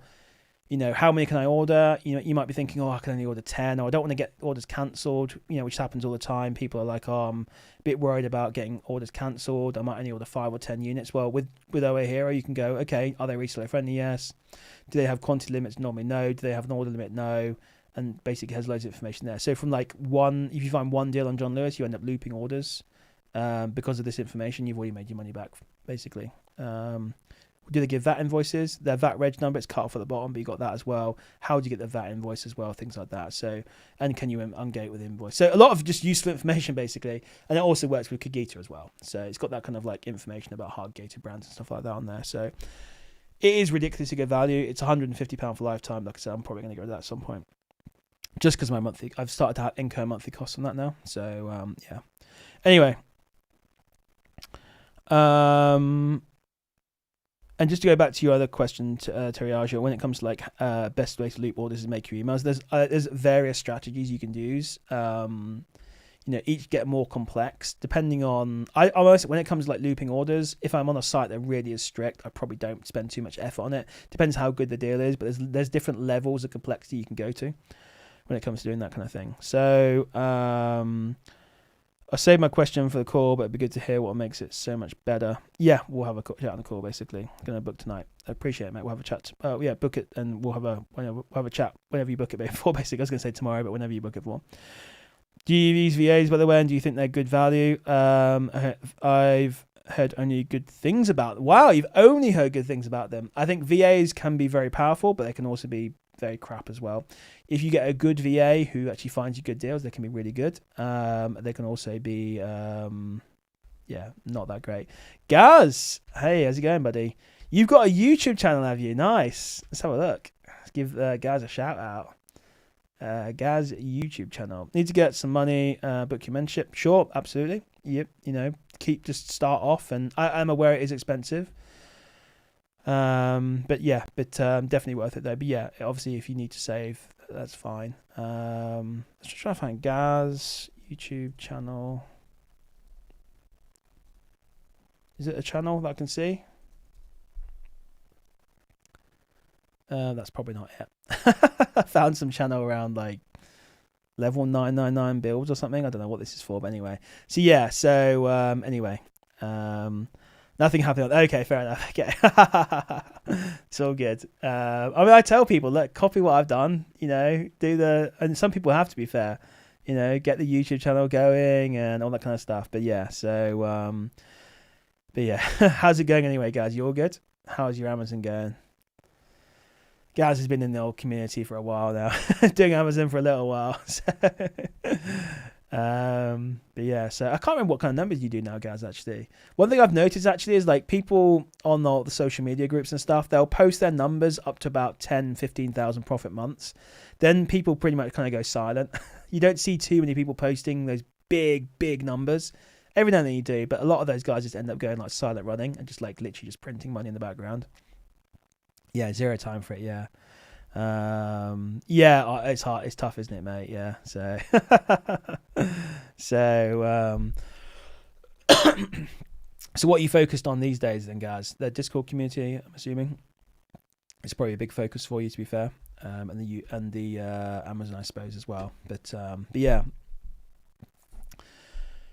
how many can I order? You might be thinking, I can only order 10, or I don't want to get orders cancelled, which happens all the time. People are like, I'm a bit worried about getting orders cancelled. I might only order 5 or 10 units. Well, with OA Hero, you can go, okay, are they reseller friendly? Yes. Do they have quantity limits? Normally, no. Do they have an order limit? No. And basically has loads of information there. So from if you find one deal on John Lewis, you end up looping orders because of this information. You've already made your money back, basically. Do they give VAT invoices? Their VAT reg number, it's cut off at the bottom, but you got that as well. How do you get the VAT invoice as well? Things like that. So, and can you ungate with invoice? So a lot of just useful information, basically. And it also works with Kagita as well. So it's got that kind of like information about hard gated brands and stuff like that on there. So it is ridiculously good value. It's £150 for lifetime. Like I said, I'm probably going to go to that at some point. Just because I've started to incur monthly costs on that now. So, yeah. Anyway. And just to go back to your other question, Teriaja, when it comes to best way to loop orders is make your emails. There's various strategies you can use. Each get more complex depending on. I almost, when it comes to looping orders, if I'm on a site that really is strict, I probably don't spend too much effort on it. Depends how good the deal is, but there's different levels of complexity you can go to. when it comes to doing that kind of thing. So I saved my question for the call, but it'd be good to hear what makes it so much better. Yeah, we'll have a chat on the call, basically. Going to book tonight. I appreciate it, mate. We'll have a chat. Yeah, book it, and we'll have a chat whenever you book it before, basically. I was going to say tomorrow, but whenever you book it for. Do you use VAs, by the way, and do you think they're good value? I've heard only good things about them. Wow, you've only heard good things about them. I think VAs can be very powerful, but they can also be very crap as well. If you get a good VA who actually finds you good deals, they can be really good. They can also be, not that great. Gaz, hey, how's it going, buddy? You've got a YouTube channel, have you? Nice. Let's have a look. Let's give Gaz a shout out. Gaz YouTube channel. Need to get some money, book your mentorship. Sure, absolutely. Yep, just start off, and I'm aware it is expensive. But definitely worth it though. But yeah, obviously if you need to save, that's fine. Let's try to find Gaz YouTube channel. Is it a channel that I can see? That's probably not it. I found some channel around like level 999 builds or something. I don't know what this is for, but anyway. So yeah, nothing happened. Okay, fair enough. Okay. It's all good. I tell people, look, copy what I've done, and some people have, to be fair, get the YouTube channel going and all that kind of stuff. But yeah, how's it going anyway, guys? You all good? How's your Amazon going? Gaz has been in the old community for a while now, doing Amazon for a little while. So I can't remember what kind of numbers you do now, Gaz, actually. One thing I've noticed, actually, is like people on all the social media groups and stuff, they'll post their numbers up to about 10, 15,000 profit months. Then people pretty much kind of go silent. You don't see too many people posting those big numbers. Every now and then you do, but a lot of those guys just end up going like silent running and just like literally just printing money in the background. Yeah, zero time for it. Yeah. It's hard. It's tough, isn't it, mate? Yeah. So, so what are you focused on these days then, guys? The Discord community, I'm assuming, it's probably a big focus for you, to be fair. And the Amazon, I suppose, as well. But yeah.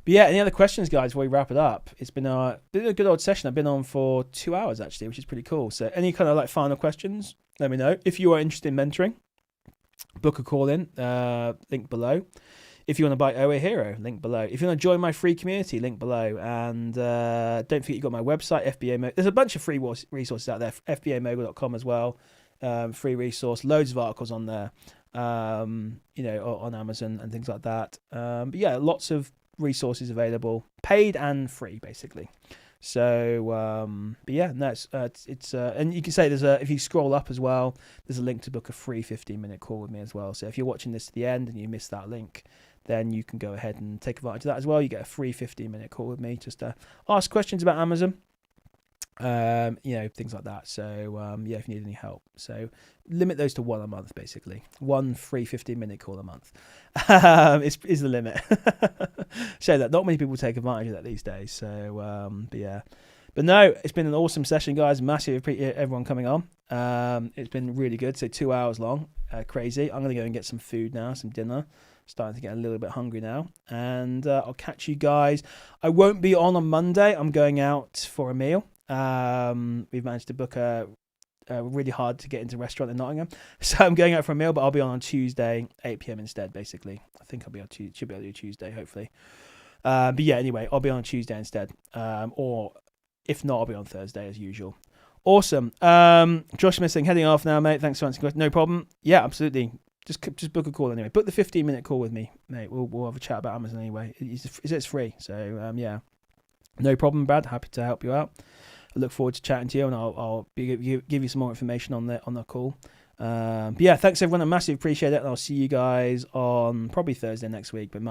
But yeah, any other questions, guys, before we wrap it up? It's been a good old session. I've been on for 2 hours, actually, which is pretty cool. So any kind of like final questions, let me know. If you are interested in mentoring, book a call in, link below. If you want to buy OA Hero, link below. If you want to join my free community, link below. And don't forget you've got my website, FBA Mogul. There's a bunch of free resources out there, fbamogul.com as well. Free resource, loads of articles on there, on Amazon and things like that. But yeah, lots of resources available, paid and free, basically. So but yeah, no, it's and you can say if you scroll up as well, there's a link to book a free 15-minute call with me as well. So if you're watching this to the end and you missed that link, then you can go ahead and take advantage of that as well. You get a free 15-minute call with me just to ask questions about Amazon, things like that. So if you need any help, so limit those to one a month, basically. One free 15-minute call a month is the limit. So that not many people take advantage of that these days. So but no, it's been an awesome session, guys. Massive appreciate everyone coming on. It's been really good. So 2 hours long, crazy. I'm gonna go and get some food now, some dinner. Starting to get a little bit hungry now, and I'll catch you guys. I won't be on Monday. I'm going out for a meal. We've managed to book a really hard to get into restaurant in Nottingham, so I'm going out for a meal, but I'll be on Tuesday 8 p.m. instead, basically. I think I'll be on should be able to do Tuesday, hopefully. But yeah, anyway, I'll be on Tuesday instead, or if not, I'll be on Thursday as usual. Awesome. Josh Smith saying, heading off now, mate. Thanks for answering questions. No problem. Yeah, absolutely. Just book a call anyway. Book the 15-minute call with me, mate. We'll have a chat about Amazon anyway. It's free, so yeah, no problem, Brad. Happy to help you out. I look forward to chatting to you, and I'll give you some more information on the call. But yeah, thanks everyone. I massively appreciate it, and I'll see you guys on probably Thursday next week, but it might be